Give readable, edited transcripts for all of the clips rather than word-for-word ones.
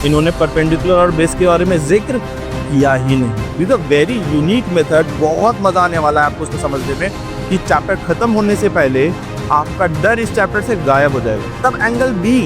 इन्होंने परपेंडिकुलर और बेस के बारे में जिक्र किया ही नहीं। Is a very unique method, बहुत मजा आने वाला है आपको उसको समझने में कि चैप्टर खत्म होने से पहले आपका डर इस चैप्टर से गायब हो जाएगा। तब एंगल बी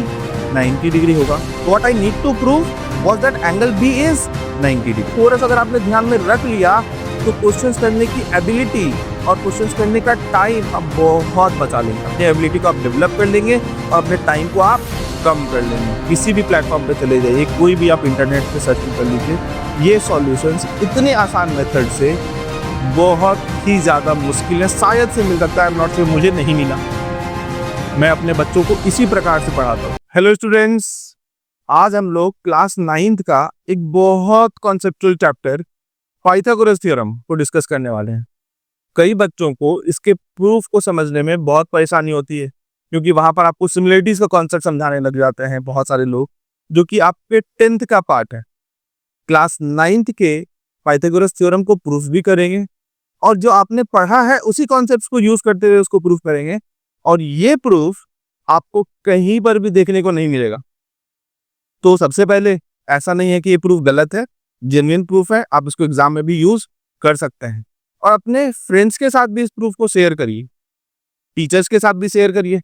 90 डिग्री होगा। What I need to prove was that angle B is 90 degree. Course अगर आपने ध्यान में रख लिया तो क्वेश्चंस करने की एबिलिटी और क्वेश्चंस करने का टाइम आप बहुत बचा लेंगे। अपनी एबिलिटी को आप डेवलप कर लेंगे और अपने टाइम को आप कम कर लेंगे। किसी भी प्लेटफॉर्म पे चले जाइए, कोई भी आप इंटरनेट पे सर्च कर लीजिए, ये सॉल्यूशंस इतने आसान मेथड से बहुत ही ज़्यादा मुश्किल है, शायद से मिल सकता है, आई एम नॉट श्योर, मुझे नहीं मिला। मैं अपने बच्चों को इसी प्रकार से पढ़ाता हूँ। हेलो स्टूडेंट्स, आज हम लोग क्लास 9th का एक बहुत कॉन्सेप्चुअल चैप्टर पाइथागोरस थ्योरम को डिस्कस करने वाले हैं। कई बच्चों को इसके प्रूफ को समझने में बहुत परेशानी होती है, क्योंकि वहां पर आपको सिमिलरिटीज का कॉन्सेप्ट समझाने लग जाते हैं बहुत सारे लोग, जो कि आपके 10th का पार्ट है। क्लास 9th के पाइथागोरस थ्योरम को प्रूफ भी करेंगे और जो आपने पढ़ा है उसी कॉन्सेप्ट्स को यूज करते हुए उसको प्रूफ करेंगे, और ये प्रूफ आपको कहीं पर भी देखने को नहीं मिलेगा। तो सबसे पहले, ऐसा नहीं है कि ये प्रूफ गलत है, जेन्युइन प्रूफ है, आप इसको एग्जाम में भी यूज कर सकते हैं। और अपने फ्रेंड्स के साथ भी इस प्रूफ को शेयर करिए, टीचर्स के साथ भी शेयर करिए,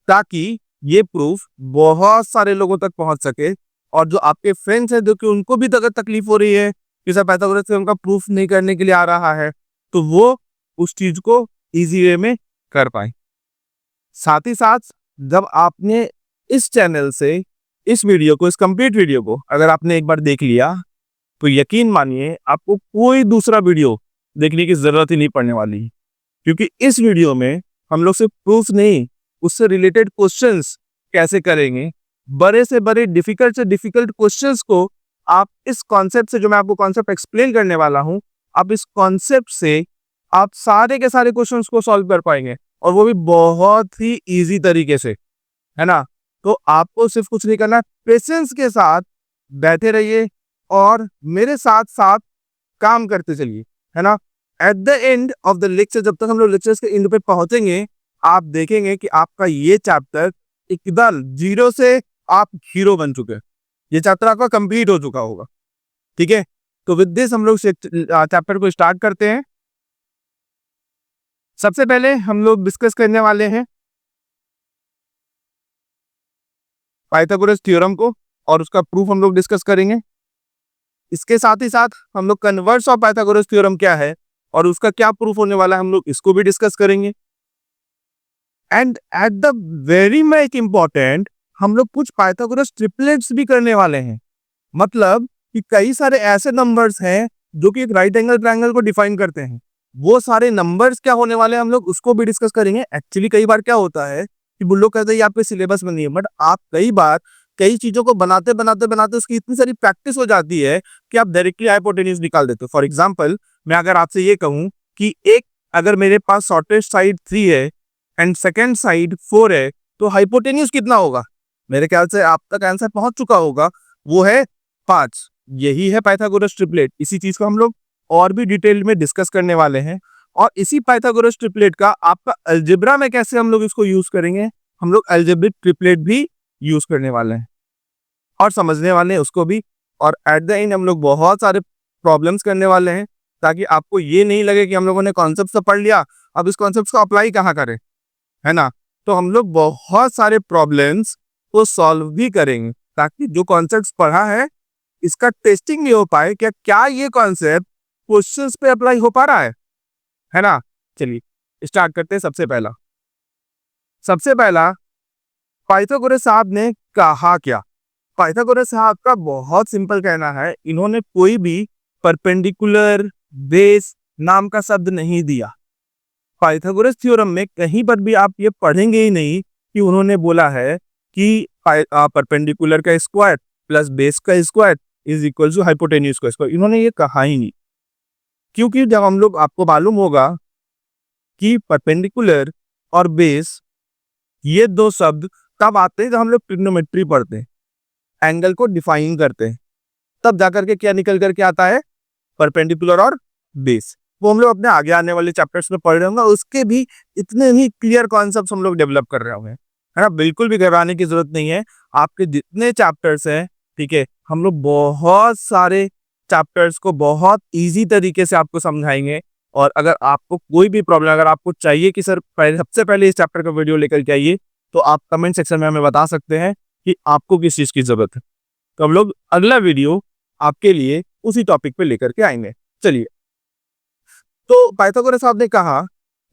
ताकि ये प्रूफ बहुत सारे लोगों तक पहुंच सके। और जो आपके फ्रेंड्स हैं, जो कि उनको भी अगर तकलीफ हो रही है कि सर पाइथागोरस थ्योरम का प्रूफ नहीं करने के लिए आ रहा है, तो वो उस चीज को इजी वे में कर पाए। साथ ही साथ, जब आपने इस चैनल से इस वीडियो को, इस कंप्लीट वीडियो को अगर आपने एक बार देख लिया, तो यकीन मानिए आपको कोई दूसरा वीडियो देखने की जरूरत ही नहीं पड़ने वाली, क्योंकि इस वीडियो में हम लोग सिर्फ प्रूफ नहीं, उससे रिलेटेड क्वेश्चंस कैसे करेंगे, बड़े से बड़े डिफिकल्ट से डिफिकल्ट क्वेश्चंस को आप इस कॉन्सेप्ट से, जो मैं आपको कॉन्सेप्ट एक्सप्लेन करने वाला हूं, आप इस कॉन्सेप्ट से आप सारे के सारे क्वेश्चंस को सॉल्व कर पाएंगे, और वो भी बहुत ही इजी तरीके से, है ना। तो आपको सिर्फ कुछ नहीं करना, पेशेंस के साथ बैठे रहिए और मेरे साथ साथ काम करते चलिए, है ना। At the end of the lecture, जब तक हम लोग लेक्चर्स के एंड पे पहुंचेंगे, आप देखेंगे कि आपका ये चैप्टर एकदम जीरो से आप हीरो बन चुके हैं। ये चैप्टर आपका कंप्लीट हो चुका होगा, ठीक है। तो विद दिस हम लोग चैप्टर को स्टार्ट करते हैं। सबसे पहले हम लोग डिस्कस करने वाले हैं पाइथागोरस थ्योरम को, और उसका प्रूफ हम लोग डिस्कस करेंगे। इसके साथ ही साथ हम लोग कन्वर्स ऑफ पाइथागोरस थ्योरम क्या है और उसका क्या प्रूफ होने वाला है, हम लोग इसको भी डिस्कस करेंगे। And at the very much important, हम लोग कुछ पाइथागोरस ट्रिपलेट्स भी करने वाले हैं। मतलब कि कई सारे ऐसे नंबर्स हैं जो कि एक राइट एंगल ट्रायंगल को डिफाइन करते हैं। वो सारे नंबर्स क्या होने वाले हैं, हम लोग उसको भी डिस्कस करेंगे। एक्चुअली कई बार क्या होता है कि वो लोग कहते हैं आपके सिलेबस में नहीं है, बट आप कई बार कई चीजों को बनाते बनाते बनाते उसकी इतनी सारी प्रैक्टिस हो जाती है कि आप डायरेक्टली हाइपोटेन्यूज निकाल देते हो। फॉर एग्जाम्पल, मैं अगर आपसे ये कहूं कि अगर मेरे पास शॉर्टेस्ट साइड 3 है एंड सेकेंड साइड 4 है, तो हाइपोटेन्यूज कितना होगा? मेरे ख्याल से आप तक आंसर पहुंच चुका होगा, वो है 5। यही है पाइथागोरस ट्रिपलेट। इसी चीज को हम लोग और भी डिटेल में डिस्कस करने वाले हैं, और इसी पाइथागोरस ट्रिपलेट का आपका अलजेब्रा में कैसे हम लोग इसको यूज करेंगे, हम लोग अलजेब्रिक ट्रिपलेट भी यूज करने वाले हैं और समझने वाले हैं उसको भी। और एट द एंड हम लोग बहुत सारे प्रॉब्लम्स करने वाले हैं, ताकि आपको ये नहीं लगे कि हम लोगों ने कॉन्सेप्ट तो पढ़ लिया, अब इस कॉन्सेप्ट को अप्लाई कहाँ करें, है ना। तो हम लोग बहुत सारे प्रॉब्लम्स को सॉल्व भी करेंगे, ताकि जो कॉन्सेप्ट पढ़ा है इसका टेस्टिंग भी हो पाए, क्या ये कॉन्सेप्ट क्वेश्चंस पे अप्लाई हो पा रहा है ना। चलिए स्टार्ट करते हैं। सबसे पहला पाइथागोरस साहब ने कहा क्या। पाइथागोरस साहब का बहुत सिंपल कहना है, इन्होंने कोई भी परपेंडिकुलर, बेस नाम का शब्द नहीं दिया। पाइथागोरस थ्योरम में कहीं पर भी आप ये पढ़ेंगे ही नहीं कि उन्होंने बोला है कि परपेंडिकुलर का स्क्वायर प्लस बेस का square is equal to hypotenuse का स्क्वायर। इन्होंने ये कहा ही नहीं, क्योंकि जब हम लोग, आपको मालूम होगा कि परपेंडिकुलर और बेस ये दो शब्द तब आते हैं जब हम लोग ट्रिग्नोमेट्री पढ़ते हैं, एंगल को डिफाइन करते हैं, तब जाकर के क्या निकल करके आता है, परपेंडिकुलर और बेस। वो हम लोग अपने आगे आने वाले चैप्टर्स में पढ़ रहे होंगे, उसके भी इतने ही क्लियर कॉन्सेप्ट्स हम लोग डेवलप कर रहे होंगे, है ना। बिल्कुल भी घबराने की जरूरत नहीं है। आपके जितने चैप्टर्स हैं ठीक है, हम लोग बहुत सारे चैप्टर्स को बहुत इजी तरीके से आपको समझाएंगे। और अगर आपको कोई भी प्रॉब्लम, अगर आपको चाहिए कि सर पहले सबसे पहले इस चैप्टर का वीडियो लेकर के आइए, तो आप कमेंट सेक्शन में हमें बता सकते हैं कि आपको किस चीज़ की ज़रूरत है। तो हम लोग अगला वीडियो आपके लिए उसी टॉपिक पे लेकर के आएंगे। चलिए, तो पाइथागोरस साहब ने कहा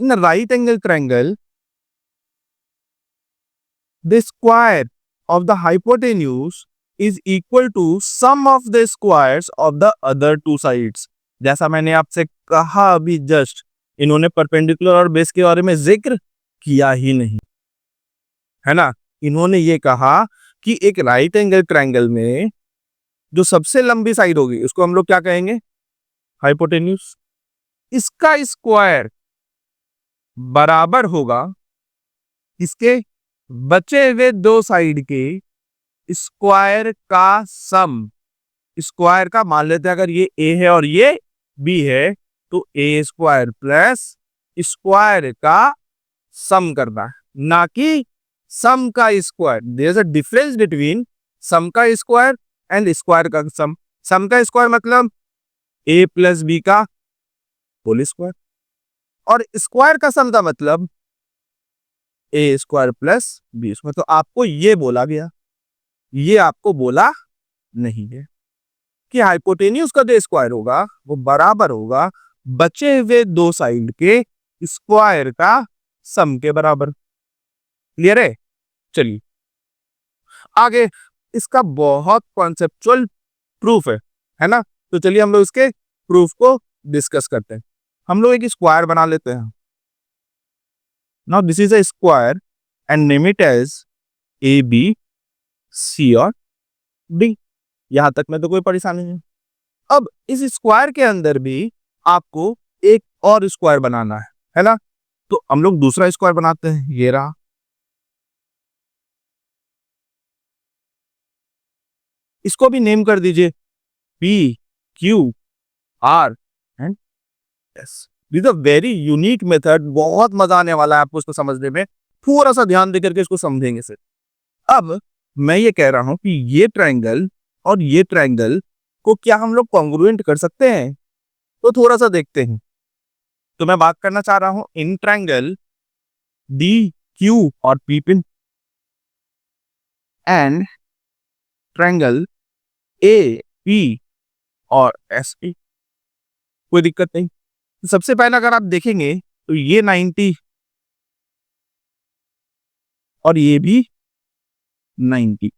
in right angle triangle the square of the hypotenuse is equal to sum of the squares of the other two sides। जैसा मैंने आपसे कहा अभी जस्ट, इन्होंने परपेंडिकुलर और बेस के बारे में जिक्र किया ही नहीं, है ना। इन्होंने ये कहा कि एक राइट एंगल ट्रायंगल में जो सबसे लंबी साइड होगी उसको हम लोग क्या कहेंगे, हाइपोटेन्यूज। इसका स्क्वायर बराबर होगा इसके बचे हुए दो साइड के स्क्वायर का सम। स्क्वायर का मान लेते हैं अगर ये ए है और ये बी है, तो ए स्क्वायर प्लस स्क्वायर का सम करना है, ना कि सम का square. There is a difference between sum का स्क्वायर एंड स्क्वायर का सम। सम का स्क्वायर मतलब ए प्लस बी का होल स्क्वायर, और स्क्वायर का सम का मतलब ए स्क्वायर प्लस बी स्क्वायर। तो आपको ये बोला गया, ये आपको बोला नहीं है कि हाइपोटेन्यूज का जो स्क्वायर होगा वो बराबर होगा बचे हुए दो साइड के स्क्वायर का सम के बराबर। क्लियर है? चलिए आगे, इसका बहुत कॉन्सेप्चुअल प्रूफ है ना। तो चलिए हम लोग इसके प्रूफ को डिस्कस करते हैं। हम लोग एक स्क्वायर बना लेते हैं। Now this is a square and name it as A B C और डी। यहां तक में तो कोई परेशानी नहीं। अब इस स्क्वायर के अंदर भी आपको एक और स्क्वायर बनाना है ना। तो हम लोग दूसरा स्क्वायर बनाते हैं, ये रहा। इसको भी नेम कर दीजिए P Q R and S. This a very unique method, बहुत मजा आने वाला है आपको इसको समझने में। थोड़ा सा ध्यान देकर के इसको समझेंगे सर। अब मैं ये कह रहा हूं कि ये ट्रायंगल और ये ट्रायंगल को क्या हम लोग कॉन्ग्रुएंट कर सकते हैं? तो थोड़ा सा देखते हैं। तो मैं बात करना चाह रहा हूं इन ट्रायंगल डी क्यू और P pin and triangle A P और एस पी। कोई दिक्कत नहीं। सबसे पहले अगर आप देखेंगे तो ये 90 और ये भी 90।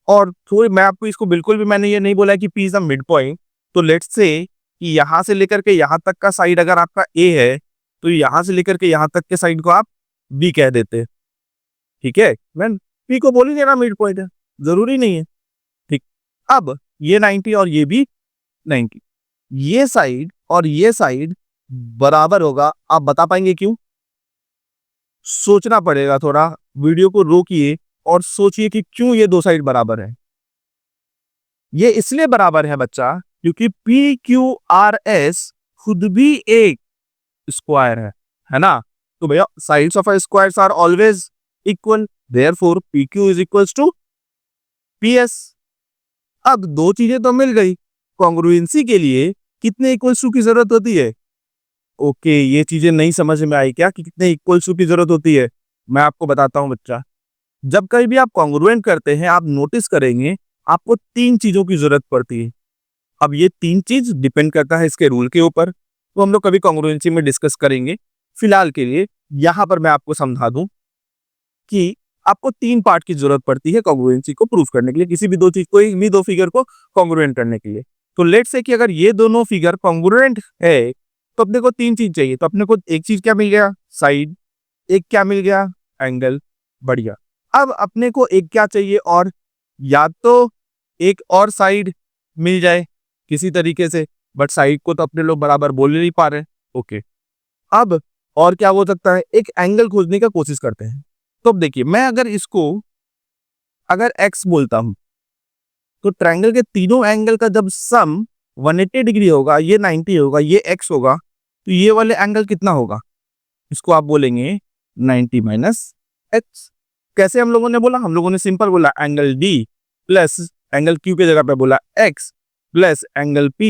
और थोड़ी मैं आपको इसको बिल्कुल भी मैंने ये नहीं बोला कि P is the mid point. तो लेट्स से कि यहां से लेकर के यहां तक का साइड अगर आपका ए है, तो यहां से लेकर के यहां तक के साइड को आप बी कह देते हैं। ठीक है, मैं पी को बोल ही देना मिड पॉइंट है, जरूरी नहीं है। ठीक, अब ये 90 और ये भी 90, ये साइड और ये साइड बराबर होगा। आप बता पाएंगे क्यों? सोचना पड़ेगा थोड़ा, वीडियो को रोकिए और सोचिए कि क्यों ये दो साइड बराबर है। ये इसलिए बराबर है बच्चा क्योंकि पी क्यू आर एस खुद भी एक स्क्वायर है ना। तो भैया sides of a squares are always equal, therefore P Q is equals to P S. अब दो चीजें तो मिल गई। कॉन्ग्रुएंसी के लिए कितने इक्वल्स टू की जरूरत होती है? ओके, ये चीजें नहीं समझ में आई क्या कि कितने इक्वल्स टू की जरूरत होती है? मैं आपको बताता हूं बच्चा। जब कहीं भी आप कॉन्ग्रुएंट करते हैं, आप नोटिस करेंगे आपको तीन चीजों की जरूरत पड़ती है। अब ये तीन चीज डिपेंड करता है इसके रूल के ऊपर, तो हम लोग कभी कॉन्ग्रुएंसी में डिस्कस करेंगे। फिलहाल के लिए यहां पर मैं आपको समझा दूं कि आपको तीन पार्ट की जरूरत पड़ती है कॉन्ग्रुएंसी को प्रूफ करने के लिए, किसी भी दो चीज, कोई भी दो फिगर को कॉन्ग्रुएंट करने के लिए। तो लेट्स से कि अगर ये दोनों फिगर कॉन्ग्रुएंट है, तो अपने को तीन चीज चाहिए। तो अपने को एक चीज क्या मिल गया? साइड। एक क्या मिल गया? एंगल। बढ़िया। अब अपने को एक क्या चाहिए? और या तो एक और साइड मिल जाए किसी तरीके से, बट साइड को तो अपने लोग बराबर बोल नहीं पा रहे। ओके, अब और क्या हो सकता है? एक एंगल खोजने का कोशिश करते हैं। तो अब देखिए, मैं अगर इसको अगर x बोलता हूं, तो ट्रायंगल के तीनों एंगल का जब सम 180 डिग्री होगा, ये 90 होगा, ये x होगा, तो ये वाले एंगल कितना होगा? इसको आप बोलेंगे 90 माइनस x। कैसे हम लोगों ने बोला? हम लोगों ने सिंपल बोला angle D। Plus angle Q की जगह पे बोला X plus angle P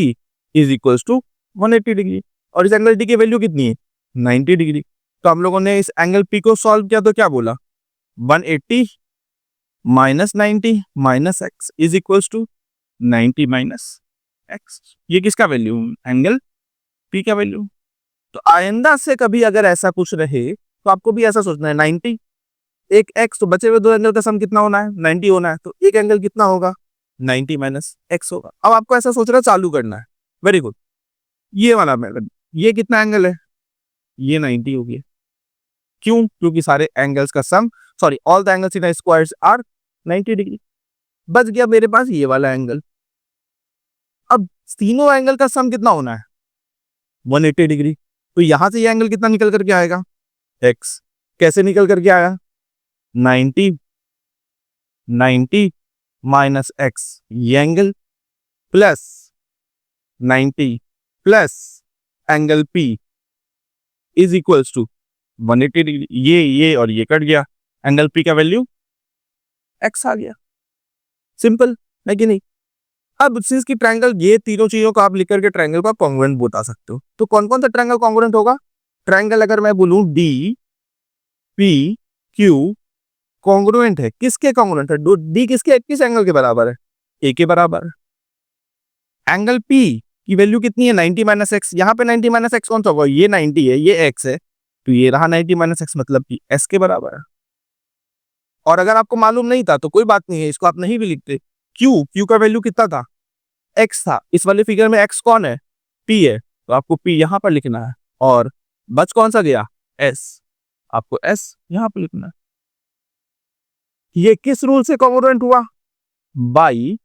is equals to 180 degree. और इस एंगल डी की वैल्यू कितनी है? 90 डिग्री। तो हम लोगों ने इस एंगल पी को सॉल्व किया तो क्या बोला? 180 minus 90 minus X is equals to 90 minus X. ये किसका वैल्यू? एंगल पी का वैल्यू। तो आइंदा से कभी अगर ऐसा कुछ रहे तो आपको भी ऐसा सोचना है 90 एक एक्स, तो बचे हुए दो एंगल का सम कितना होना है? 90 होना है। तो एक एंगल कितना होगा? 90 माइनस एक्स होगा। अब आपको ऐसा सोचना चालू करना है। Very good. ये वाला मेथड, ये कितना एंगल है? ये 90 हो गया। क्यों? क्योंकि सारे एंगल्स का sum, sorry all the angles in a square are 90 degree. बच गया मेरे पास ये वाला एंगल। अब तीनों एंगल का सम कितना होना है? 180 डिग्री। तो यहां से ये एंगल कितना निकल करके आएगा? एक्स। कैसे निकल करके आया? 90 90 माइनस एक्स ये angle plus 90 plus angle P is equals to 180 degree. ये और ये कट गया, एंगल पी का वैल्यू एक्स आ गया। सिंपल है कि नहीं? अब सिंस की ट्रायंगल, ये तीनों चीजों को आप लिख करके ट्रायंगल को कॉन्ग्रुएंट बता सकते हो। तो कौन कौन सा ट्रायंगल कॉन्ग्रुएंट होगा? ट्रायंगल अगर मैं बोलूं डी पी क्यू कॉन्ग्रुएंट है, किसके कॉन्ग्रुएंट है? डी किसके, किस एंगल के बराबर है? ए के बराबर। एंगल पी की वैल्यू कितनी है? 90 माइनस एक्स। यहाँ पे 90 माइनस एक्स कौन सा होगा? ये 90 है, ये एक्स है, तो ये रहा 90 माइनस एक्स, मतलब कि एस के बराबर है। और अगर आपको मालूम नहीं था तो कोई बात नहीं है, इसको आप नहीं भी लिखते। क्यू का वैल्यू कितना था? एक्स था। इस वाले फिगर में एक्स कौन है? पी है, तो आपको पी यहां पर लिखना है। और बच कौन सा गया? एस। आपको एस यहां पर लिखना है। ये किस रूल से कॉन्ग्रुएंट हुआ? बाई,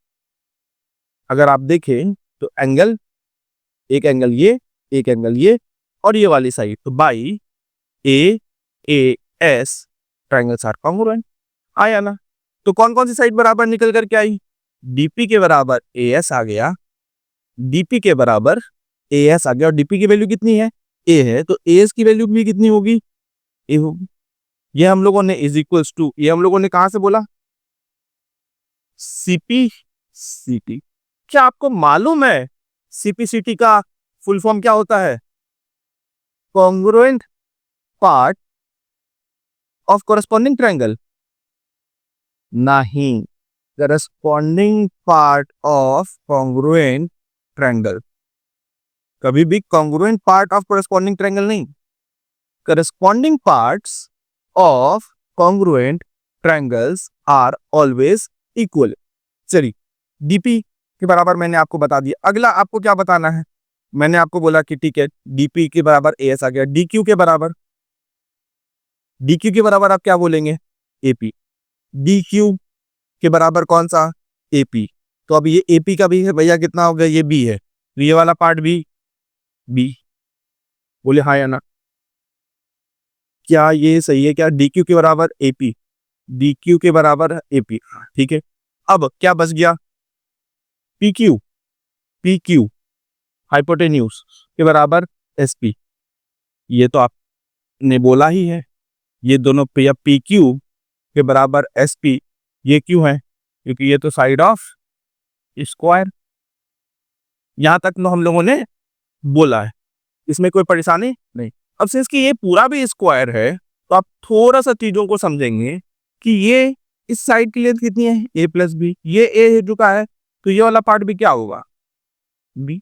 अगर आप देखें तो एंगल, एक एंगल ये, एक एंगल ये, और ये वाली साइड, तो by A S triangles are congruent. आया ना? तो कौन कौन सी साइड बराबर निकल करके आई? डीपी के बराबर ए एस आ गया, डीपी के बराबर ए एस आ गया। और डीपी की वैल्यू कितनी है? ए है, तो ए एस की वैल्यू भी कितनी होगी? ए होगी। ये हम लोगों ने इज इक्वल्स टू, ये हम लोगों ने कहां से बोला? सीपी सीटी। क्या आपको मालूम है सीपीसीटी का फुल फॉर्म क्या होता है? Congruent part of corresponding triangle. नहीं, corresponding part of congruent triangle. कभी भी congruent part of corresponding triangle नहीं, corresponding parts of congruent triangles are always equal. चलिए, डीपी के बराबर मैंने आपको बता दिया। अगला आपको क्या बताना है? मैंने आपको बोला कि ठीक है, डीपी के बराबर एएस आ गया। डीक्यू के बराबर, डीक्यू के बराबर आप क्या बोलेंगे? एपी। डीक्यू के बराबर कौन सा? एपी। तो अब ये एपी का भी है भैया, कितना हो गया? ये बी है, तो ये वाला पार्ट भी बी। बोले हाँ या ना? क्या ये सही है? क्या डीक्यू के बराबर एपी? डीक्यू के बराबर एपी, ठीक है। अब क्या बच गया? पीक्यू। पीक्यू हाइपोटेन्यूज के बराबर एसपी। ये तो आपने बोला ही है, ये दोनों पी क्यू के बराबर एस पी। ये क्यों है? क्योंकि ये तो साइड ऑफ स्क्वायर। यहां तक तो हम लोगों ने बोला है, इसमें कोई परेशानी नहीं। अब से इसकी ये पूरा भी स्क्वायर है, तो आप थोड़ा सा चीजों को समझेंगे कि ये इस साइड की लेंथ कितनी है? ए प्लस बी। ये ए हो चुका है, तो ये वाला पार्ट भी क्या होगा? बी।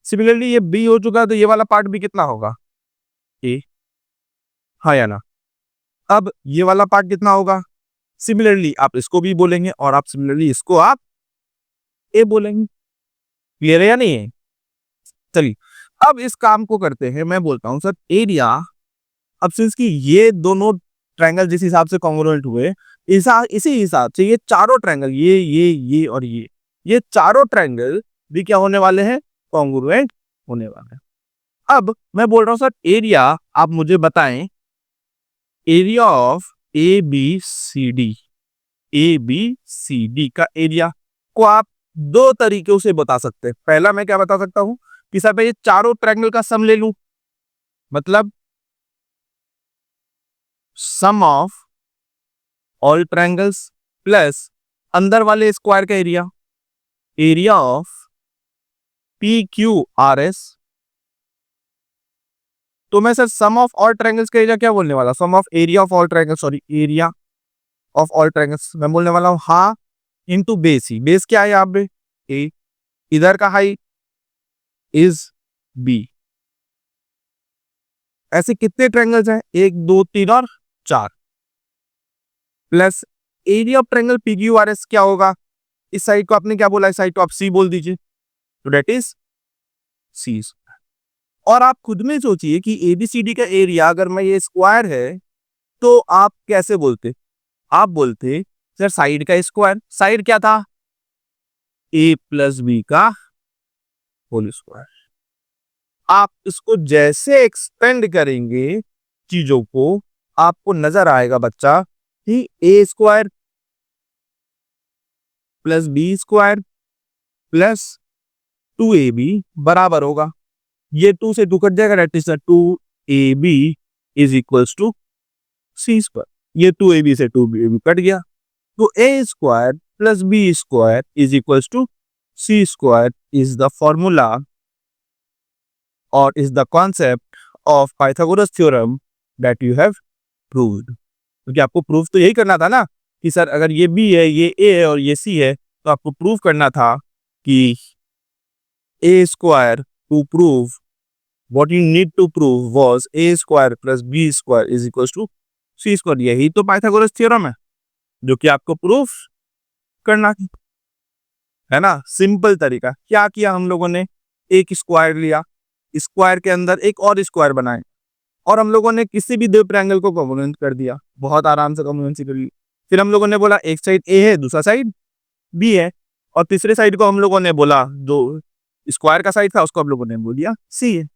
सिमिलरली ये बी हो चुका है, तो ये वाला पार्ट भी कितना होगा? ए। हाँ या ना? अब ये वाला पार्ट कितना होगा? सिमिलरली आप इसको भी बोलेंगे, और आप सिमिलरली इसको आप ए बोलेंगे। क्लियर है या नहीं है? चलिए, अब इस काम को करते हैं। मैं बोलता हूं सर एरिया, अब सिंस कि ये दोनों ट्रायंगल जिस हिसाब से कॉन्ग्रुएंट हुए, इसी हिसाब से ये चारों ट्रायंगल, ये और ये चारों ट्रायंगल भी क्या होने वाले हैं? कॉन्ग्रुएंट होने वाले हैं। अब मैं बोल रहा हूं सर एरिया, आप मुझे बताएं area of A B C D. A B C D का एरिया को आप दो तरीकों से बता सकते हैं। पहला मैं क्या बता सकता हूं कि साहब ये चारों ट्रायंगल का सम ले लूं, मतलब सम ऑफ ऑल ट्रायंगल्स प्लस अंदर वाले स्क्वायर का एरिया, एरिया ऑफ PQRS। तो मैं sir sum of all triangles का एरिया क्या बोलने वाला, sum of area of all triangles, sorry area of all triangles मैं बोलने वाला हूं हा इंटू बेस ही। बेस क्या है यहाँ पे ए, इधर का हाइट इज बी। ऐसे कितने ट्रायंगल्स हैं, 1 2 3 और 4, plus area of triangle PQRS क्या होगा, इस साइड को आपने क्या बोला, इस साइड को आप सी बोल दीजिए, तो दैट इज सी। और आप खुद में सोचिए कि ABCD का एरिया अगर मैं ये स्क्वायर है तो आप कैसे बोलते, आप बोलते सर साइड का स्क्वायर, साइड क्या था A प्लस बी का होल स्क्वायर। आप इसको जैसे एक्सपेंड करेंगे चीजों को, आपको नजर आएगा बच्चा कि A square plus B square plus 2AB बराबर होगा, ये 2 से 2 कट जाएगा, that is 2AB is equals to C square. ये 2AB से 2AB कट गया, तो A square plus B square is equals to C square is the formula और is the concept of Pythagoras theorem that you have proved. क्योंकि आपको prove तो यही करना था ना कि सर अगर ये B है, ये A है और ये C है, तो आपको प्रूव करना था कि A square to prove what you need to prove was A square plus B square is equals to C square। यही तो पाइथागोरस थ्योरम है जो कि आपको प्रूफ करना है ना। सिंपल तरीका क्या किया हम लोगों ने, एक स्क्वायर लिया, स्क्वायर के अंदर एक और स्क्वायर बनाए और हम लोगों ने किसी भी दो ट्रायंगल को कॉम्पोनेंट कर दिया, बहुत आराम से कॉम्पोनेंसी कर ली। फिर हम लोगों ने बोला एक साइड A है, दूसरा साइड B है, और तीसरे साइड को हम लोगों ने बोला जो स्क्वायर का साइड था उसको हम लोगों ने बोल दिया C है।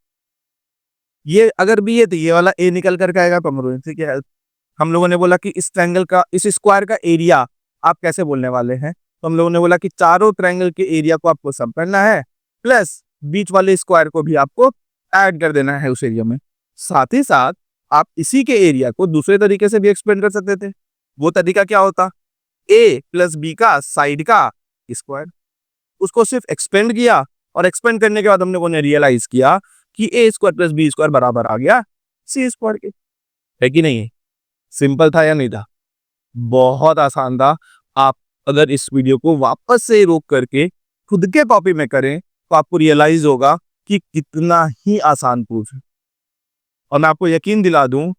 ये अगर B है तो ये वाला A निकल करके आएगा कॉम्पोनेंसी के हेल्प। हम लोगों ने बोला कि इस ट्रायंगल का, इस स्क्वायर का एरिया आप कैसे बोलने वाले हैं, तो हम लोगों ने बोला कि चारों ट्रायंगल के एरिया को आपको सम करना है, प्लस बीच वाले स्क्वायर को भी आपको ऐड कर देना है उस एरिया में। साथ ही साथ आप इसी के एरिया को दूसरे तरीके से भी एक्सपेंड कर सकते थे। वो तरीका क्या होता, A प्लस बी का साइड का स्क्वायर, उसको सिर्फ एक्सपेंड किया और एक्सपेंड करने के बाद हम लोगों ने रियलाइज किया कि A square plus B square बराबर आ गया C स्क्वायर के। है कि नहीं, सिंपल था या नहीं था, बहुत आसान था। आप अगर इस वीडियो को वापस से रोक करके खुद के कॉपी में करें तो आपको रियलाइज होगा कि कितना ही आसान प्रूफ है। और मैं आपको यकीन दिला दूं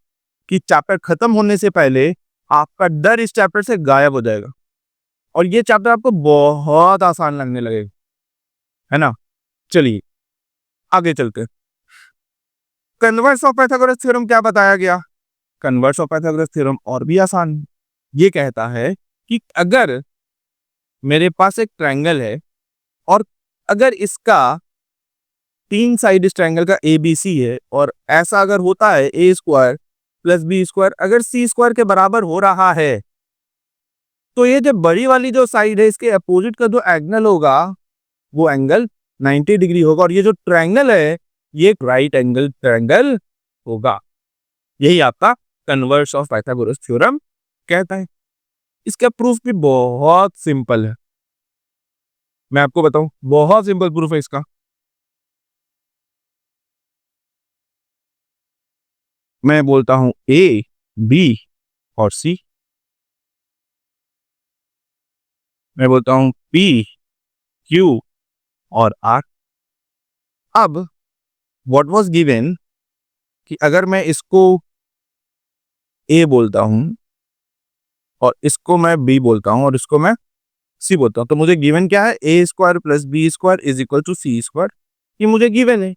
कि चैप्टर खत्म होने से पहले आपका डर इस चैप्टर से गायब हो जाएगा और ये चैप्टर आपको बहुत आसान लगने लगेगा, है ना। चलिए आगे चलते हैं। कन्वर्स ऑफ पाइथागोरस थ्योरम क्या बताया गया, कन्वर्स ऑफ पाइथागोरस थ्योरम और भी आसान है। ये कहता है कि अगर मेरे पास एक ट्रायंगल है और अगर इसका 3 साइड इस ट्रायंगल का ABC है और ऐसा अगर होता है A square plus B square अगर C स्क्वायर के बराबर हो रहा है, तो ये जो बड़ी वाली जो साइड है इसके अपोजिट का जो एंगल होगा वो एंगल 90 डिग्री होगा और ये जो ट्रायंगल है ये राइट एंगल ट्रायंगल होगा। यही आपका कन्वर्स ऑफ पाइथागोरस थ्योरम कहता है। इसका प्रूफ भी बहुत सिंपल है, मैं आपको बताऊं, बहुत सिंपल प्रूफ है इसका। मैं बोलता हूं A, B और C, मैं बोलता हूं P, Q और R। अब व्हाट वाज गिवन कि अगर मैं इसको A बोलता हूं और इसको मैं B बोलता हूं और इसको मैं C बोलता हूं, तो मुझे गिवन क्या है, A square plus B square is equal to C square. ये मुझे गिवन है।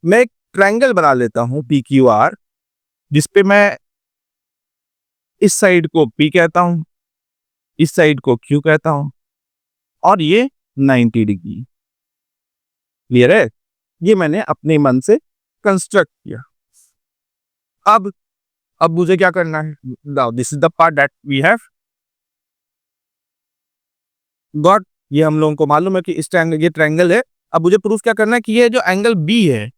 मैं एक ट्रायंगल बना लेता हूं PQR जिसपे मैं इस साइड को P कहता हूं, इस साइड को Q कहता हूं और ये 90 डिग्री। क्लियर है, ये मैंने अपने मन से कंस्ट्रक्ट किया। अब मुझे क्या करना है, now this is the part that we have got. ये हम लोगों को मालूम है कि इस ट्रायंगल, ये ट्रायंगल है। अब मुझे प्रूफ क्या करना है कि ये जो एंगल B है,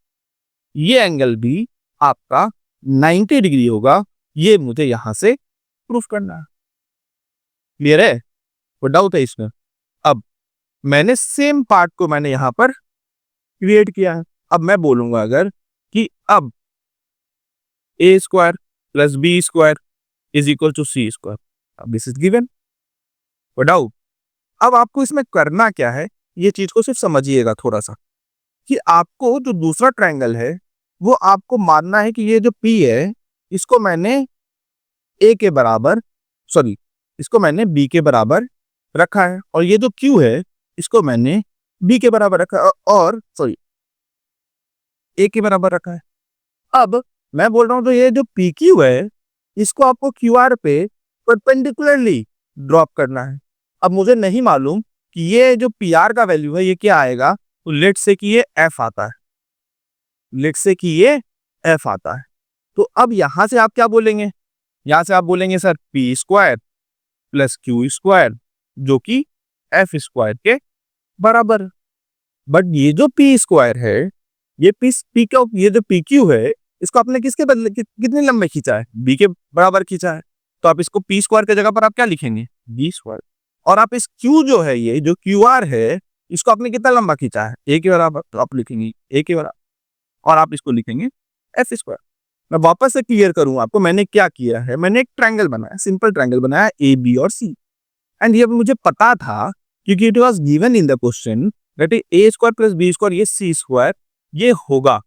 ये एंगल B आपका 90 डिग्री होगा। ये मुझे यहां से प्रूफ करना है। क्लियर है। कोई डाउट है इसमें? अब मैंने सेम पार्ट को मैंने यहां पर क्रिएट किया है। अब मैं बोलूंगा अगर कि अब A square plus B square is equal to C square, अब दिस इज गिवन, कोई डाउट? अब आपको इसमें करना क्या है, ये चीज को सिर्फ समझिएगा थोड़ा सा, कि आपको जो दूसरा ट्रायंगल है वो आपको मानना है कि ये जो P है इसको मैंने A के बराबर, सॉरी, इसको मैंने B के बराबर रखा है, और ये जो Q है इसको मैंने B के बराबर रखा है, और सॉरी A के बराबर रखा है। अब मैं बोल रहा हूं तो ये जो PQ है इसको आपको QR पे परपेंडिकुलरली ड्रॉप करना है। अब मुझे नहीं मालूम कि ये जो PR का वैल्यू है ये क्या आएगा, तो लेट से कि ये F आता है, लेट से कि ये F आता है। तो अब यहां से आप क्या बोलेंगे, यहां से आप बोलेंगे sir P square plus Q square जो कि F स्क्वायर के बराबर। बट ये जो P स्क्वायर है, ये ये जो PQ है इसको आपने किसके बदले कितने लंबे खींचा है, B के बराबर खींचा है, तो आप इसको P स्क्वायर के जगह पर आप क्या लिखेंगे, B स्क्वायर। और आप इस Q जो है, ये जो QR है, इसको आपने कितना लंबा खींचा है, A के बराबर, तो आप लिखेंगे A के बराबर, और आप इसको लिखेंगे F स्क्वायर। मैं वापस से क्लियर करूं आपको, मैंने क्या किया है, मैंने एक ट्रायंगल बनाया, सिंपल ट्रायंगल बनाया A B और C, एंड ये मुझे पता था क्योंकि it was given in the question that A square plus B square ये C स्क्वायर ये होगा।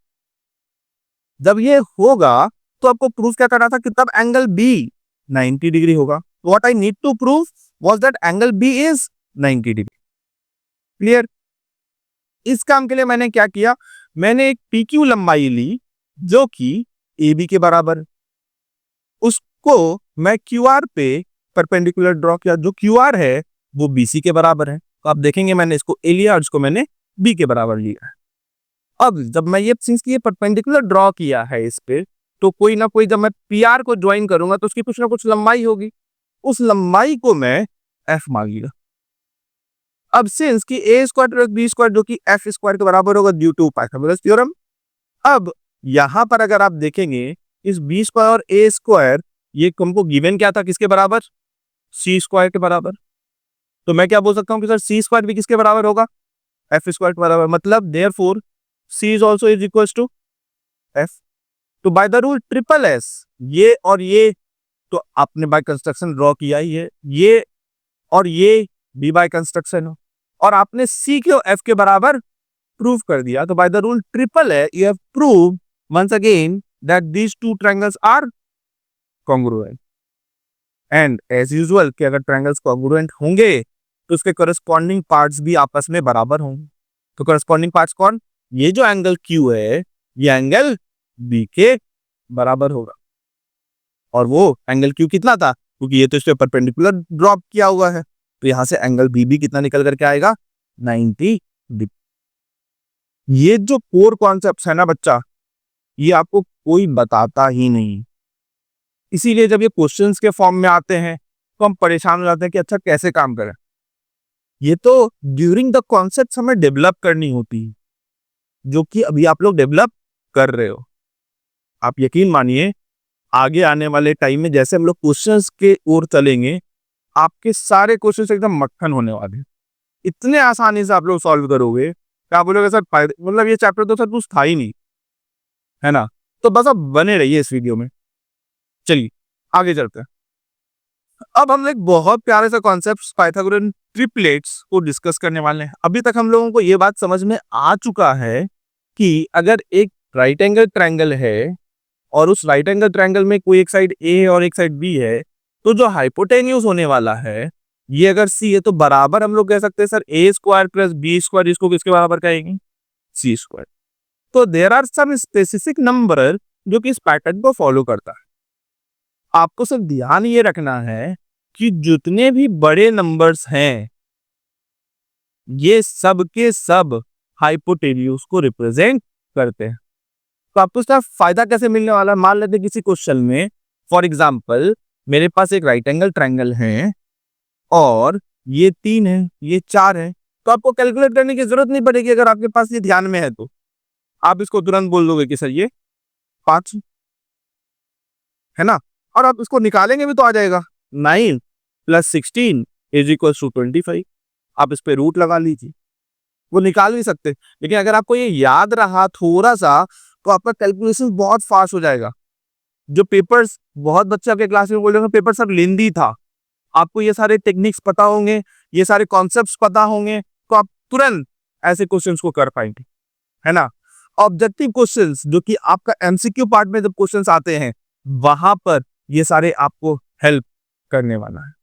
जब ये होगा तो आपको प्रूफ क्या करना था कि तब एंगल B 90 डिग्री होगा। What I need to prove was that angle B is 90 degree. Clear? इस काम के लिए मैंने क्या किया, मैंने एक PQ लंबाई ली जो कि AB के बराबर, उसको मैं QR पे परपेंडिकुलर ड्रॉ किया, जो QR है वो BC के बराबर है। तो आप देखेंगे मैंने इसको A लिया और इसको मैंने B के बराबर लिया है। अब जब मैं ये सिंस ये परपेंडिकुलर ड्रॉ किया है इस पे, तो कोई ना कोई, जब मैं PR को ज्वाइन करूंगा तो उसकी कुछ ना कुछ लंबाई होगी, उस लंबाई को मैं F मान लिया। अब सिंस कि A square plus B square जो कि F स्क्वायर के बराबर होगा ड्यू टू पाइथागोरस थ्योरम, अब यहां पर अगर आप देखेंगे इस B स्क्वायर और A स्क्वायर ये हमको गिवन क्या था, किसके बराबर, C स्क्वायर के बराबर। तो मैं क्या बोल सकता हूं कि सर C स्क्वायर भी किसके बराबर होगा, F स्क्वायर के बराबर, मतलब therefore C is also is equals to F। तो by the rule triple S, ये और ये तो आपने बाय कंस्ट्रक्शन ड्रॉ किया ही है, ये और ये भी बाय कंस्ट्रक्शन हो, और आपने C को F के बराबर प्रूव कर दिया। तो बाय द रूल ट्रिपल है you have prove once again that these two triangles are congruent. And as usual कि अगर ट्रायंगल्स कॉन्ग्रुएंट होंगे तो उसके करस्पॉन्डिंग पार्ट्स भी आपस में बराबर होंगे। तो करस्पॉन्डिंग पार्ट्स कौन, ये जो एंगल Q है ये एंगल B के बराबर होगा, और वो एंगल Q कितना था, क्योंकि ये तो इस पे परपेंडिकुलर ड्रॉप किया हुआ है, तो यहां से एंगल B भी कितना निकल करके आएगा, 90 डिग्री। ये जो कोर कॉन्सेप्ट्स है ना बच्चा, ये आपको कोई बताता ही नहीं, इसीलिए जब ये क्वेश्चंस के फॉर्म में आते हैं तो हम परेशान हो जाते हैं कि अच्छा कैसे काम करें। ये तो ड्यूरिंग द कॉन्सेप्ट हमें डेवलप करनी होती है, जो कि अभी आप लोग डेवलप कर रहे हो। आप यकीन मानिए आगे आने वाले टाइम में जैसे हम लोग क्वेश्चंस के ओर चलेंगे, आपके सारे क्वेश्चंस एकदम मक्खन होने वाले हैं, इतने आसानी से आप लोग सॉल्व करोगे कि आप बोलोगे सर मतलब ये चैप्टर तो सर कुछ था ही नहीं, है ना। तो बस आप बने रहिए इस वीडियो में। चलिए आगे चलते हैं। अब हम एक बहुत प्यारे सा कॉन्सेप्ट पाइथागोरन ट्रिपलेट्स को डिस्कस करने वाले हैं। अभी तक हम लोगों को ये बात समझ में आ चुका है कि अगर एक राइट एंगल ट्रायंगल है और उस राइट एंगल ट्रायंगल में कोई एक साइड A है और एक साइड B है, तो जो हाइपोटेन्यूज होने वाला है ये अगर C है तो बराबर हम लोग कह सकते हैं sir A square plus B square, इसको किसके बराबर कहेंगे, C स्क्वायर। तो there are some specific number जो कि इस पैटर्न को फॉलो करता है। आपको सिर्फ ध्यान ये रखना है कि जितने भी बड़े नंबर्स हैं ये सब के सब हाइपोटेन्यूज को रिप्रेजेंट करते हैं। तो आपको इसका फायदा कैसे मिलने वाला है, मान लेते किसी क्वेश्चन में फॉर एग्जांपल मेरे पास एक राइट एंगल ट्रायंगल है और ये 3 है, ये 4 है, तो आपको कैलकुलेट करने की जरूरत नहीं पड़ेगी। अगर आपके पास ये ध्यान में है तो आप इसको तुरंत बोल दोगे कि सर ये 5 है ना, और आप इसको निकालेंगे भी तो आ जाएगा 9 + 16 इज इक्वल टू 25, आप इस पे रूट लगा लीजिए, वो निकाल भी सकते हैं। लेकिन अगर आपको ये याद रहा थोड़ा सा तो आपका कैलकुलेशन बहुत फास्ट हो जाएगा। जो पेपर्स, बहुत बच्चे आपके क्लास में बोल रहे हैं पेपर सब लेंदी था, आपको ये सारे टेक्निक्स पता होंगे, ये सारे कॉन्सेप्ट्स पता होंगे, तो आप तुरंत ऐसे क्वेश्चंस को कर पाएंगे, है ना। ऑब्जेक्टिव क्वेश्चंस जो कि आपका एमसीक्यू पार्ट में जब क्वेश्चंस आते हैं वहां पर ये सारे आपको हेल्प करने वाला है।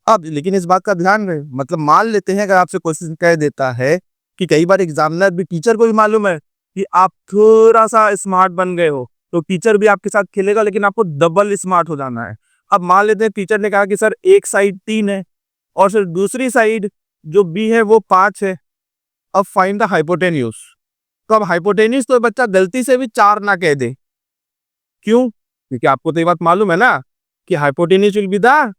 अब लेकिन इस बात का ध्यान रहे, मतलब मान लेते हैं अगर आपसे क्वेश्चन कह देता है कि कई बार एग्जामिनर भी, टीचर को भी मालूम है कि आप थोड़ा सा स्मार्ट बन गए हो, तो टीचर भी आपके साथ खेलेगा, लेकिन आपको डबल स्मार्ट हो जाना है। अब मान लेते हैं टीचर ने कहा कि सर एक साइड 3 है और फिर दूसरी साइड जो बी है वो 5 है, अब फाइंड द हाइपोटेन्यूज। तो अब हाइपोटेन्यूज तो बच्चा गलती से भी 4 ना कह दे, क्यों? क्योंकि आपको तो ये बात मालूम है ना कि hypotenuse will be the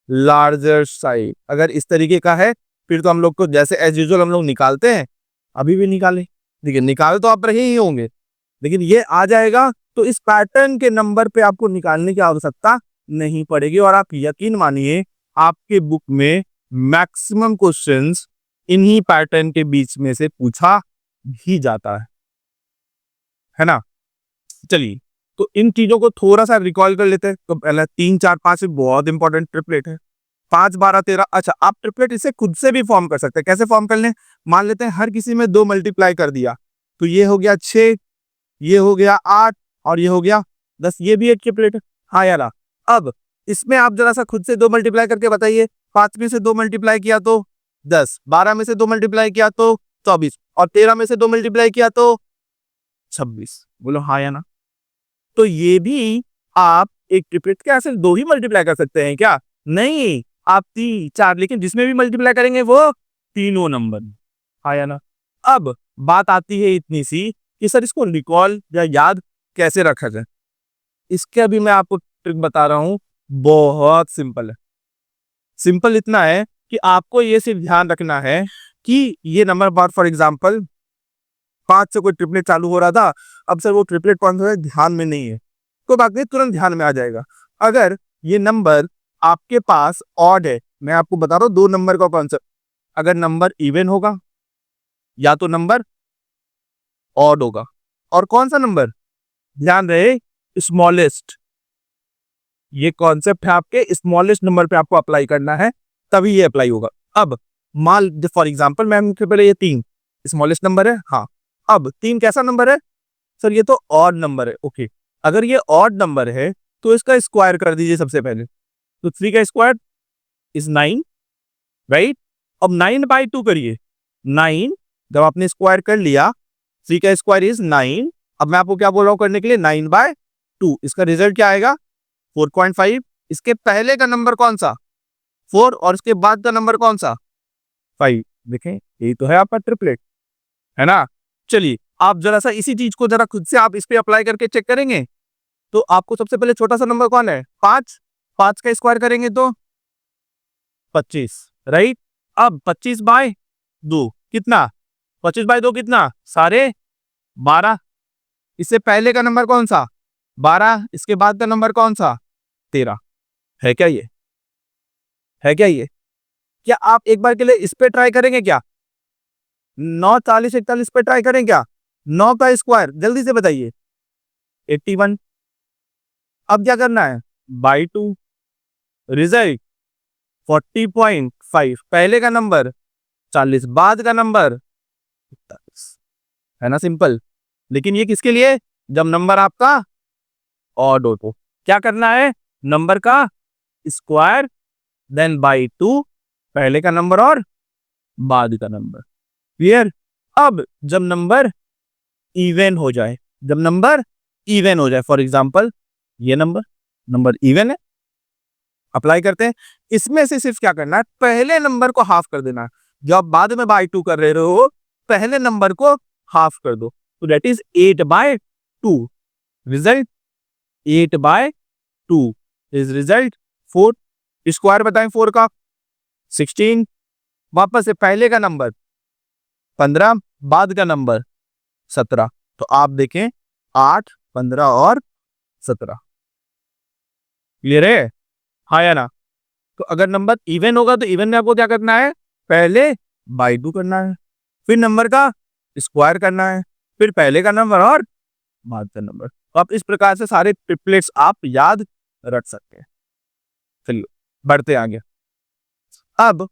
larger side. अगर इस तरीके का है फिर तो हम लोग को जैसे एज यूजुअल हम लोग निकालते हैं, अभी भी निकाले, देखिए निकाल तो आप रहे ही होंगे, लेकिन ये आ जाएगा तो इस पैटर्न के नंबर पे आपको निकालने की आवश्यकता नहीं पड़ेगी। और आप यकीन मानिए आपके बुक में मैक्सिमम क्वेश्चंस इन्हीं पैटर्न के बीच में से पूछा भी जाता है ना। चलिए तो इन चीजों को थोड़ा सा रिकॉल कर लेते हैं। तो पहला 3 4 5 बहुत इंपॉर्टेंट ट्रिपलेट है, 5 12 13। अच्छा, आप ट्रिपलेट इसे खुद से भी फॉर्म कर सकते हैं। कैसे फॉर्म कर लें? मान लेते हैं हर किसी में 2 मल्टीप्लाई कर दिया, तो ये हो गया 6, ये हो गया 8 और ये हो गया 10। ये भी एक ट्रिपलेट है। हाँ यार, अब इसमें आप जरा सा खुद से 2 मल्टीप्लाई करके बताइए। 5 में से 2 मल्टीप्लाई किया तो 10, 12 में से 2 मल्टीप्लाई किया तो 24 और 13 में से 2 मल्टीप्लाई किया तो 26। बोलो हाँ या ना। तो ये भी आप एक ट्रिपलेट क्या सिर्फ 2 ही मल्टीप्लाई कर सकते हैं क्या? नहीं, आप 3 4, लेकिन जिसमें भी मल्टीप्लाई करेंगे वो तीनों नंबर। हाँ या ना। अब बात आती है इतनी सी कि सर इसको रिकॉल या याद कैसे रखा जाए। इसके भी मैं आपको ट्रिक बता रहा हूं, बहुत सिंपल है। सिंपल इतना है कि आपको ये सिर्फ ध्यान रखना है कि ये नंबर बार, फॉर एग्जांपल 5 से कोई ट्रिपलेट चालू हो रहा था, अब सर वो ट्रिपलेट कौन सा है ध्यान में नहीं है, कोई बात नहीं, तुरंत ध्यान में आ जाएगा। अगर ये नंबर आपके पास ऑड है, मैं आपको बता रहा हूं 2 नंबर का कॉन्सेप्ट, अगर नंबर इवन होगा या तो नंबर ऑड होगा। और कौन सा नंबर? ध्यान रहे, स्मॉलेस्ट। ये कॉन्सेप्ट है आपके, स्मॉलेस्ट नंबर पे आपको अप्लाई करना है, तभी ये अप्लाई होगा। अब मान फॉर एग्जांपल मैम के पहले ये 3 स्मॉलेस्ट नंबर है, हाँ। अब 3 कैसा नंबर है? सर ये तो ऑड नंबर है। ओके, अगर ये ऑड नंबर है तो इसका स्क्वायर कर दीजिए सबसे पहले। तो 3 का स्क्वायर इज 9, राइट। अब 9/2 करिए। 9 जब आपने स्क्वायर कर लिया, 3 का स्क्वायर इज 9। अब मैं आपको क्या बोल रहा हूं करने के लिए? 9/2। इसका रिजल्ट क्या आएगा? 4.5। इसके पहले का नंबर कौन सा? 4 और इसके बाद का नंबर कौन सा? 5। देखें, यही तो है आपका ट्रिपलेट, है ना। चलिए आप जरा सा इसी चीज को जरा खुद से आप इस पे अप्लाई करके चेक करेंगे तो आपको सबसे पहले छोटा सा नंबर कौन है? 5। 5 का स्क्वायर करेंगे तो 25, राइट। अब 25/2 कितना? 25/2 कितना? सारे 12। इससे पहले का नंबर कौन सा? 12। इसके बाद का नंबर कौन सा? 13। है क्या ये? है क्या ये? क्या आप एक बार के लिए इस पे ट्राई करेंगे क्या? 9 40 41 पे ट्राई करें क्या? 9 का स्क्वायर जल्दी से बताइए। 81। अब क्या करना है? बाई 2। रिजल्ट 40.5। पहले का नंबर 40, बाद का नंबर 41। है ना सिंपल। लेकिन ये किसके लिए? जब नंबर आपका ऑड हो तो क्या करना है? नंबर का स्क्वायर देन बाई 2, पहले का नंबर और बाद का नंबर। क्लियर? अब जब नंबर इवन हो जाए, जब नंबर इवन हो जाए, फॉर एग्जांपल ये नंबर इवन है, अप्लाई करते हैं। इसमें से सिर्फ क्या करना है? पहले नंबर को हाफ कर देना। जब आप बाद में बाई 2 कर रहे हो, पहले नंबर को हाफ कर दो, तो that is 8/2। Result 8/2 is result 4। Square बताएं 4 का? 16। वापस से पहले का नंबर 15, बाद का नंबर 17। तो आप देखें 8 15 और 17। क्लियर है? हाँ या ना। तो अगर नंबर इवन होगा तो इवन में आपको क्या करना है, पहले बाई 2 करना है, फिर नंबर का स्क्वायर करना है, फिर पहले का नंबर और बाद का नंबर। तो आप इस प्रकार से सारे ट्रिपलेट्स आप याद रख सकते हैं। चलिए बढ़ते आगे। अब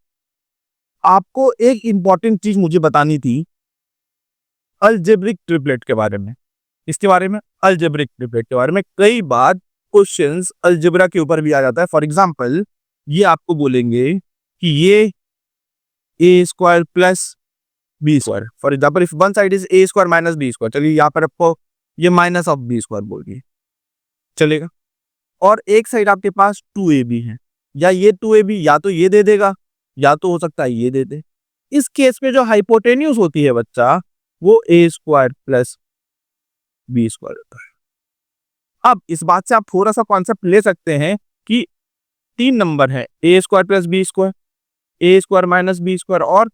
आपको एक इंपॉर्टेंट चीज मुझे बतानी थी अलजेब्रिक ट्रिपलेट के बारे में। इसके बारे में, अलजेब्रिक ट्रिपलेट के बारे में कई बार क्वेश्चंस अलजेब्रा के ऊपर भी आ जाता है। फॉर एग्जांपल ये आपको बोलेंगे कि ये A square plus B square, for example if one side is A square minus B square, चलिए यहाँ पर आपको ये माइनस ऑफ बी स्क्वायर बोल दिए, चलेगा। और एक साइड आपके पास 2ab है, या ये 2ab या तो ये दे देगा या तो हो सकता है ये दे दे। इस केस में जो हाइपोटेन्यूज होती है बच्चा, वो ए स्क्वायर प्लस बी स्क्वायर होता है। अब इस बात से आप थोड़ा सा कॉन्सेप्ट ले सकते हैं कि 3 नंबर है, ए स्क्वायर प्लस बी स्क्वायर, ए स्क्वायर माइनस बी स्क्वायर और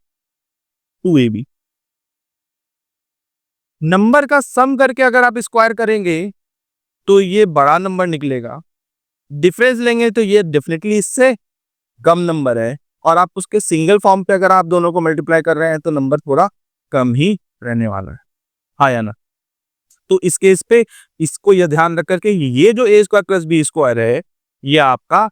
2ab। नंबर का सम करके अगर आप स्क्वायर करेंगे तो ये बड़ा नंबर निकलेगा, डिफरेंस लेंगे तो ये डेफिनेटली इससे कम नंबर है, और आप उसके सिंगल फॉर्म पे अगर आप दोनों को मल्टीप्लाई कर रहे हैं तो नंबर थोड़ा कम ही रहने वाला है, हाँ या ना। तो इस केस पे इसको यह ध्यान रख करके ये जो ए स्क्वायर प्लस बी स्क्वायर है ये आपका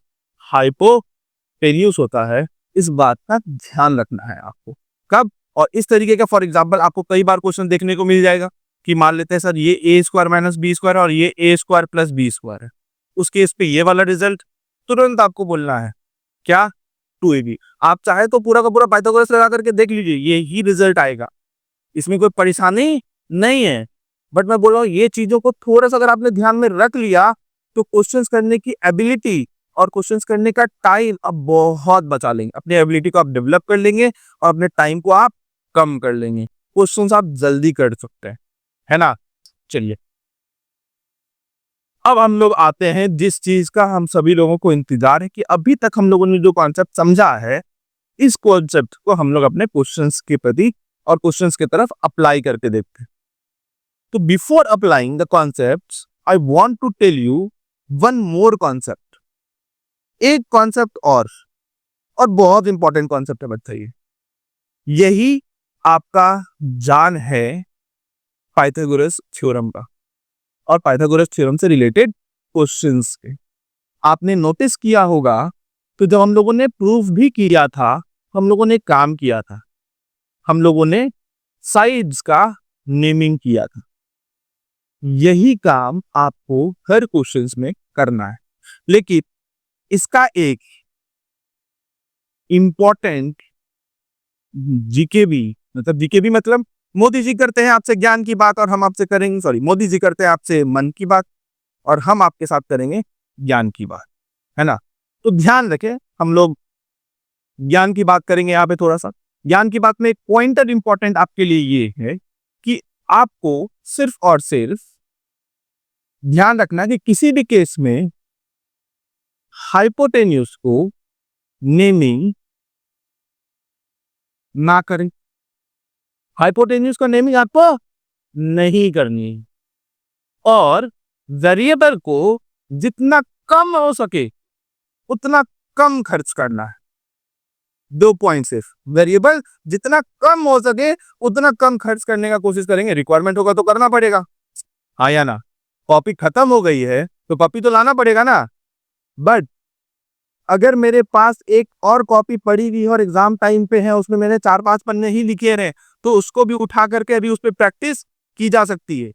हाइपोटेन्यूस होता है, इस बात का ध्यान रखना है आपको। कब और इस तरीके का फॉर एग्जांपल आपको कई बार क्वेश्चन देखने को मिल जाएगा कि मान लेते हैं सर ये A square minus B square और ये A square plus B square है, उस केस पे ये वाला रिजल्ट तुरंत आपको बोलना है क्या, 2ab। आप चाहे तो पूरा का पूरा पाइथागोरस लगा करके देख लीजिए, ये ही रिजल्ट आएगा, इसमें कोई परेशानी नहीं है। बट मैं बोल रहा हूँ ये चीजों को थोड़ा सा अगर आपने ध्यान में रख लिया तो क्वेश्चंस करने की एबिलिटी और क्वेश्चंस करने का टाइम आप बहुत बचा लेंगे, अपनी एबिलिटी को आप डेवलप कर लेंगे और अपने टाइम को आप कम कर लेंगे, क्वेश्चंस आप जल्दी कर सकते हैं, है ना। चलिए अब हम लोग आते हैं जिस चीज का हम सभी लोगों को इंतजार है कि अभी तक हम लोगों ने जो कॉन्सेप्ट समझा है, इस कॉन्सेप्ट को हम लोग अपने क्वेश्चंस के प्रति और क्वेश्चंस की तरफ अप्लाई करके देखते हैं। तो before applying the concepts I want to tell you one more concept, एक कॉन्सेप्ट और बहुत इंपॉर्टेंट कॉन्सेप्ट है बच्चा, यही आपका जान है पाइथागोरस थ्योरम का और पाइथागोरस थ्योरम से रिलेटेड क्वेश्चंस के। आपने नोटिस किया होगा तो जब हम लोगों ने प्रूफ भी किया था, हम लोगों ने काम किया था, हम लोगों ने साइड्स का नेमिंग किया था, यही काम आपको हर क्वेश्चंस में करना है। लेकिन इसका एक इंपॉर्टेंट जीके भी, मतलब जीके भी मतलब मोदी जी करते हैं आपसे ज्ञान की बात और हम आपसे करेंगे, सॉरी मोदी जी करते हैं आपसे मन की बात और हम आपके साथ करेंगे ज्ञान की बात, है ना। तो ध्यान रखें हम लोग ज्ञान की बात करेंगे यहाँ पे, थोड़ा सा ज्ञान की बात में एक पॉइंटर इंपॉर्टेंट आपके लिए ये है कि आपको सिर्फ और सिर्फ ध्यान रखना कि किसी भी केस में हाइपोटेन्यूस को नेमिंग ना करें, हाइपोटेन्यूस को नेमिंग आपको नहीं करनी है, और वेरिएबल को जितना कम हो सके उतना कम खर्च करना है। 2 पॉइंट सिर्फ, वेरिएबल जितना कम हो सके उतना कम खर्च करने का कोशिश करेंगे, रिक्वायरमेंट होगा तो करना पड़ेगा, हाँ या ना। कॉपी खत्म हो गई है तो कॉपी तो लाना पड़ेगा ना। बट अगर मेरे पास एक और कॉपी पड़ी हुई और एग्जाम टाइम पे है, उसमें मैंने 4-5 पन्ने ही लिखे रहे, तो उसको भी उठा करके अभी उस पर प्रैक्टिस की जा सकती है।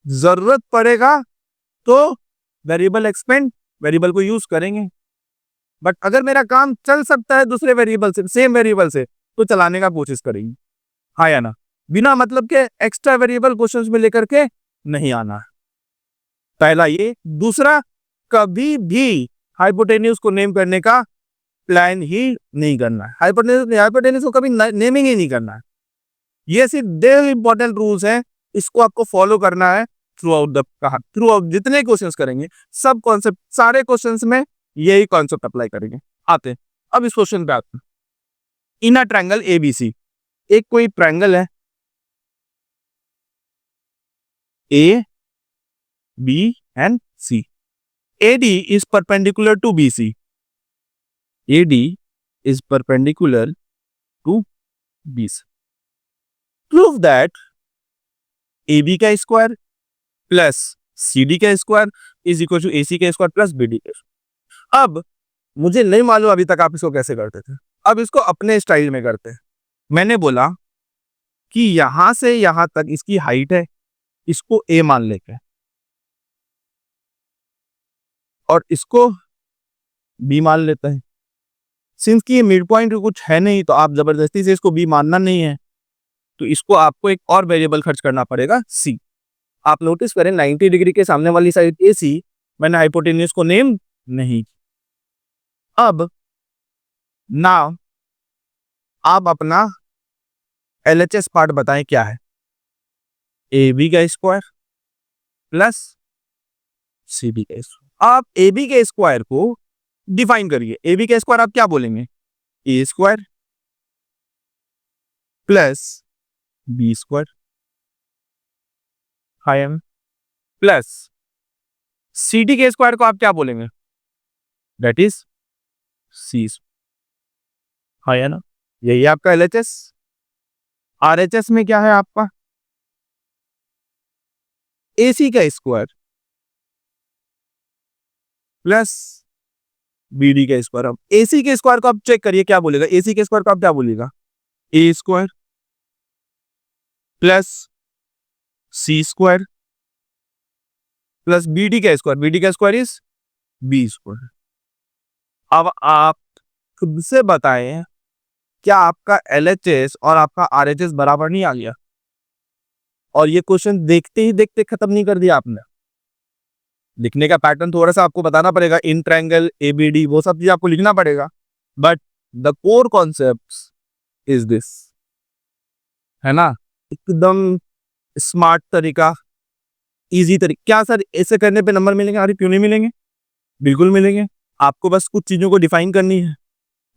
जरूरत पड़ेगा तो वेरिएबल एक्सपेंड, वेरिएबल को यूज करेंगे। बट अगर मेरा काम चल सकता है दूसरे वेरिएबल से, सेम वेरिएबल से, तो चलाने का कोशिश करेंगे, हाँ या ना। बिना मतलब के एक्स्ट्रा वेरिएबल क्वेश्चंस में लेकर के नहीं आना। पहला ये। दूसरा, कभी भी हाइपोटेन्यूस को नेम करने का प्लान ही नहीं करना है, हाइपोटेन्यूस को कभी नेमिंग ही नहीं करना है। ये सिर्फ 2 इंपॉर्टेंट रूल्स हैं, इसको आपको फॉलो करना है थ्रू आउट जितने क्वेश्चंस करेंगे, सब कॉन्सेप्ट, सारे क्वेश्चंस में यही कॉन्सेप्ट अप्लाई करेंगे। आते हैं अब इस क्वेश्चन पे आते हैं। इन अ ट्रायंगल एबीसी, एक कोई ट्रायंगल है A B and C, AD is perpendicular to BC AD is perpendicular to BC. Prove that AB का स्क्वायर प्लस CD का square is equal to AC का स्क्वायर प्लस BD का square. अब मुझे नहीं मालूम अभी तक आप इसको कैसे करते थे, अब इसको अपने स्टाइल में करते हैं। मैंने बोला कि यहां से यहां तक इसकी हाइट है, इसको A मान लेते हैं और इसको B मान लेते हैं। सिंस कि ये मिड पॉइंट कुछ है नहीं तो आप जबरदस्ती से इसको B मानना नहीं है, तो इसको आपको एक और वेरिएबल खर्च करना पड़ेगा C। आप नोटिस करें 90 डिग्री के सामने वाली साइड AC, मैंने हाइपोटेन्यूज को नेम नहीं। अब नाउ आप अपना LHS पार्ट बताएं क्या है। AB का स्क्वायर प्लस CD का स्क्वायर। आप AB के स्क्वायर को डिफाइन करिए। AB का स्क्वायर आप क्या बोलेंगे? A square plus B square plus CD के स्क्वायर को आप क्या बोलेंगे? That is C। है ना, यही आपका LHS। RHS में क्या है आपका? AC का स्क्वायर प्लस BD का स्क्वायर। अब AC के स्क्वायर को आप चेक करिए क्या बोलेगा। AC के स्क्वायर को आप क्या बोलेगा? A square plus C square plus BD का स्क्वायर। BD का स्क्वायर इज B स्क्वायर। अब आप खुद से बताएं, क्या आपका LHS और आपका RHS बराबर नहीं आ गया? और ये क्वेश्चन देखते ही देखते खत्म नहीं कर दिया आपने। लिखने का पैटर्न थोड़ा सा आपको बताना पड़ेगा, इन ट्रायंगल ABD वो सब चीज आपको लिखना पड़ेगा, but the core concept is this, है ना। एकदम स्मार्ट तरीका, इजी तरीका। क्या सर ऐसे करने पे नंबर मिलेंगे? अरे क्यों नहीं मिलेंगे, बिल्कुल मिलेंगे। आपको बस कुछ चीजों को डिफाइन करनी है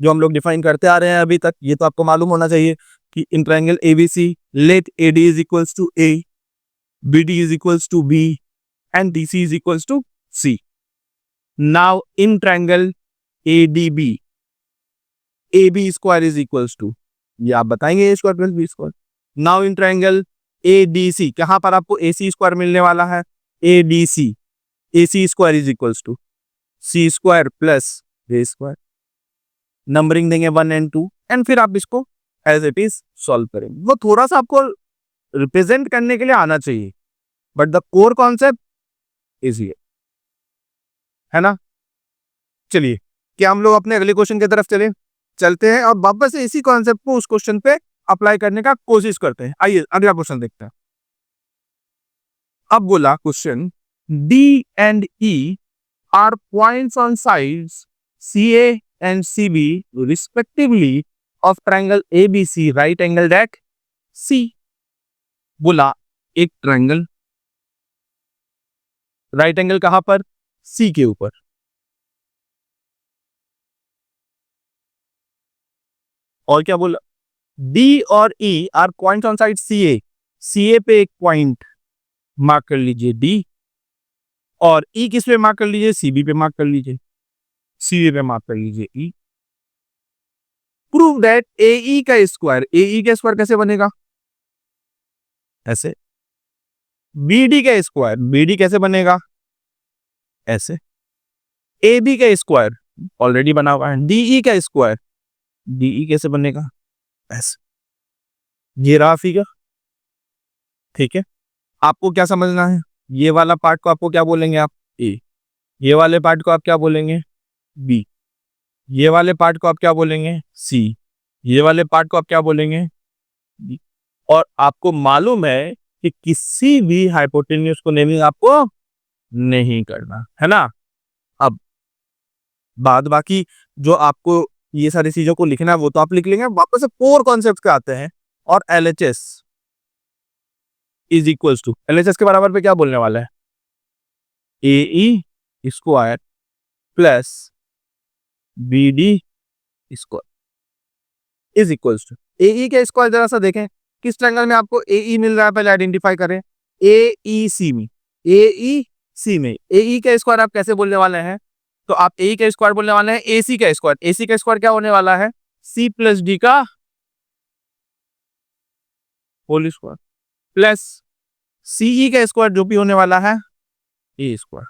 जो हम लोग डिफाइन करते आ रहे हैं अभी तक। ये तो आपको मालूम होना चाहिए कि in triangle ABC let AD is equals to A, BD is equals to B and DC is equals to C. Now in triangle ADB, AB square is equals to, ये आप बताएंगे A square plus B square. Now in triangle ADC, कहाँ पर आपको AC square मिलने वाला है? ADC, AC square is equals to C square plus A square. Numbering देंगे 1 and 2 एंड फिर आप इसको एज इट इज सॉल्व करेंगे। वो थोड़ा सा आपको रिप्रेजेंट करने के लिए आना चाहिए, but the core concept easy है ना। चलिए, क्या हम लोग अपने अगले क्वेश्चन की तरफ चलते हैं और वापस से इसी कॉन्सेप्ट को उस क्वेश्चन पे अप्लाई करने का कोशिश करते हैं। आइए अगला क्वेश्चन देखते हैं। अब बोला question, D and E are points on sides CA and CB respectively of triangle ABC right angled at C। बोला एक ट्रायंगल राइट एंगल कहां पर? C के ऊपर। और क्या बोला? D और E are point on side CA। CA पे एक पॉइंट मार्क कर लीजिए D, और E किस पे मार्क कर लीजिए? CB पे मार्क कर लीजिए, CA पे मार्क कर लीजिए E। प्रूव दैट AE का स्क्वायर, AE का स्क्वायर कैसे बनेगा? ऐसे। BD का स्क्वायर, BD कैसे बनेगा? ऐसे। AB का स्क्वायर ऑलरेडी बना हुआ है। DE का स्क्वायर, DE कैसे बनेगा? ऐसे। ये रहा फिगर, ठीक है। आपको क्या समझना है? ये वाला पार्ट को आपको क्या बोलेंगे आप? A। ये वाले पार्ट को आप क्या बोलेंगे? B। ये वाले पार्ट को आप क्या बोलेंगे? C। ये वाले पार्ट को आप क्या बोलेंगे? D। और आपको मालूम है कि किसी भी हाइपोटेन्यूज को नेमिंग आपको नहीं करना है ना। अब बाद बाकी जो आपको ये सारी चीजों को लिखना है वो तो आप लिख लेंगे। वापस से कोर कॉन्सेप्ट पे आते हैं और LHS is equals to, LHS के बराबर पे क्या बोलने वाला है? AE square plus BD square is equals to AE के स्क्वायर। जरा सा देखें किस ट्रायंगल में आपको AE मिल रहा है, पहले आइडेंटिफाई करें। AEC में, AEC में AE का स्क्वायर आप कैसे बोलने वाले हैं? तो आप ए का स्क्वायर बोलने वाले हैं ए सी का स्क्वायर। ए सी का स्क्वायर क्या होने वाला है? सी प्लस डी का होल स्क्वायर प्लस सीई का स्क्वायर जो भी होने वाला है ए स्क्वायर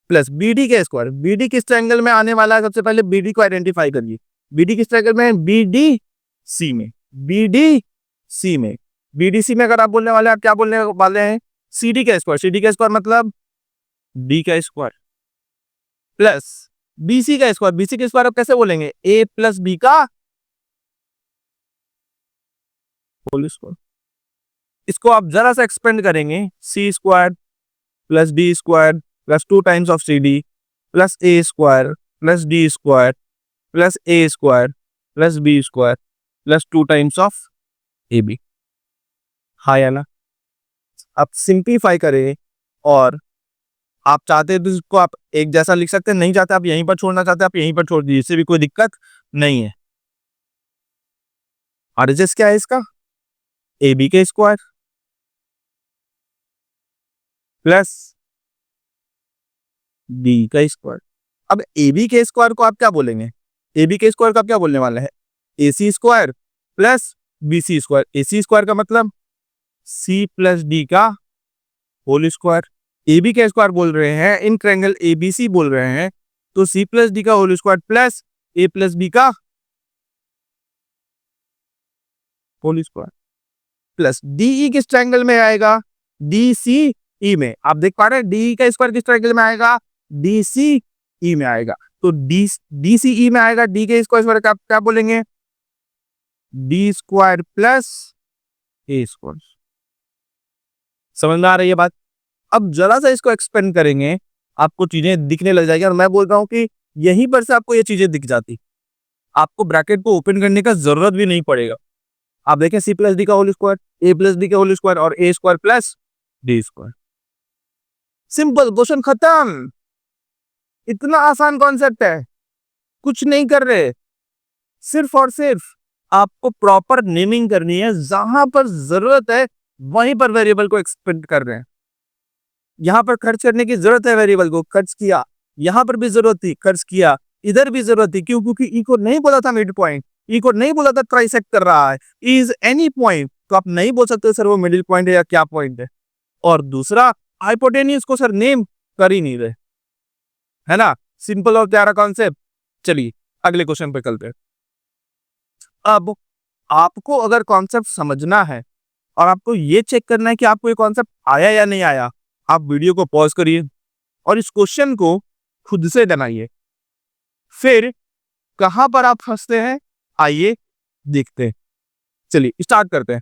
प्लस बीडी का स्क्वायर। बीडी किस ट्रायंगल में आने वाला है? सबसे पहले बीडी को आइडेंटिफाई करिए। बीडी किस ट्रायंगल में है? बीडी सी में। बीडी सी में, बीडीसी में अगर आप बोलने वाले हैं, आप क्या बोलने वाले हैं? सीडी का स्क्वायर। सीडी का स्क्वायर मतलब डी का स्क्वायर प्लस बीसी का स्क्वायर। बीसी का स्क्वायर आप कैसे बोलेंगे? ए प्लस बी का होल स्क्वायर। इसको आप जरा सा एक्सपेंड करेंगे, C square plus D square plus 2 times of C D plus A square plus D square plus A square plus B square plus 2 times of A B. हाँ या ना? आप सिंप्लीफाई करें और आप चाहते हैं तो इसको आप एक जैसा लिख सकते हैं, नहीं चाहते आप यहीं पर छोड़ना चाहते हैं आप यहीं पर छोड़ दीजिए, इससे भी कोई दिक्कत नहीं है। आरएचएस क्या है इसका? ए बी के स्क्वायर प्लस बी का स्क्वायर। अब ए बी के स्क्वायर को आप क्या बोलेंगे? ए बी के स्क्वायर को आप क्या बोलने वाले हैं? A C square plus B C square. A C square का मतलब सी प्लस डी का होल स्क्वायर। ए बी का स्क्वायर बोल रहे हैं, इन ट्रायंगल ए बी सी बोल रहे हैं, तो सी प्लस डी का होल स्क्वायर प्लस ए प्लस बी का होल स्क्वायर प्लस डीई किस ट्रायंगल में आएगा? डी सी ई में। आप देख पा रहे हैं डी का स्क्वायर किस ट्रायंगल में आएगा? डी सी ई में आएगा। तो डी सी ई में आएगा, डी के स्क्वायर का आप क्या बोलेंगे? D square plus A square. समझ में आ रही है बात? अब जरा सा इसको एक्सपेंड करेंगे, आपको चीजें दिखने लग जाएगी। और मैं बोल रहा हूं कि यहीं पर से आपको ये चीजें दिख जाती, आपको ब्रैकेट को ओपन करने का जरूरत भी नहीं पड़ेगा। आप देखें सी प्लस डी का whole square, A plus D का होल स्क्वायर और A square plus D square. Simple, question खत्म। इतना आसान कॉन्सेप्ट है, कुछ नहीं कर रहे, सिर्फ और सिर्फ आपको प्रॉपर नेमिंग करनी है। जहां पर जरूरत है वहीं पर वेरिएबल को एक्सपेंड कर रहे हैं। यहां पर खर्च करने की जरूरत है, वेरिएबल को खर्च किया, यहां पर भी जरूरत थी खर्च किया, इधर भी जरूरत थी। क्यों? क्योंकि ई को नहीं बोला था मिड पॉइंट, ई को नहीं बोला था ट्राइसेक्ट कर रहा है, इज एनी पॉइंट। तो आप नहीं बोल सकते सर वो मिडिल पॉइंट है या क्या पॉइंट है। और दूसरा, हाइपोटेन्यूज को सर नेम कर ही नहीं रहे, है ना? सिंपल और प्यारा कॉन्सेप्ट। चलिए अगले क्वेश्चन पे चलते हैं। अब आपको अगर कॉन्सेप्ट समझना है और आपको ये चेक करना है कि आपको ये कॉन्सेप्ट आया या नहीं आया, आप वीडियो को पॉज करिए और इस क्वेश्चन को खुद से बनाइए। फिर कहां पर आप फंसते हैं आइए देखते हैं। चलिए स्टार्ट करते हैं।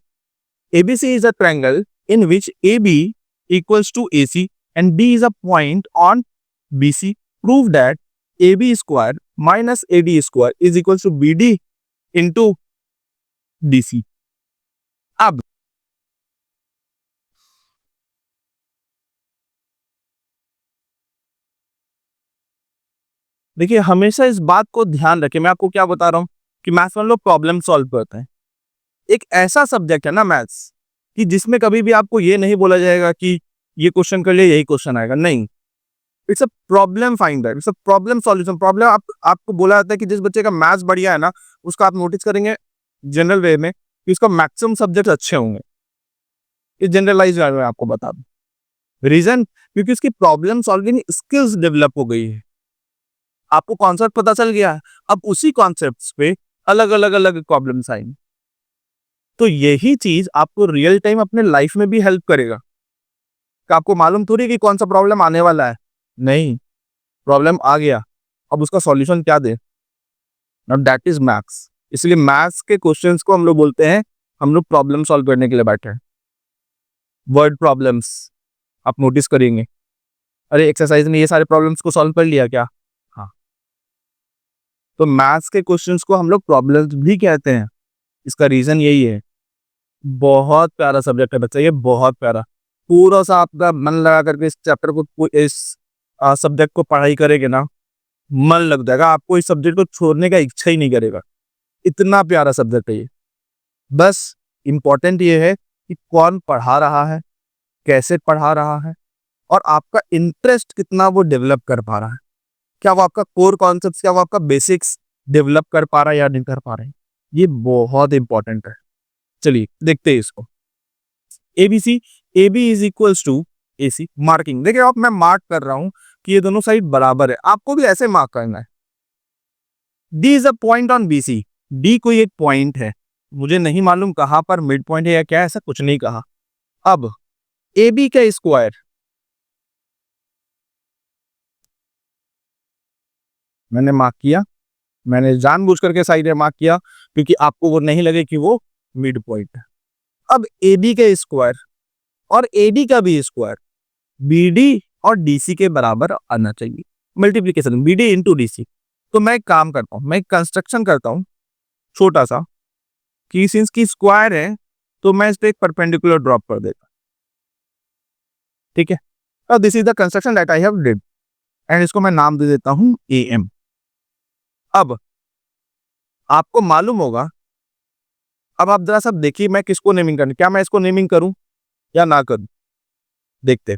ABC is a triangle in which A B equals to A C and D is a point on B C. Prove that A B square minus A D square is equals to B D into D C. अब देखिए, हमेशा इस बात को ध्यान रखें, मैं आपको क्या बता रहा हूं कि मैथ्स में लोग प्रॉब्लम सॉल्व करते हैं। एक ऐसा सब्जेक्ट है ना मैथ्स कि जिसमें कभी भी आपको ये नहीं बोला जाएगा कि ये क्वेश्चन कर लिए यही क्वेश्चन आएगा, नहीं। It's a problem finder, it's a problem solution. Problem आपको बोला जाता है कि जिस बच्चे का मैथ्स बढ़िया है ना, उसका आप नोटिस करेंगे जनरल वे में कि उसका मैक्सिमम सब्जेक्ट अच्छे होंगे। इस जनरलाइज वे में आपको बता दूं रीजन, क्योंकि उसकी प्रॉब्लम सॉल्विंग स्किल्स डेवलप हो गई है। आपको कॉन्सेप्ट पता चल गया है, अब उसी कॉन्सेप्ट्स पे अलग अलग अलग प्रॉब्लम्स आएंगे। तो यही चीज आपको रियल टाइम अपने लाइफ में भी हेल्प करेगा। कि आपको मालूम थोड़ी कि कौन सा प्रॉब्लम आने वाला है, नहीं, प्रॉब्लम आ गया, अब उसका सॉल्यूशन क्या दे। Now that is maths. इसलिए मैथ्स के क्वेश्चंस को हम लोग बोलते हैं, हम लोग प्रॉब्लम सॉल्व करने के लिए बैठे हैं। वर्ड प्रॉब्लम्स आप नोटिस करेंगे, अरे एक्सरसाइज में ये सारे प्रॉब्लम्स को सॉल्व कर लिया क्या? हाँ। तो मैथ्स के क्वेश्चंस को हम लोग प्रॉब्लम्स भी कहते हैं। इसका रीजन यही है। बहुत प्यारा सब्जेक्ट है बच्चा, ये बहुत प्यारा। पूरा सा आपका मन लगा करके इस चैप्टर को, इस सब्जेक्ट को पढ़ाई करेंगे ना, मन लग जाएगा, आपको इस सब्जेक्ट को छोड़ने का इच्छा ही नहीं करेगा। इतना प्यारा सब्जेक्ट है ये। बस इंपॉर्टेंट ये है कि कौन पढ़ा रहा है, कैसे पढ़ा रहा है और आपका इंटरेस्ट कितना वो डेवलप कर पा रहा है। क्या वो आपका कोर कॉन्सेप्ट, क्या वो आपका बेसिक्स डेवलप कर पा रहा है या नहीं कर पा रहे हैं, ये बहुत इंपॉर्टेंट है। चलिए देखते हैं इसको। ABC, A B is equals to A C. Marking देखिए, आप मैं मार्क कर रहा हूं कि ये दोनों साइड बराबर है, आपको भी ऐसे मार्क करना है। D is a point on B C, D कोई एक पॉइंट है, मुझे नहीं मालूम कहां पर मिड पॉइंट है या क्या, ऐसा कुछ नहीं कहा। अब ए बी का स्क्वायर, मैंने मार्क किया, मैंने जानबूझ करके साइड में मार्क किया क्योंकि आपको वो नहीं लगे कि वो मिड पॉइंट है। अब ए बी का स्क्वायर और एडी का भी स्क्वायर बीडी और डीसी के बराबर आना चाहिए, मल्टीप्लीकेशन बीडी इंटू डीसी। तो मैं एक काम करता हूं, मैं एक कंस्ट्रक्शन करता हूं छोटा सा, कि सिंस की स्क्वायर है तो मैं इस पे एक परपेंडिकुलर ड्रॉप कर देता, ठीक है। अब this is the construction that I have did and इसको मैं नाम दे देता हूं ए एम। अब आपको मालूम होगा, अब आप जरा सब देखिए मैं किसको नेमिंग करूं, क्या मैं इसको नेमिंग करूं या ना करूं, देखते।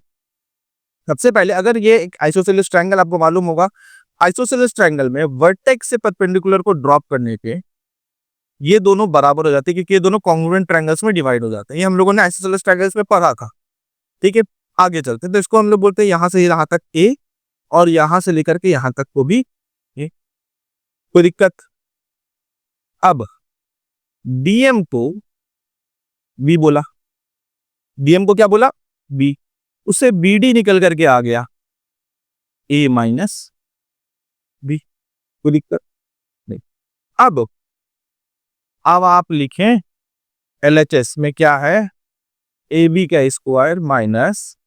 सबसे पहले अगर ये एक आइसोसेलेस ट्रायंगल, आपको मालूम होगा आइसोसेलेस ट्रायंगल में वर्टेक्स से परपेंडिकुलर को ड्रॉप करने के ये दोनों बराबर हो जाते हैं, क्योंकि ये दोनों कॉन्ग्रुएंट ट्रायंगल्स में डिवाइड हो जाते हैं। ये हम लोगों ने आइसोसेलेस ट्रायंगल्स में पढ़ा था, ठीक है। आगे चलते हैं, तो इसको हम लोग बोलते हैं यहां से यहां तक ए और यहां से लेकर के यहां तक को भी ए। कोई दिक्कत? अब डीएम को बी बोला, डीएम को क्या बोला? बी। उससे बीडी निकल करके आ गया ए माइनस बी। कोई दिक्कत नहीं। अब आप लिखें एलएचएस में क्या है, ए बी का स्क्वायर माइनस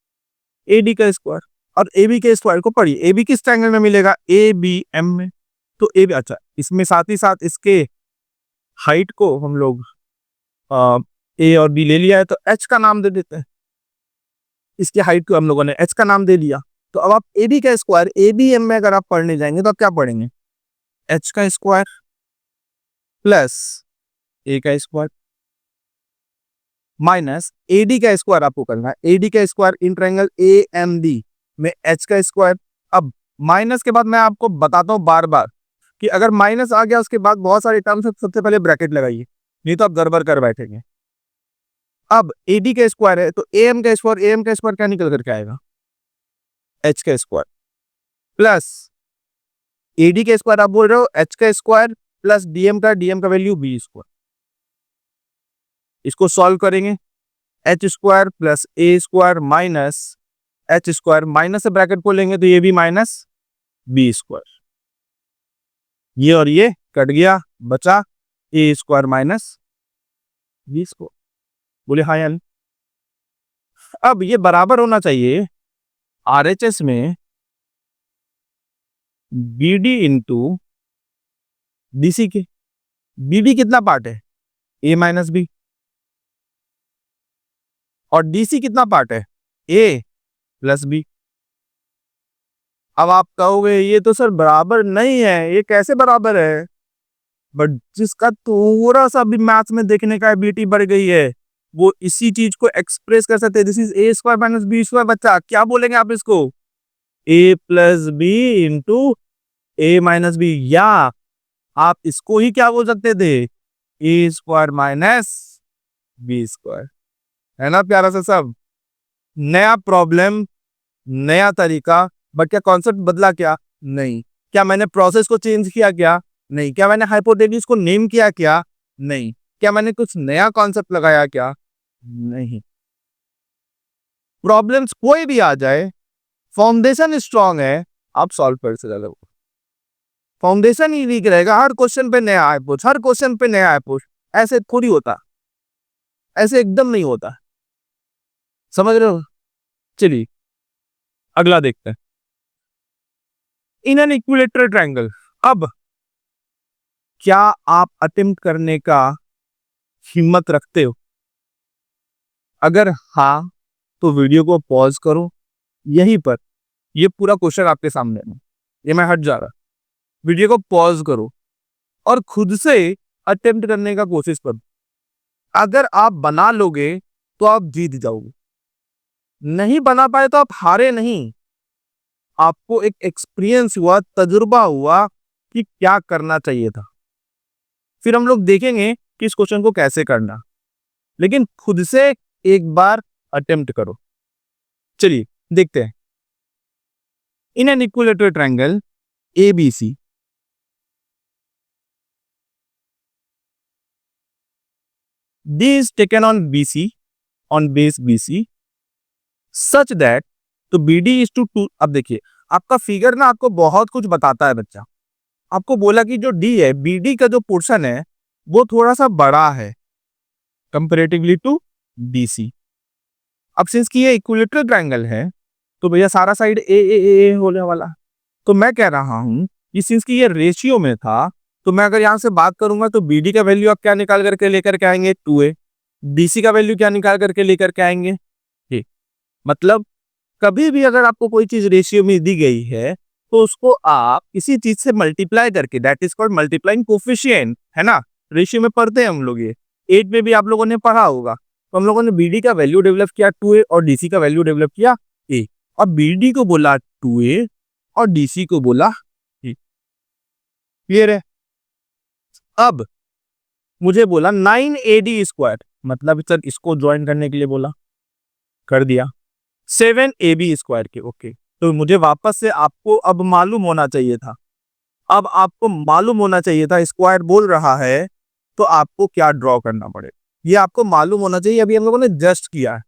ए डी का स्क्वायर, और ए बी के स्क्वायर को पढ़िए, ए बी किस ट्रायंगल में मिलेगा? ए बी एम में। तो ए बी, अच्छा इसमें साथ ही साथ इसके हाइट को हम लोग ए और बी ले लिया है तो एच का नाम दे देते हैं, इसके हाइट को हम लोगों ने एच का नाम दे दिया। तो अब आप ए बी का स्क्वायर ए बी एम में अगर आप पढ़ने जाएंगे तो आप क्या पढ़ेंगे? एच का स्क्वायर प्लस ए का स्क्वायर माइनस ए डी का स्क्वायर आपको करना है, ए डी का square in triangle A M D में एच का स्क्वायर। अब माइनस के बाद मैं आपको बताता हूं बार बार कि अगर माइनस आ गया उसके बाद बहुत सारे टर्म्स, सबसे पहले ब्रैकेट लगाइए, नहीं तो आप गड़बड़ कर बैठेंगे। अब ए डी का स्क्वायर है तो ए एम का स्क्वायर, ए एम का स्क्वायर क्या निकल करके आएगा? एच का स्क्वायर प्लस ए डी का स्क्वायर, आप बोल रहे हो एच का स्क्वायर प्लस डीएम का वैल्यू बी स्क्वायर। इसको सॉल्व करेंगे, H square plus A square minus H square, minus से ब्रैकेट खोलेंगे तो ये भी माइनस बी स्क्वायर, ये और ये कट गया, बचा ए स्क्वायर माइनस बी स्क्वायर। बोले हाँ यार। अब ये बराबर होना चाहिए आरएचएस में बीडी इंटू डीसी के। बीडी कितना पार्ट है? ए माइनस बी। और डीसी कितना पार्ट है? ए प्लस बी। अब आप कहोगे ये तो सर बराबर नहीं है, ये कैसे बराबर है? बट जिसका थोड़ा सा भी मैथ्स में देखने का एबिलिटी बढ़ गई है वो इसी चीज को एक्सप्रेस कर सकते हैं। This is A square minus B square. बच्चा क्या बोलेंगे आप इसको? A plus B into A minus B, या आप इसको ही क्या बोल सकते थे? A square minus B square. है ना प्यारा सा सब? नया प्रॉब्लम, नया तरीका, बट क्या कॉन्सेप्ट बदला? क्या नहीं। क्या मैंने प्रोसेस को चेंज किया? क्या नहीं। क्या मैंने हाइपोथेसिस को नेम किया? क्या नहीं। क्या मैंने कुछ नया कॉन्सेप्ट लगाया? क्या नहीं। प्रॉब्लम्स कोई भी आ जाए, फाउंडेशन स्ट्रांग है, आप सॉल्व कर सकते हो। फाउंडेशन ही वीक रहेगा, हर क्वेश्चन पे नया अप्रोच, हर क्वेश्चन पे नया अप्रोच। ऐसे थोड़ी होता, ऐसे एकदम नहीं होता, समझ रहे हो? चलिए अगला देखते हैं, इन एन इक्विलेटरल ट्रायंगल। अब क्या आप अटेम्प्ट करने का हिम्मत रखते हो? अगर हाँ तो वीडियो को पॉज करो यहीं पर, ये पूरा क्वेश्चन आपके सामने है, ये मैं हट जा रहा, वीडियो को पॉज करो और खुद से अटेम्प्ट करने का कोशिश करो। अगर आप बना लोगे तो आप जीत जाओगे, नहीं बना पाए तो आप हारे नहीं, आपको एक एक्सपीरियंस हुआ, तजुर्बा हुआ कि क्या करना चाहिए था। फिर हम लोग देखेंगे कि इस क्वेश्चन को कैसे करना, लेकिन खुद से एक बार अटेम्प्ट करो। चलिए देखते हैं। In an equilateral triangle ABC, D is taken on BC, on base BC, such that, तो BD is to 2। अब देखिए आपका फिगर ना आपको बहुत कुछ बताता है बच्चा। आपको बोला कि जो D है, BD का जो पोर्शन है वो थोड़ा सा बड़ा है कंपेरेटिवली टू BC। अब सिंस कि ये इक्विलेटरल ट्रायंगल है तो भैया सारा साइड ए होने वाला। तो मैं कह रहा हूं कि सिंस कि ये रेशियो में था, तो मैं अगर यहां से बात करूंगा तो BD का वैल्यू आप क्या निकाल करके लेकर के आएंगे 2a, BC का वैल्यू क्या निकाल करके लेकर के आएंगे ये। मतलब कभी भी अगर आपको कोई चीज रेशियो में दी गई है तो उसको आप किसी चीज से मल्टीप्लाई करके, that is called multiplying coefficient, है ना। रेशियो में पढ़ते हैं हम लोग, ये 8 में भी आप लोगों ने पढ़ा होगा। तो हम लोगों ने BD का वैल्यू डेवलप किया 2a और DC का वैल्यू डेवलप किया a, और BD को बोला 2a और DC को बोला a। क्लियर है। अब मुझे बोला 9AD स्क्वायर, मतलब सर इसको ज्वाइन करने के लिए बोला, कर दिया 7AB स्क्वायर के। ओके, तो मुझे वापस से आपको अब मालूम होना चाहिए था, अब आपको मालूम होना चाहिए था स्क्वायर बोल रहा है तो आपको क्या ड्रॉ करना पड़ेगा, ये आपको मालूम होना चाहिए। अभी हम लोगों ने जस्ट किया है,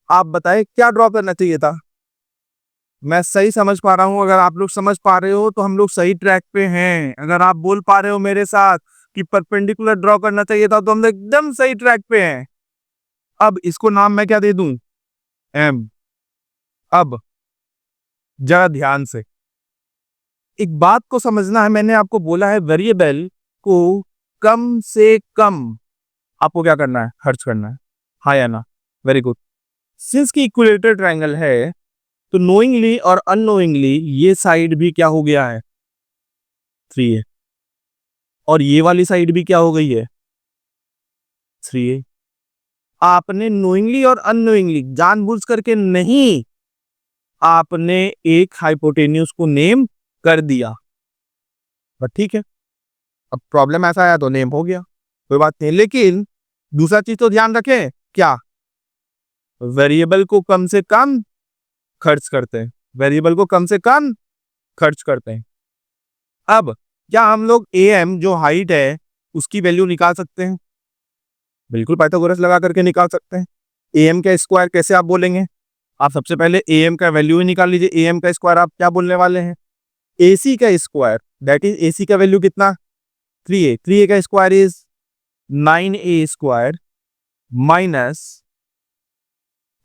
आप बताएं क्या ड्रॉ करना चाहिए था। मैं सही समझ पा रहा हूं? अगर आप लोग समझ पा रहे हो तो हम लोग सही ट्रैक पे हैं। अगर आप बोल पा रहे हो मेरे साथ कि परपेंडिकुलर ड्रॉ करना चाहिए था तो हम लोग एकदम सही ट्रैक पे हैं। अब इसको नाम मैं क्या दे दूं? एम। अब जरा ध्यान से एक बात को समझना है, मैंने आपको बोला है वेरिएबल को कम से कम आपको क्या करना है, खर्च करना है, हाँ या ना। Very good. सिंस की इक्विलेटरल ट्रायंगल है तो नोइंगली और अननोइंगली ये साइड भी क्या हो गया है, 3 है, और ये वाली साइड भी क्या हो गई है, 3 है। आपने नोइंगली और अननोइंगली जानबूझ करके नहीं, आपने एक हाइपोटेन्यूज को नेम कर दिया, बट ठीक है, अब प्रॉब्लम ऐसा आया तो नेम हो गया, कोई बात नहीं। लेकिन दूसरा चीज तो ध्यान रखें, क्या वेरिएबल को कम से कम खर्च करते हैं, वेरिएबल को कम से कम खर्च करते हैं। अब क्या हम लोग AM जो हाइट है उसकी वैल्यू निकाल सकते हैं? बिल्कुल, पाइथागोरस लगा करके निकाल सकते हैं। AM का स्क्वायर कैसे आप बोलेंगे? आप सबसे पहले AM का वैल्यू ही निकाल लीजिए। AM का स्क्वायर आप क्या बोलने वाले हैं? AC का स्क्वायर, दैट इज AC का वैल्यू कितना, 3a। 3a का square is 9a square minus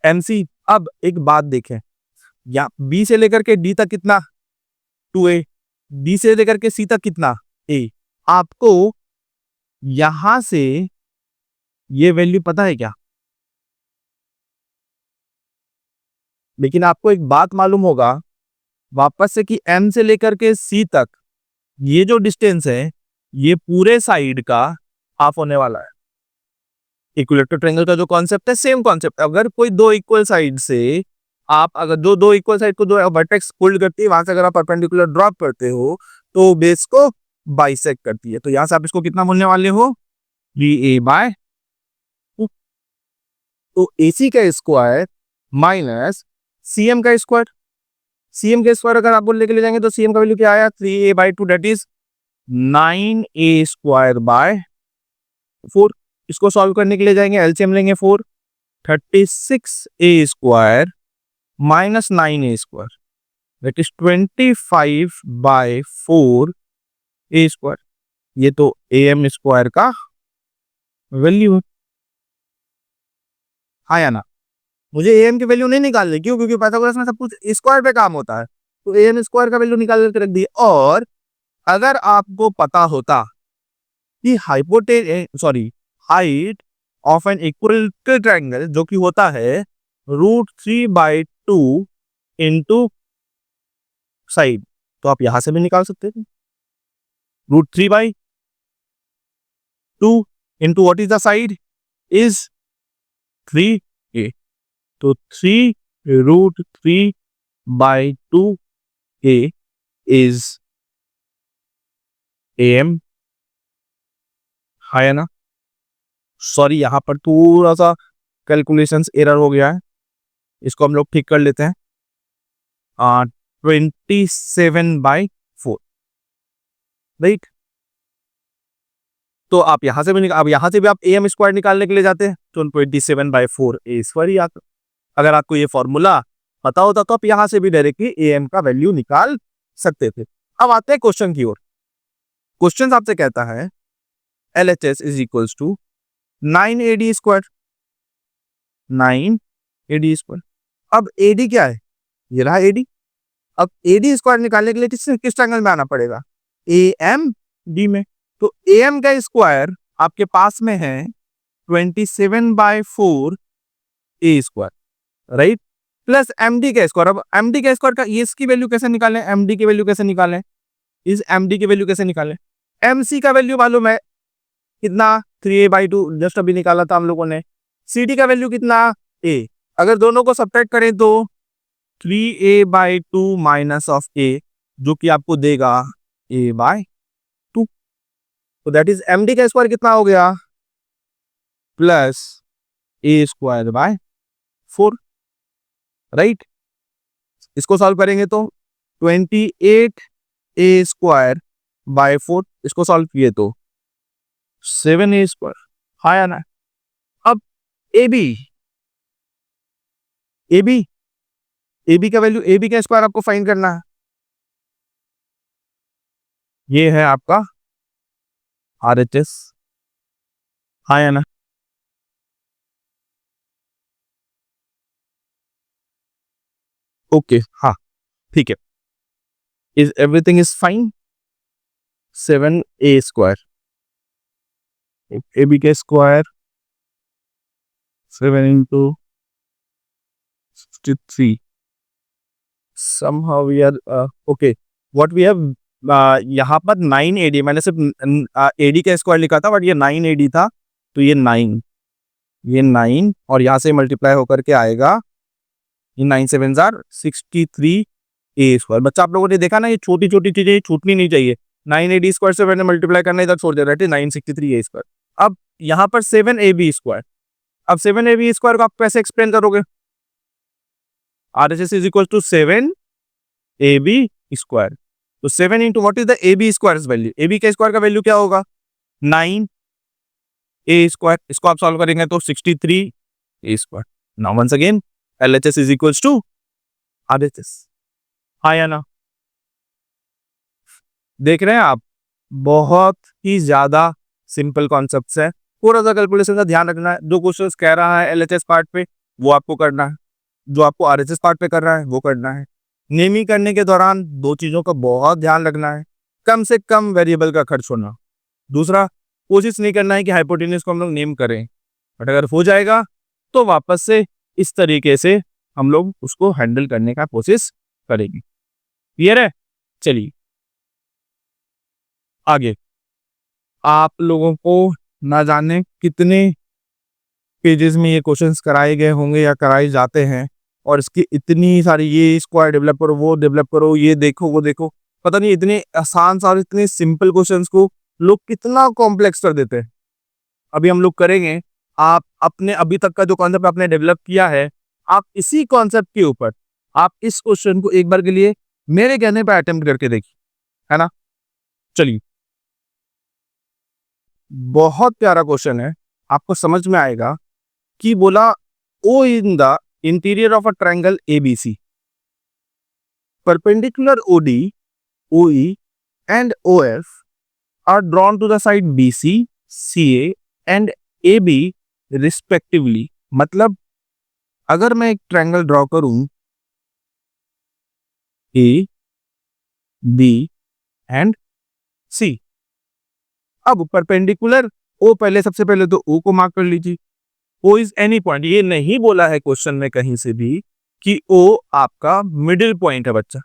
MC। अब एक बात देखें, या B से लेकर के D तक कितना, 2a, D से लेकर के C तक कितना, a। आपको यहां से ये वैल्यू पता है क्या? लेकिन आपको एक बात मालूम होगा वापस से कि M से लेकर के C तक ये जो डिस्टेंस है ये पूरे साइड का हाफ होने वाला है। इक्विलेटरल ट्रायंगल का जो कॉन्सेप्ट है सेम कॉन्सेप्ट। अगर कोई दो इक्वल साइड से आप, अगर दो इक्वल साइड को दो वर्टेक्स होल्ड करती है, वहां से अगर आप परपेंडिकुलर ड्रॉप करते हो तो बेस को बाइसेक्ट करती है। तो यहां से आप इसको कितना बोलने वाले हो, 3a/2। तो AC का स्क्वायर माइनस CM का स्क्वायर, CM का स्क्वायर अगर आप बोलने के लिए जाएंगे तो CM का वैल्यू क्या आया, 3a/2, that is 9a square by 4। इसको सॉल्व करने के लिए जाएंगे, एलसीएम लेंगे 4, 36a square minus 9a square, that is 25/4a square. ये तो AM स्क्वायर का वैल्यू है, हाँ या ना। मुझे AM की वैल्यू नहीं निकालनी, क्यों? क्योंकि पाइथागोरस में सब कुछ स्क्वायर पे काम होता है, तो AM स्क्वायर का वैल्यू निकाल करके रख दिए। और अगर आपको पता होता कि height of an equilateral triangle जो कि होता है √3/2 इंटू साइड, तो आप यहां से भी निकाल सकते थे। √3/2 into what is the side is 3a, तो 3√3/2 ए इज AM, है ना? सॉरी, यहाँ पर थोड़ा सा कैलकुलेशंस एरर हो गया है, इसको हम लोग ठीक कर लेते हैं। 27/4, राइट? तो आप यहाँ से भी अब यहाँ से भी आप AM स्क्वायर निकालने के लिए जाते हैं तो 27/4 ए स्क्वायर ही आता। अगर आपको ये फॉर्मूला पता होता तो आप यहाँ से भी डायरेक्टली AM का वैल्यू निकाल सकते थे। अब आते हैं क्वेश्चन की ओर। क्वेश्चन आपसे कहता है LHS is equals to 9AD square, 9AD square. अब AD क्या है? ये रहा AD। अब AD स्क्वायर निकालने के लिए किस ट्रायंगल में आना पड़ेगा? AMD में। तो AM का स्क्वायर आपके पास में है 27/4 ए स्क्वायर, राइट? प्लस MD का स्क्वायर। अब MD का स्क्वायर का इसकी वैल्यू कैसे निकालें? MD की वैल्यू कैसे निकालें? इस MD की वैल्यू कैसे निकालें? MC का वैल्यू मालूम है कितना? 3A/2 जस्ट अभी निकाला था हम लोगों ने। CD का वैल्यू कितना? A। अगर दोनों को सब्ट्रैक्ट करें तो 3A/2 माइनस ऑफ A, जो कि आपको देगा A/2। तो दैट इज MD का स्क्वायर कितना हो गया? Plus A²/4, right? इसको सॉल्व करेंगे तो 28A²/4, इसको सॉल्व किए तो 7A², हाँ या ना? अब AB का वैल्यू, AB का स्क्वायर आपको फाइंड करना है। ये है आपका RHS, हाँ या ना? ओके, हाँ, ठीक है। Is everything is fine. 7A², AB का square 7 into 63, somehow we are okay, what we have, यहाँ पर 9AD, मैंने सिर्फ AD का स्क्वायर लिखा था बट ये 9AD था, तो ये 9 और यहाँ से मल्टीप्लाई होकर के आएगा, ये 9 7 63A²। बच्चा, आप लोगों ने देखा ना, ये छोटी छोटी चीजें छूटनी नहीं चाहिए। 9AD² से मैंने मल्टीप्लाई करना इधर छोड़ दिया, 963A²। अब यहाँ पर 7AB²। अब 7AB² को आप कैसे एक्सप्लेन करोगे? RHS is equal to 7AB²। तो 7 into what is the AB² value? AB के स्क्वायर का वैल्यू क्या होगा? 9A²। इसको आप सॉल्व करेंगे तो 63A²। Now once again LHS is equal to RHS, हाँ या ना? देख रहे हैं आप, बहुत ही ज्यादा सिंपल कॉन्सेप्ट्स है। थोड़ा सा कैलकुलेशन का ध्यान रखना है। जो क्वेश्चन कह रहा है LHS पार्ट पे वो आपको करना है, जो आपको RHS पार्ट पे कर रहा है वो करना है। नेमिंग करने के दौरान दो चीजों का बहुत ध्यान रखना है, कम से कम वेरिएबल का खर्च होना। दूसरा, कोशिश नहीं करना है कि हाइपोटेन्यूज को हम लोग नेम करें, बट अगर हो जाएगा तो वापस से इस तरीके से हम लोग उसको हैंडल करने का कोशिश करेंगे। क्लियर है? चलिए आगे। आप लोगों को ना जाने कितने पेजेस में ये क्वेश्चंस कराए गए होंगे या कराए जाते हैं, और इसकी इतनी सारी, ये स्क्वायर डेवलप करो, वो डेवलप करो, ये देखो, वो देखो, पता नहीं इतने आसान और इतने सिंपल क्वेश्चंस को लोग कितना कॉम्प्लेक्स कर देते हैं। अभी हम लोग करेंगे, आप अपने अभी तक का जो कॉन्सेप्ट आपने डेवलप किया है, आप इसी कॉन्सेप्ट के ऊपर आप इस क्वेश्चन को एक बार के लिए मेरे कहने पर अटेम्प्ट करके देखिए, है ना? चलिए, बहुत प्यारा क्वेश्चन है, आपको समझ में आएगा कि बोला O in the interior of a triangle ABC, perpendicular OD, OE and OF are drawn to the side BC, CA and AB respectively। मतलब अगर मैं एक ट्रायंगल ड्रॉ करूं A, B and C, अब परपेंडिकुलर O, पहले सबसे पहले तो O को मार्क कर लीजिए। O इज एनी पॉइंट, ये नहीं बोला है क्वेश्चन में कहीं से भी कि O आपका मिडिल पॉइंट है बच्चा,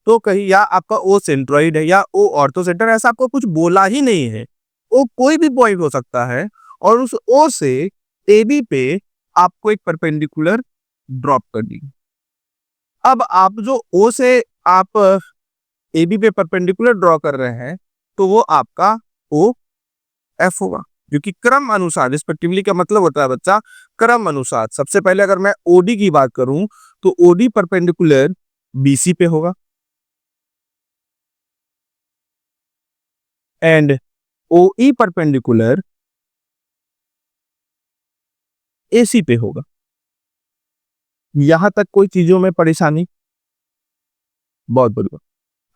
तो कहीं या आपका O सेंट्रॉइड है या O ऑर्थो सेंटर, ऐसा आपको कुछ बोला ही नहीं है। O कोई भी पॉइंट हो सकता है और उस O से AB पे आपको एक परपेंडिकुलर ड्रॉप करनी। अब आप जो O से आप ए बी पे परपेंडिकुलर ड्रॉ कर रहे हैं तो वो आपका ओ एफ होगा, क्योंकि क्रम अनुसार रिस्पेक्टिवली का मतलब होता है बच्चा क्रम अनुसार। सबसे पहले अगर मैं ओडी की बात करूं तो ओडी परपेंडिकुलर बीसी पे होगा एंड ओई परपेंडिकुलर एसी पे होगा। यहां तक कोई चीजों में परेशानी? बहुत बढ़िया।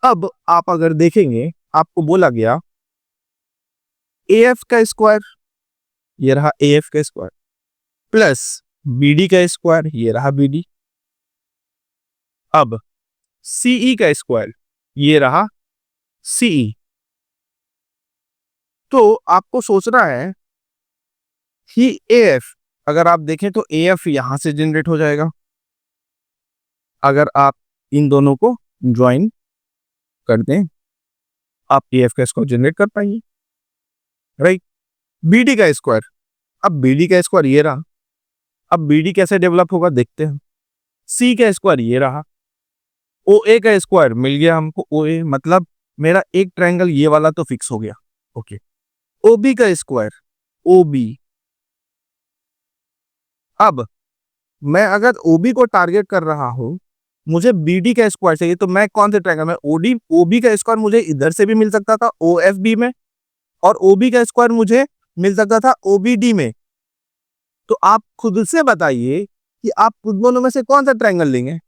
अब आप अगर देखेंगे, आपको बोला गया ए एफ का स्क्वायर, ये रहा ए एफ का स्क्वायर, प्लस बीडी का स्क्वायर, ये रहा बीडी। अब सीई का स्क्वायर, ये रहा सीई। तो आपको सोचना है कि ए एफ, अगर आप देखें तो ए एफ यहां से जनरेट हो जाएगा अगर आप इन दोनों को ज्वाइन कर दें, आप ए एफ का स्क्वायर जनरेट कर पाएंगे, राइट। बीडी का स्क्वायर, अब बीडी का स्क्वायर ये रहा, अब बीडी कैसे डेवलप होगा देखते हैं। सी का स्क्वायर ये रहा, ओ ए का स्क्वायर मिल गया हमको, ओ ए मतलब मेरा एक ट्रायंगल ये वाला तो फिक्स हो गया, ओके। ओ बी का स्क्वायर, ओ बी। अब मैं अगर ओ बी को टारगेट कर रहा हूं, मुझे बी डी का स्क्वायर चाहिए, तो मैं कौन से ट्रायंगल में ओडी ओ बी का स्क्वायर मुझे इधर से भी मिल सकता था ओ एफ बी में, और ओ बी का स्क्वायर मुझे मिल सकता था ओ बी डी में। तो आप खुद से बताइए कि आप खुद दोनों में से कौन सा ट्रायंगल लेंगे।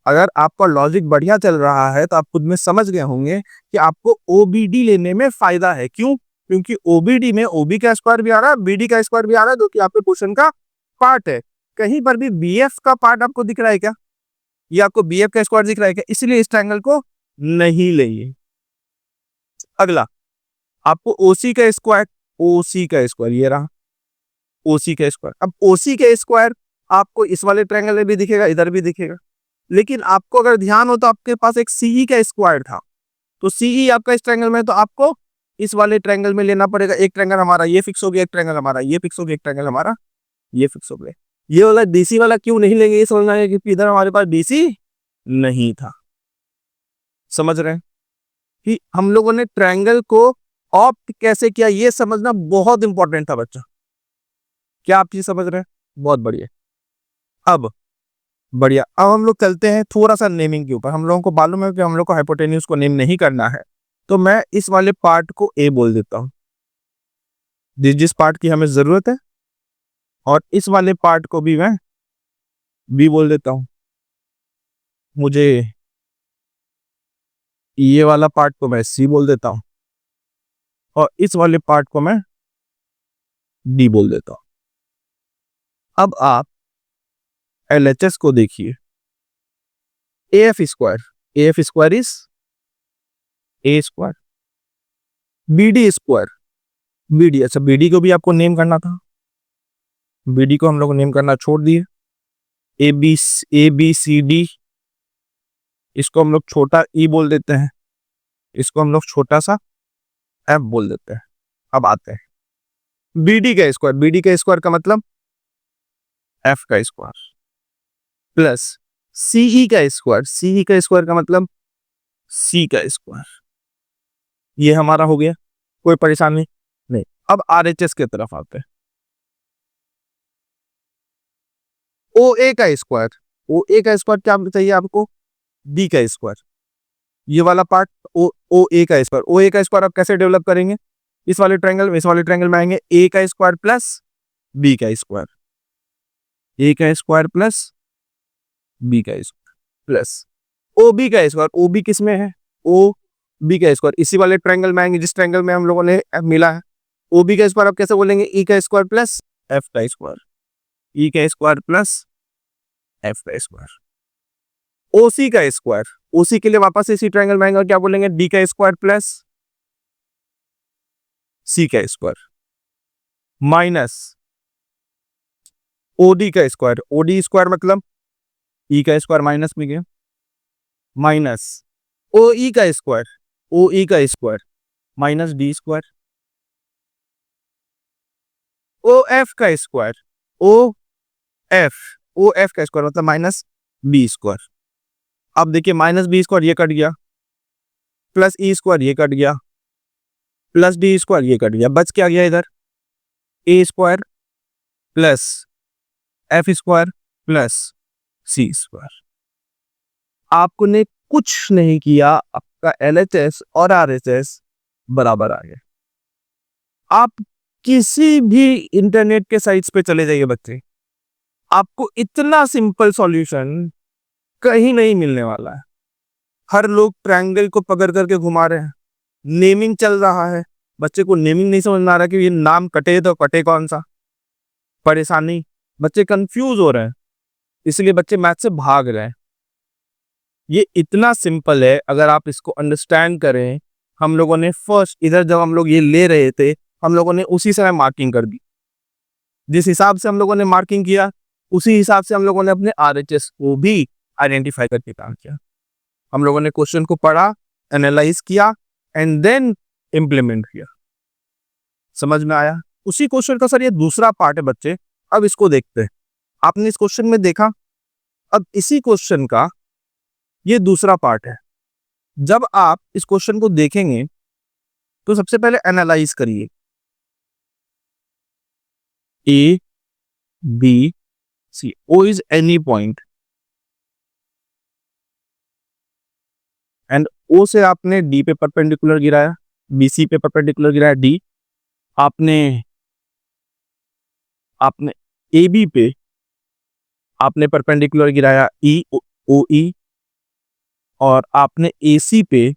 अगर आपका लॉजिक बढ़िया चल रहा है तो आप खुद में समझ गए होंगे कि आपको ओबीडी लेने में फायदा है। क्यों? क्योंकि ओबीडी में ओबी का स्क्वायर भी आ रहा है, बीडी का स्क्वायर भी आ रहा है, जो कि आपके क्वेश्चन का पार्ट है। कहीं पर भी बीएफ का पार्ट आपको दिख रहा है क्या? ये आपको बीएफ का स्क्वायर दिख रहा है क्या? इसलिए इस ट्रायंगल को नहीं लेंगे। अगला, आपको ओसी का स्क्वायर, ओसी का स्क्वायर ये रहा, ओसी का स्क्वायर। अब ओसी का स्क्वायर आपको इस वाले ट्रायंगल में भी दिखेगा, इधर भी दिखेगा, लेकिन आपको अगर ध्यान हो तो आपके पास एक सीई का स्क्वायर था, तो सीई आपका इस ट्रायंगल में है, तो आपको इस वाले ट्रायंगल में लेना पड़ेगा। एक ट्रायंगल हमारा ये फिक्स हो गया, एक ट्रायंगल हमारा ये फिक्स हो गया, एक ट्रायंगल हमारा ये फिक्स हो गया। ये वाला डीसी वाला क्यों नहीं लेंगे, ये समझना है, क्योंकि इधर हमारे पास डीसी नहीं था। समझ रहे हैं कि हम लोगों ने ट्रायंगल को ऑप्ट कैसे किया, ये समझना बहुत इंपॉर्टेंट था बच्चा। क्या आप ये समझ रहे हैं? बहुत बढ़िया। अब बढ़िया, अब हम लोग चलते हैं थोड़ा सा नेमिंग के ऊपर। हम लोगों को मालूम है कि हम लोग को हाइपोटेन्यूज को नेम नहीं करना है, तो मैं इस वाले पार्ट को ए बोल देता हूं, जिस जिस पार्ट की हमें जरूरत है, और इस वाले पार्ट को भी मैं बी बोल देता हूं। मुझे ये वाला पार्ट को मैं सी बोल देता हूं, और इस वाले पार्ट को मैं डी बोल देता हूं। अब आप एलएचएस को देखिए, A F square is A square, BD square, BD, अच्छा बीडी को भी आपको नेम करना था, बीडी को हम लोग नेम करना छोड़ दिए। ए बी सी डी, इसको हम लोग छोटा ई बोल देते हैं, इसको हम लोग छोटा सा एफ बोल देते हैं। अब आते हैं बीडी का स्क्वायर, बीडी का स्क्वायर का मतलब एफ का स्क्वायर, प्लस सीई का स्क्वायर, सीई का स्क्वायर का मतलब सी का स्क्वायर। ये हमारा हो गया, कोई परेशानी नहीं। अब आरएचएस की तरफ आते हैं। ओ ए का स्क्वायर, ओ ए का स्क्वायर क्या चाहिए आपको? डी का स्क्वायर, ये वाला पार्ट ओ ए का स्क्वायर। ओ ए का स्क्वायर आप कैसे डेवलप करेंगे? इस वाले ट्रायंगल में, इस वाले ट्रायंगल में आएंगे, ए का स्क्वायर प्लस बी का स्क्वायर, ए का स्क्वायर प्लस बी का स्क्वायर, प्लस ओ बी का स्क्वायर। ओ बी किस में है? ओ बी का स्क्वायर इसी वाले ट्रायंगल में आएंगे जिस ट्रायंगल में हम लोगों ने मिला है। ओ बी का स्क्वायर आप कैसे बोलेंगे? ई का स्क्वायर प्लस एफ का स्क्वायर, ई का स्क्वायर प्लस एफ का स्क्वायर। ओसी का स्क्वायर, ओसी के लिए वापस इसी ट्रायंगल में आएंगे, क्या बोलेंगे? डी का स्क्वायर प्लस सी का स्क्वायर, माइनस ओडी का स्क्वायर, ओडी स्क्वायर मतलब ई का स्क्वायर माइनस में गया, माइनस ओ ई का स्क्वायर, ओ ई का square minus D square, O F का square, O F, O F का स्क्वायर मतलब माइनस बी स्क्वायर। अब देखिए माइनस बी स्क्वायर ये कट गया, प्लस ई स्क्वायर ये कट गया, प्लस डी स्क्वायर ये कट गया, बच क्या गया इधर, A square plus F square plus C square. आपको ने कुछ नहीं किया, आपका एलएचएस और आरएचएस बराबर आ गए। आप किसी भी इंटरनेट के साइट्स पे चले जाइए बच्चे, आपको इतना सिंपल सॉल्यूशन कहीं नहीं मिलने वाला है। हर लोग ट्रायंगल को पकड़ करके घुमा रहे हैं, नेमिंग चल रहा है, बच्चे को नेमिंग नहीं समझ में आ रहा कि ये नाम कटे तो कटे कौन सा, परेशानी, बच्चे कंफ्यूज हो रहे हैं, इसलिए बच्चे मैथ से भाग रहे हैं। ये इतना सिंपल है, अगर आप इसको अंडरस्टैंड करें। हम लोगों ने फर्स्ट इधर जब हम लोग ये ले रहे थे, हम लोगों ने उसी समय मार्किंग कर दी, जिस हिसाब से हम लोगों ने मार्किंग किया उसी हिसाब से हम लोगों ने अपने आरएचएस को भी आइडेंटिफाई करके काम किया। हम लोगों ने क्वेश्चन को पढ़ा, एनालाइज किया एंड देन इंप्लीमेंट किया। समझ में आया? उसी क्वेश्चन का सर ये दूसरा पार्ट है बच्चे, अब इसको देखते हैं। आपने इस क्वेश्चन में देखा, अब इसी क्वेश्चन का ये दूसरा पार्ट है। जब आप इस क्वेश्चन को देखेंगे तो सबसे पहले एनालाइज करिए, A B C, O is any point and O से आपने डी पे परपेंडिकुलर गिराया, बी सी पे परपेंडिकुलर गिराया डी, आपने आपने ए बी पे आपने परपेंडिकुलर गिराया ई ओ ई, और आपने ए सी पे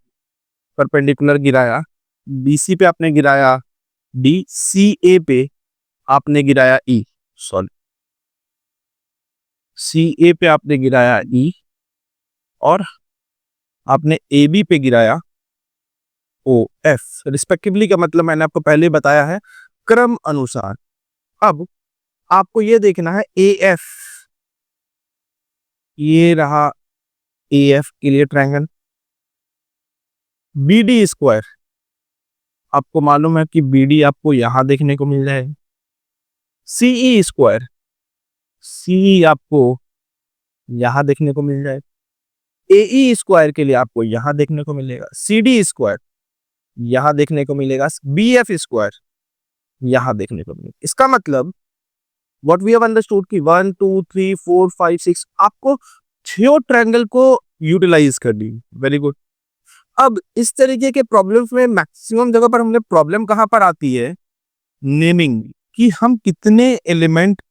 परपेंडिकुलर गिराया, बी सी पे आपने गिराया डी, सी ए पे आपने गिराया ई, सॉरी सी ए पे आपने गिराया ई, और आपने ए बी पे गिराया ओ एफ रिस्पेक्टिवली। का मतलब मैंने आपको पहले बताया है, क्रम अनुसार। अब आपको ये देखना है ए एफ, ये रहा ए एफ के लिए ट्रायंगल, बी डी स्क्वायर आपको मालूम है कि बी डी आपको यहां देखने को मिल जाएगा, सीई स्क्वायर सी आपको यहां देखने को मिल जाएगा, एई स्क्वायर के लिए आपको यहां देखने को मिलेगा, सी डी स्क्वायर यहां देखने को मिलेगा, बी एफ स्क्वायर यहां देखने को मिलेगा। इसका मतलब व्हाट वी हैव अंडरस्टूड कि 1 2 3 4 5 6 आपको 6 ट्रायंगल को यूटिलाइज कर दी। Very good. अब इस तरीके के प्रॉब्लम्स में मैक्सिमम जगह पर हमने प्रॉब्लम कहां पर आती है, नेमिंग, कि हम कितने एलिमेंट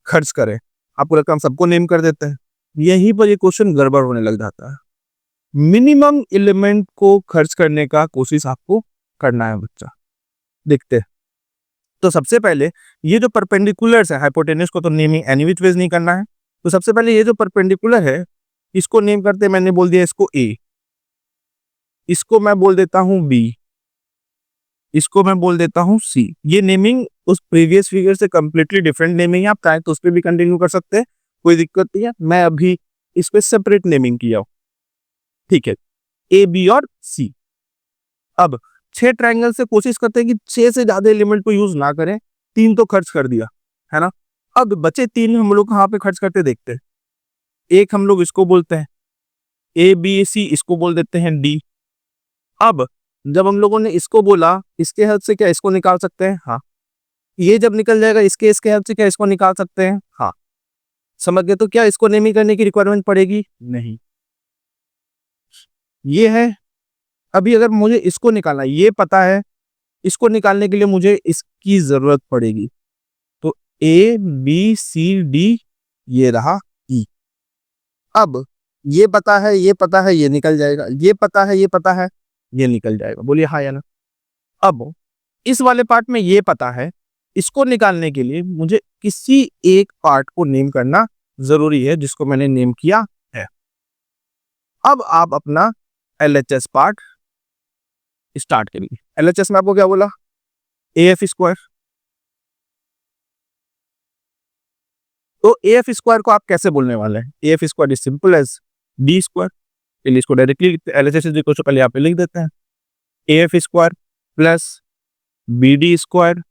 खर्च करें। आपको लगता है हम सबको नेम कर देते हैं, यहीं पर ये क्वेश्चन गड़बड़ होने लग जाता है। मिनिमम एलिमेंट को खर्च करने का कोशिश आपको करना है बच्चा। देखते हैं, तो सबसे पहले ये जो परपेंडिकुलर्स है, हाइपोटेन्यूज को तो नेमिंग एनी विच वेज नहीं करना है, तो सबसे पहले ये जो परपेंडिकुलर है इसको नेम करते हैं। मैंने बोल दिया इसको ए, इसको मैं बोल देता हूं बी, इसको मैं बोल देता हूं सी। ये नेमिंग उस प्रीवियस फिगर से कंप्लीटली डिफरेंट नेमिंग है, आप चाहे तो उस पर भी कंटिन्यू कर सकते हैं, कोई दिक्कत नहीं है। मैं अभी इस पे सेपरेट नेमिंग किया हूं, ठीक है, ए बी और सी। अब 6 ट्रायंगल से कोशिश करते हैं कि 6 से ज्यादा एलिमेंट को यूज ना करें, 3 तो खर्च कर दिया है ना। अब बचे 3 हम लोग कहां पे खर्च करते देखते हैं। एक हम लोग इसको बोलते हैं ए बी सी, इसको बोल देते हैं डी। अब जब हम लोगों ने इसको बोला, इसके हेल्प से क्या इसको निकाल सकते हैं, हाँ। ये जब निकल जाएगा इसके हेल्प से क्या इसको निकाल सकते हैं, हाँ। समझ गए? तो क्या इसको नेमिंग करने की रिक्वायरमेंट पड़ेगी? नहीं। ये है। अभी अगर मुझे इसको निकालना, ये पता है, इसको निकालने के लिए मुझे इसकी जरूरत पड़ेगी। तो ए बी सी डी, ये रहा ई। अब ये पता है, ये पता है, ये निकल जाएगा, ये पता है, ये पता है, ये निकल जाएगा। बोलिए हाँ या ना। अब इस वाले पार्ट में ये पता है, इसको निकालने के लिए मुझे किसी एक पार्ट को नेम करना जरूरी है, जिसको मैंने नेम किया है। अब आप अपना एलएचएस पार्ट स्टार्ट करिए। एलएचएस में आपको क्या बोला, ए एफ स्क्वायर। तो ए एफ स्क्वायर को आप कैसे बोलने वाले हैं? A F square is simple as D square. चलिए इसको directly LHS is equal to पहले यहाँ पे लिख देते हैं, A F square plus B D square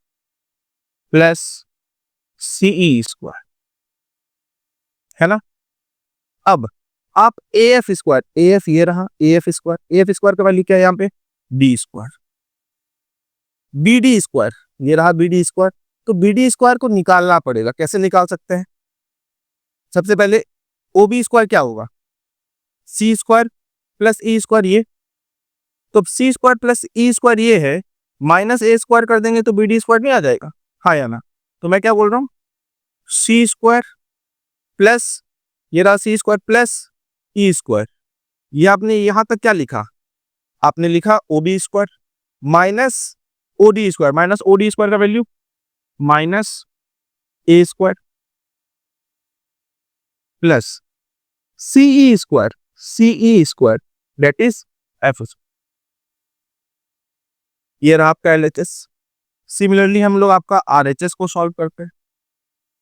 plus CE square, है ना। अब आप A F square, A F ये रहा, ए एफ स्क्वायर का वैल्यू क्या है यहाँ पे, D square, B D square ये रहा बी डी स्क्वायर। तो बी डी स्क्वायर को निकालना पड़ेगा, कैसे निकाल सकते हैं? सबसे पहले ओ बी स्क्वायर क्या होगा, सी स्क्वायर प्लस ई स्क्वायर ये, तो सी स्क्वायर प्लस ई स्क्वायर ये है, माइनस ए स्क्वायर कर देंगे तो बी डी स्क्वायर नहीं आ जाएगा, हाँ या ना? तो मैं क्या बोल रहा हूँ, सी स्क्वायर प्लस ये रहा C square plus E square, ये आपने यहां तक क्या लिखा, आपने लिखा O B square minus O D square, minus O D square का value minus A square plus CE square that is F. ये रहा आपका एलएचएस। सिमिलरली हम लोग आपका आरएचएस को सॉल्व करते हैं।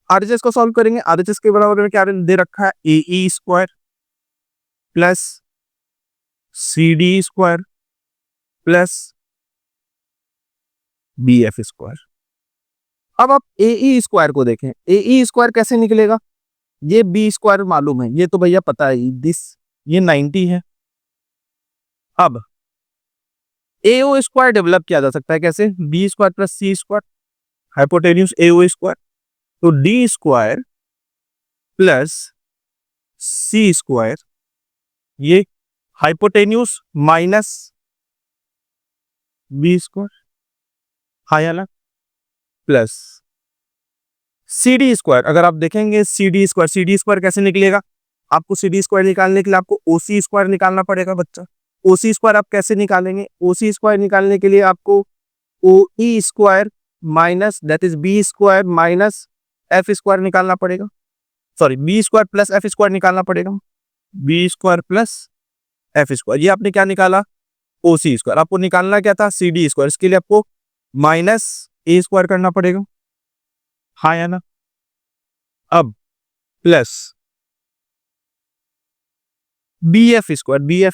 आरएचएस को सॉल्व करेंगे, आरएचएस के बराबर में क्या दे रखा है, AE square plus C D square plus B F square. अब आप एई स्क्वायर को देखें, एई स्क्वायर कैसे निकलेगा, ये बी स्क्वायर मालूम है, ये तो भैया पता है, ये 90 है। अब एओ स्क्वायर डेवलप किया जा सकता है कैसे, B square plus C square, hypotenuse एओ स्क्वायर, तो D square plus C square, ये हाइपोटेन्यूज माइनस बी स्क्वायर, हाँ ना, प्लस सी डी स्क्वायर। अगर आप देखेंगे सी डी स्क्वायर कैसे निकलेगा, आपको सी डी स्क्वायर निकालने के लिए आपको ओसी स्क्वायर निकालना पड़ेगा बच्चा। ओसी स्क्वायर आप कैसे निकालेंगे, ओसी स्क्वायर निकालने के लिए आपको O E square minus that is B square minus F square निकालना पड़ेगा, sorry B square plus F square निकालना पड़ेगा, B square plus F square. ये आपने क्या निकाला, ओसी स्क्वायर। आपको निकालना क्या था, सी डी स्क्वायर, इसके लिए आपको माइनस ए स्क्वायर करना पड़ेगा, हाँ या ना। अब plus B F square, B F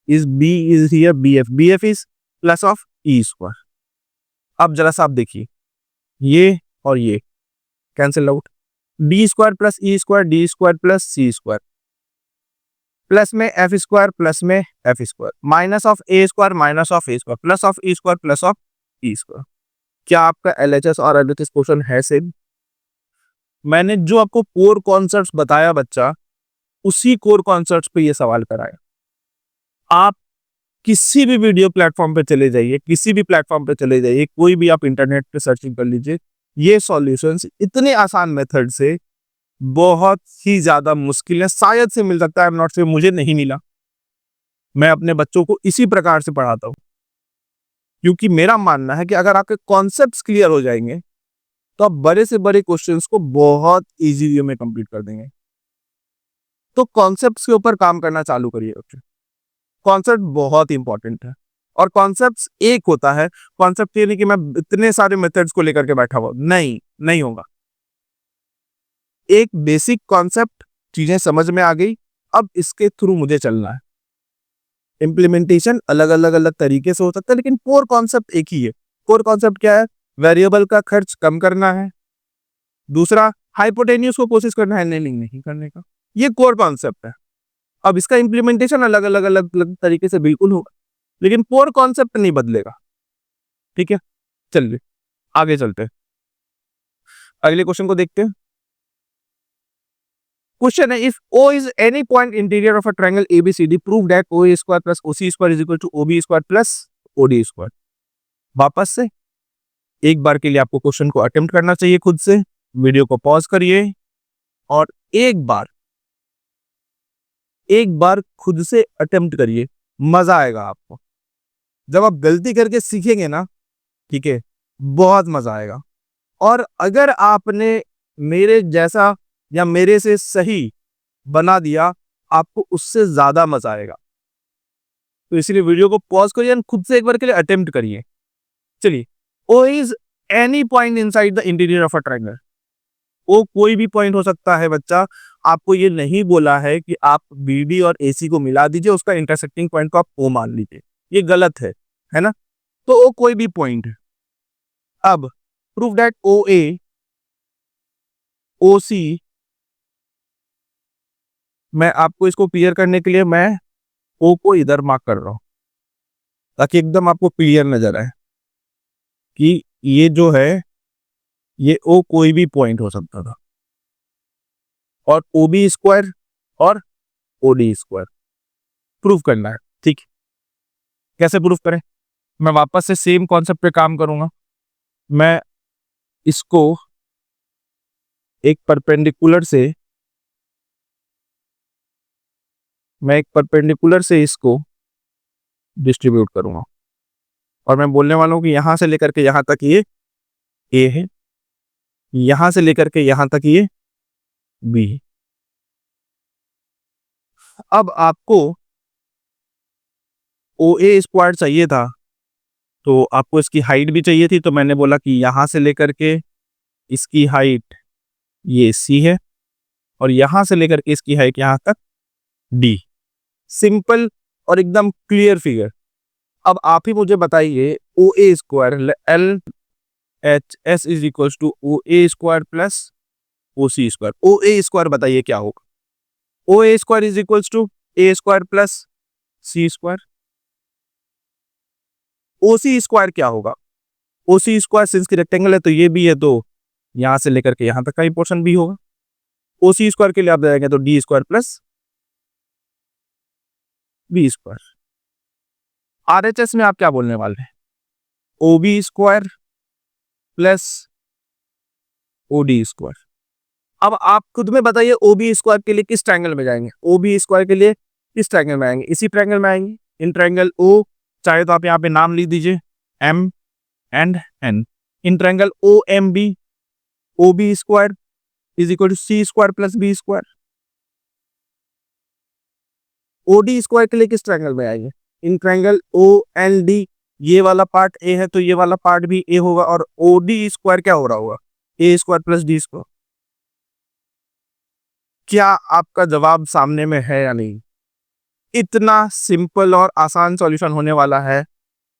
is B is here B F is plus of E square. अब जरा सा आप देखिए, ये और ये cancel out, D square plus E square, D square plus C square, plus में एफ स्क्वायर प्लस में F square, minus of A square minus of A square plus of E square plus of E square. क्या आपका LHS और LHS question है same? मैंने जो आपको core concepts बताया बच्चा, उसी कोर कॉन्सेप्ट्स पे ये सवाल कराया। आप किसी भी वीडियो प्लेटफॉर्म पे चले जाइए, किसी भी प्लेटफॉर्म पे चले जाइए, कोई भी आप इंटरनेट पे सर्चिंग कर लीजिए, ये सॉल्यूशंस इतने आसान मेथड से बहुत ही ज्यादा मुश्किल है, शायद से मिल सकता है, आई एम नॉट श्योर, मुझे नहीं मिला। मैं अपने बच्चों को इसी प्रकार से पढ़ाता हूं, क्योंकि मेरा मानना है कि अगर आपके कॉन्सेप्ट्स क्लियर हो जाएंगे तो आप बड़े से बड़े क्वेश्चंस को बहुत इजी वे में कंप्लीट कर देंगे। तो कॉन्सेप्ट्स के ऊपर काम करना चालू करिए बच्चे। कॉन्सेप्ट बहुत इंपॉर्टेंट है, और कॉन्सेप्ट्स एक होता है। कॉन्सेप्ट ये नहीं कि मैं इतने सारे मेथड्स को लेकर के बैठा हुआ, नहीं होगा। एक बेसिक कॉन्सेप्ट, चीजें समझ में आ गई, अब इसके थ्रू मुझे चलना है। इंप्लीमेंटेशन अलग तरीके से हो सकता है, लेकिन कोर कॉन्सेप्ट एक ही है। कोर कॉन्सेप्ट क्या है, वेरिएबल का खर्च कम करना है, दूसरा हाइपोटेन्यूज को कोशिश करना है नहीं करने का, ये कोर कॉन्सेप्ट है। अब इसका इंप्लीमेंटेशन अलग तरीके से बिल्कुल होगा, लेकिन कोर कॉन्सेप्ट नहीं बदलेगा। ठीक है, चलिए आगे चलते हैं, अगले क्वेश्चन को देखते हैं। क्वेश्चन है, if O is any point interior of a triangle ABCD, prove that OA square plus OC square is equal to OB square plus OD square। वापस से एक बार के लिए आपको क्वेश्चन को अटेम्प्ट करना चाहिए खुद से, वीडियो को पॉज करिए और एक बार खुद से अटेम्प्ट करिए, मजा आएगा आपको। जब आप गलती करके सीखेंगे ना, ठीक है, बहुत मजा आएगा। और अगर आपने मेरे जैसा या मेरे से सही बना दिया, आपको उससे ज्यादा मजा आएगा। तो इसलिए वीडियो को पॉज करिए और खुद से एक बार के लिए अटेम्प्ट करिए। चलिए, O is any point inside the interior of a triangle। O कोई भी पॉइंट हो सकता है बच्चा। आपको ये नहीं बोला है कि आप BD और AC को मिला दीजिए, उसका इंटरसेक्टिंग पॉइंट को आप O मान लीजिए, ये गलत है ना। तो O कोई भी पॉइंट है। अब प्रूव दैट OA OC मैं आपको इसको क्लियर करने के लिए मैं ओ को इधर मार्क कर रहा हूं, ताकि एकदम आपको क्लियर नजर आए कि ये जो है, ये ओ कोई भी पॉइंट हो सकता था, और ओ बी स्क्वायर और ओ डी स्क्वायर प्रूफ करना है। ठीक है, कैसे प्रूफ करें? मैं वापस से सेम कॉन्सेप्ट पे काम करूंगा। मैं इसको एक परपेंडिकुलर से इसको डिस्ट्रीब्यूट करूंगा, और मैं बोलने वाला हूं कि यहां से लेकर के यहां तक ये ए है, यहां से लेकर के यहां तक ये बी है। अब आपको ओ ए स्क्वायर चाहिए था, तो आपको इसकी हाइट भी चाहिए थी, तो मैंने बोला कि यहां से लेकर के इसकी हाइट ये सी है, और यहां से लेकर के इसकी हाइट यहां तक डी। सिंपल और एकदम क्लियर फिगर। अब आप ही मुझे बताइए, O A square L H S is equal to O A square plus O C square. O A square बताइए क्या होगा? O A square is equal to A square plus C square. O C square क्या होगा? O C square since की rectangle है तो ये भी है, तो यहां से लेकर के यहां तक का ही पोर्शन भी होगा। ओ सी स्क्वायर के लिए आप जाएंगे तो D square plus B square. RHS में आप क्या बोलने वाले हैं? O B square plus O D square. अब आप खुद में बताइए, ओ बी स्क्वायर के लिए किस ट्रायंगल में जाएंगे? ओ बी स्क्वायर के लिए किस ट्रायंगल में आएंगे? इसी ट्रायंगल में आएंगे, इन ट्रायंगल ओ, चाहे तो आप यहाँ पे नाम लिख दीजिए M and N. In triangle O M B, O B square is equal to C square plus B square. O D square के लिए किस ट्रायंगल में आएंगे? In triangle O L D, ये वाला पार्ट ए है तो ये वाला पार्ट भी ए होगा, और ओ डी स्क्वायर क्या हो रहा होगा? A square plus D square. क्या आपका जवाब सामने में है या नहीं? इतना सिंपल और आसान सॉल्यूशन होने वाला है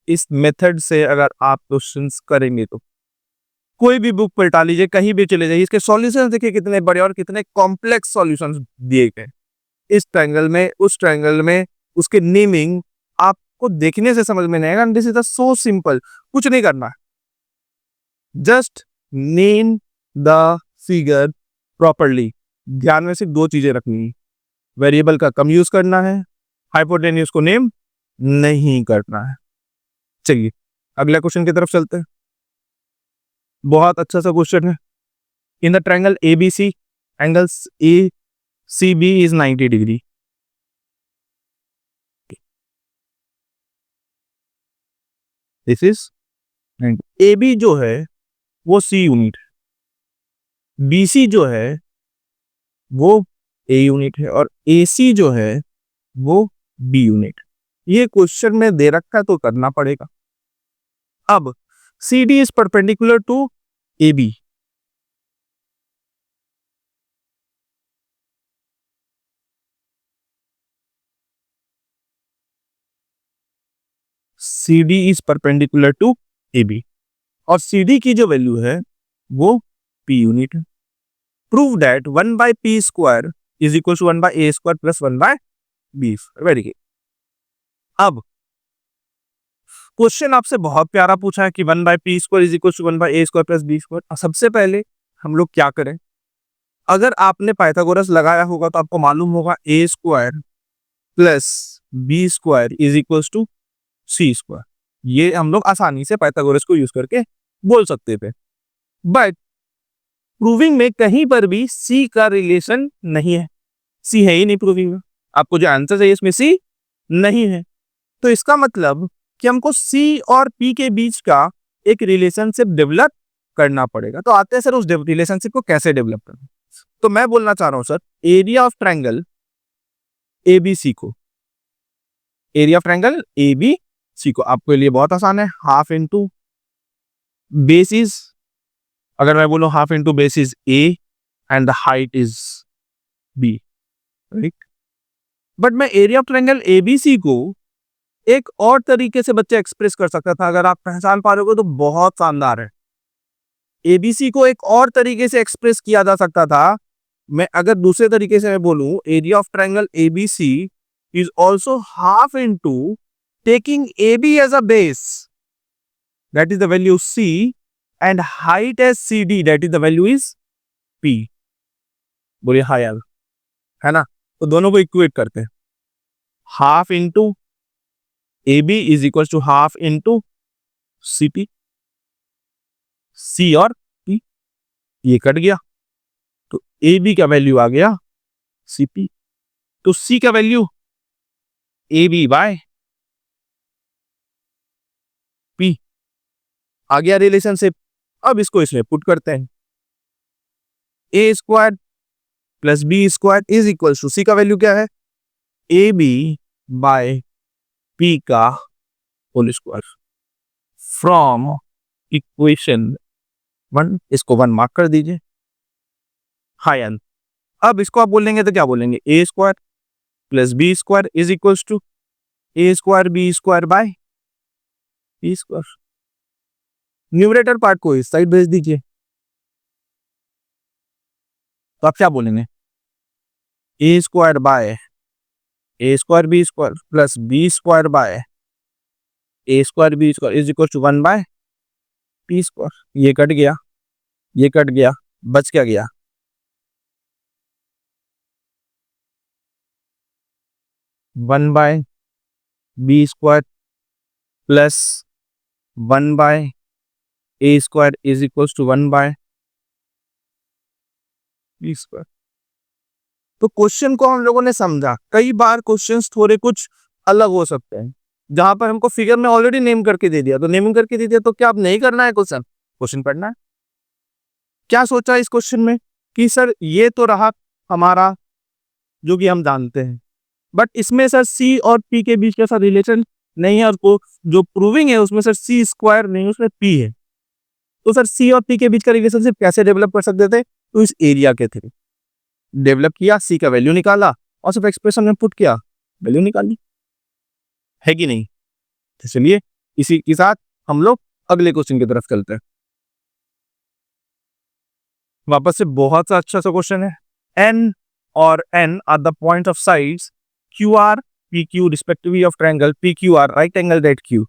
इस मेथड से, अगर आप क्वेश्चंस करेंगे तो। कोई भी बुक पलटा लीजिए, कहीं भी चले जाइए, इसके सॉल्यूशंस देखिए कितने बड़े और कितने कॉम्प्लेक्स सॉल्यूशंस दिए गए। इस ट्रायंगल में, उस ट्रायंगल में, उसके नेमिंग आपको देखने से समझ में नहीं आएगा। दिस इज सो सिंपल, कुछ नहीं करना है, just name the figure properly. ध्यान में सिर्फ दो चीजें रखनी है, वेरिएबल का कम यूज करना है, हाइपोटेन्यूज को नेम नहीं करना है। चलिए अगला क्वेश्चन की तरफ चलते हैं। बहुत अच्छा सा क्वेश्चन है। In the triangle ABC, angles A C B is 90 degree. This is A B जो है वो सी यूनिट है, बी सी जो है वो ए यूनिट है, और ए सी जो है वो बी यूनिट। ये क्वेश्चन में दे रखा है तो करना पड़ेगा। अब C D is perpendicular to A B. C D is perpendicular to A B, और सी डी की जो वैल्यू है वो पी यूनिट है। Prove that 1 by P square is equal to 1 by A square plus 1 by B square. Very good. अब question आपसे बहुत प्यारा पूछा है कि 1 by P square is equal to 1 by A square plus B square. सबसे पहले हम लोग क्या करें, अगर आपने पाइथागोरस लगाया होगा तो आपको मालूम होगा A square plus B square is equal to C square. ये हम लोग आसानी से पाइथागोरस को यूज करके बोल सकते थे, बट प्रूविंग में कहीं पर भी सी का रिलेशन नहीं है। सी है ही नहीं प्रूविंग में, आपको जो आंसर चाहिए इसमें सी नहीं है। तो इसका मतलब कि हमको सी और पी के बीच का एक रिलेशनशिप डेवलप करना पड़ेगा। तो आते हैं सर उस रिलेशनशिप को कैसे डेवलप करना। तो मैं बोलना चाह रहा हूं sir, area of triangle ABC को, एरिया ऑफ ट्रायंगल एबीसी को आपके लिए बहुत आसान है, हाफ इंटू बेस इज, अगर मैं बोलूं half into base is A and the height is B, right. But मैं एरिया ऑफ ट्रायंगल एबीसी को एक और तरीके से बच्चे एक्सप्रेस कर सकता था, अगर आप पहचान पा रहे हो तो बहुत शानदार है। एबीसी को एक और तरीके से एक्सप्रेस किया जा सकता था, मैं अगर दूसरे तरीके से मैं बोलूं, area of triangle ABC is also half into taking AB as a base, that is the value C, and height as CD, that is the value is P। बोलिए हाँ यार, है ना? तो दोनों को इक्वेट करते हैं। Half into AB is equal to half into CP, C और P, ये कट गया तो AB का वैल्यू आ गया CP, तो C का वैल्यू AB बाय P आ गया रिलेशनशिप। अब इसको इसमें पुट करते हैं, A square plus B square is equal to, C का वैल्यू क्या है? AB बाय P का होल स्क्वायर, फ्रॉम इक्वेशन 1, इसको 1 मार्क कर दीजिए। हाँ यार, अब इसको आप बोलेंगे तो क्या बोलेंगे? A square plus B square is equal to A square B square by P square. Numerator part को इस साइड भेज दीजिए, तो आप क्या बोलेंगे? A square by A square B square plus B square by A square B square is equal to 1 by P square. ये cut गया, ये कट गया, बच क्या गया? 1 by B square plus 1 by A square is equal to 1 by B square. तो question को हम लोगों ने समझा। कई बार क्वेश्चंस थोड़े कुछ अलग हो सकते हैं, जहां पर हमको फिगर में ऑलरेडी नेम करके दे दिया, तो नेमिंग करके दे दिया, तो क्या अब नहीं करना है क्वेश्चन? क्वेश्चन पढ़ना है। क्या सोचा इस क्वेश्चन में कि सर ये तो रहा हमारा जो कि हम जानते हैं, बट इसमें सर C और P के बीच कैसा रिलेशन नहीं है, और को जो प्रूविंग है उसमें सर C स्क्वायर नहीं, उसमें P है। तो सर C और P के बीच का रिलेशनशिप कैसे डेवलप कर सकते थे? तो इस एरिया के थ्रू डेवलप किया, C का वैल्यू निकाला और सिर्फ एक्सप्रेशन में पुट किया, वैल्यू निकाली, है कि नहीं? तो चलिए इसी के साथ हम लोग अगले क्वेश्चन की तरफ चलते हैं। वापस से बहुत सा अच्छा सा क्वेश्चन है। N और N are the point of sides QR PQ respectively of triangle PQR right angle at Q।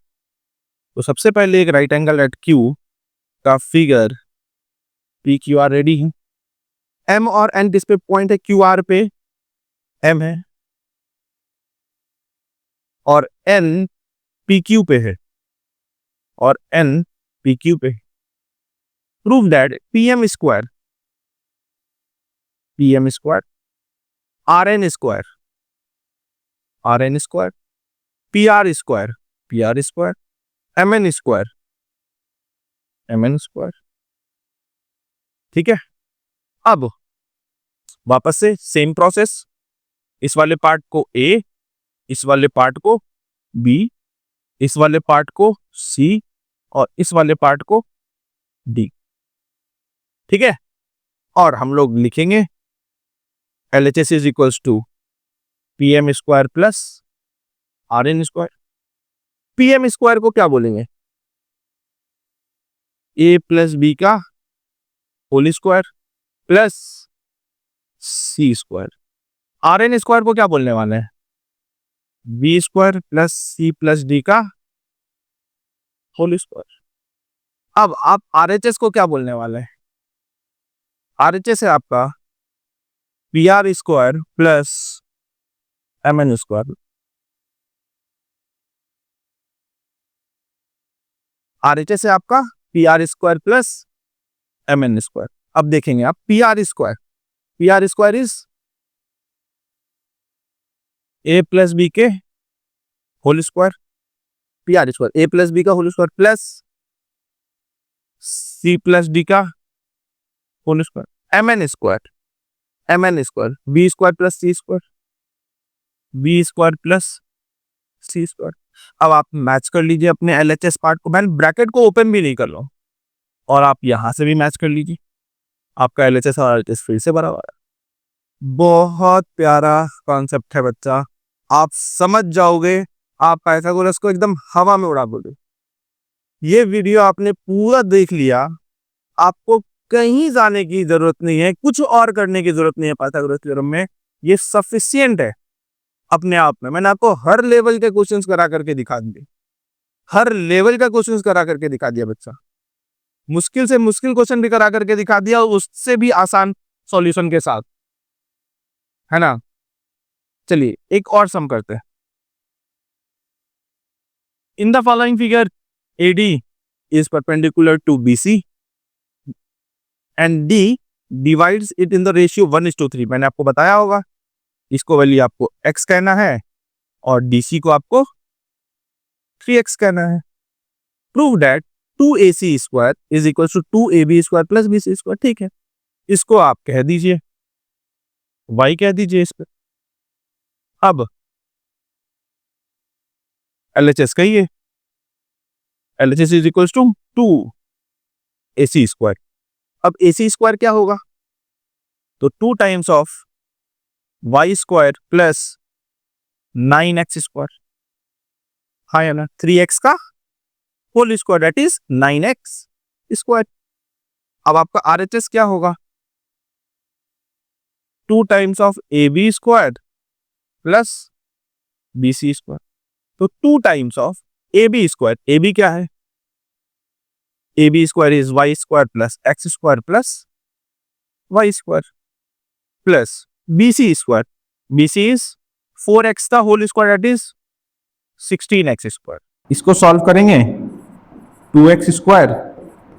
तो सबसे पहले एक राइट एंगल एट Q का फिगर PQR रेडी है। M और N किस पे पॉइंट है? QR पे M है और N PQ पे है और N PQ पे। Prove that PM square RN square PR square MN square. ठीक है, अब वापस से सेम प्रोसेस, इस वाले पार्ट को A, इस वाले पार्ट को B, इस वाले पार्ट को C और इस वाले पार्ट को D। ठीक है, और हम लोग लिखेंगे LHS is equals to PM square plus RN square. PM square को क्या बोलेंगे? A प्लस B का whole square plus C square. RN square को क्या बोलने वाले हैं? B square plus C plus D का होल स्क्वायर। अब आप RHS को क्या बोलने वाले हैं? RHS है आपका PR square plus MN square. RHS है आपका PR square plus MN square. अब देखेंगे आप PR square is A plus B के whole square, PR square A plus B का whole square plus C plus D का whole square. MN square B square plus C square, B square plus C square. अब आप match कर लीजिए अपने LHS part को, मैं ब्रैकेट को ओपन भी नहीं कर लो, और आप यहां से भी मैच कर लीजिए, आपका LHS और RHS फिर से बराबर है। बहुत प्यारा कॉन्सेप्ट है बच्चा, आप समझ जाओगे, आप पाइथागोरस को एकदम हवा में उड़ा दोगे। ये वीडियो आपने पूरा देख लिया, आपको कहीं जाने की जरूरत नहीं है, कुछ और करने की जरूरत नहीं है पाइथागोरस थ्योरम में, ये सफिशियंट है अपने आप में। मैंने आपको हर लेवल के क्वेश्चंस करा करके दिखा दिए, हर लेवल का क्वेश्चंस करा करके दिखा दिया बच्चा, मुश्किल से मुश्किल क्वेश्चन भी करा करके दिखा दिया, उससे भी आसान सॉल्यूशन के साथ, है ना। चलिए एक और सम करते हैं। In the following figure AD is perpendicular to BC and D divides it in the ratio 1:3। मैंने आपको बताया होगा, इसको वैल्यू आपको x कहना है और DC को आपको 3x कहना है। Prove that 2AC square is equal to 2AB square plus BC square. ठीक है, इसको आप कह दीजिए, y कह दीजिए इस पे। अब LHS कहिए, LHS is equal to 2AC square. अब AC स्क्वायर क्या होगा, तो 2 times of y square plus 9x square, हाँ या ना, 3x का whole square that is 9x square. अब आपका RHS क्या होगा, 2 times of AB square plus BC square. तो 2 times of AB square, AB क्या है, AB square is y square plus x square plus y square plus BC square, BC is 4x का whole square that is 16x square. इसको solve करेंगे, 2x square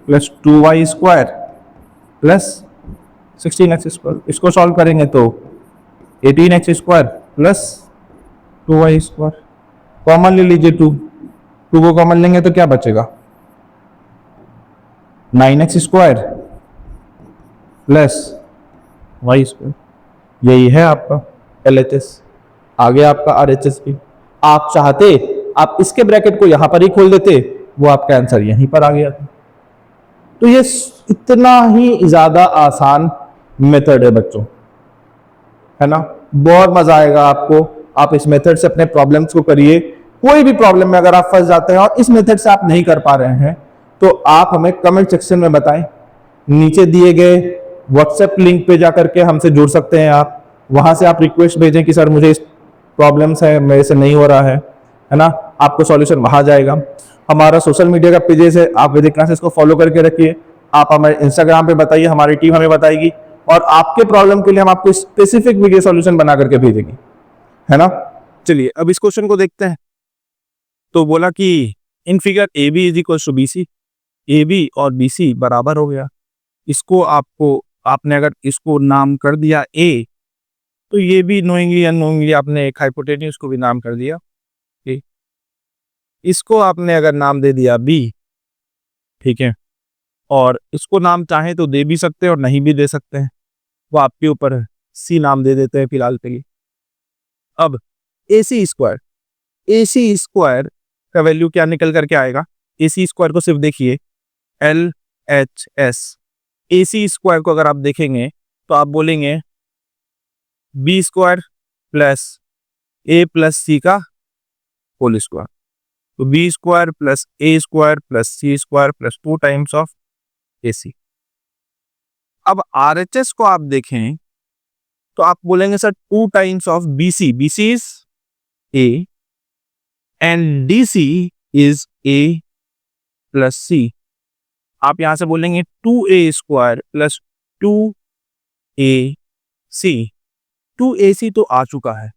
plus 2y square plus 16x square. इसको solve करेंगे तो 18x square plus 2y square. Common ले लीजिए, 2 को common लेंगे तो क्या बचेगा, 9x square plus y square. यही है आपका LHS। आगे आपका RHS भी, आप चाहते आप इसके ब्रैकेट को यहां पर ही खोल देते, वो आपका आंसर यहीं पर आ गया था। तो ये इतना ही ज्यादा आसान मेथड है बच्चों, है ना। बहुत मजा आएगा आपको, आप इस मेथड से अपने प्रॉब्लम्स को करिए। कोई भी प्रॉब्लम में अगर आप फंस जाते हैं और इस मेथड से आप नहीं कर पा रहे हैं, तो आप हमें कमेंट सेक्शन में बताएं। नीचे दिए गए व्हाट्सएप लिंक पे जाकर के हमसे जुड़ सकते हैं आप, वहां से आप रिक्वेस्ट भेजें कि सर मुझे इस प्रॉब्लम्स है, मेरे से नहीं हो रहा है ना। आपको सॉल्यूशन वहां जाएगा। हमारा सोशल मीडिया का पेजेस है, आप वैदिक क्लासेस को फॉलो करके रखिए। आप हमारे इंस्टाग्राम पे बताइए, हमारी टीम हमें बताएगी और आपके प्रॉब्लम के लिए हम आपको स्पेसिफिक वीडियो सॉल्यूशन बना करके भेजेंगे, है ना। चलिए अब इस क्वेश्चन को देखते हैं। तो बोला कि in figure AB is equal to BC, AB और BC बराबर हो गया। इसको आपने अगर इसको नाम कर दिया A, तो ये भी नोइंगली अननोइंगली आपने एक हाइपोटेन्यूज को भी नाम कर दिया A। इसको आपने अगर नाम दे दिया B, ठीक है, और इसको नाम चाहे तो दे भी सकते हैं और नहीं भी दे सकते हैं, वो आपके ऊपर है। C नाम दे देते हैं फिलहाल के लिए। अब AC स्क्वायर का वैल्यू क्या निकल करके आएगा, AC स्क्वायर को सिर्फ देखिए, LHS। AC स्क्वायर को अगर आप देखेंगे तो आप बोलेंगे B square plus A plus C का होल स्क्वायर। तो B square plus A square plus C square plus 2 times of AC। अब RHS को आप देखें तो आप बोलेंगे sir 2 times of BC, BC is A and DC is A plus C। आप यहां से बोलेंगे 2A square plus 2AC। 2AC तो आ चुका है,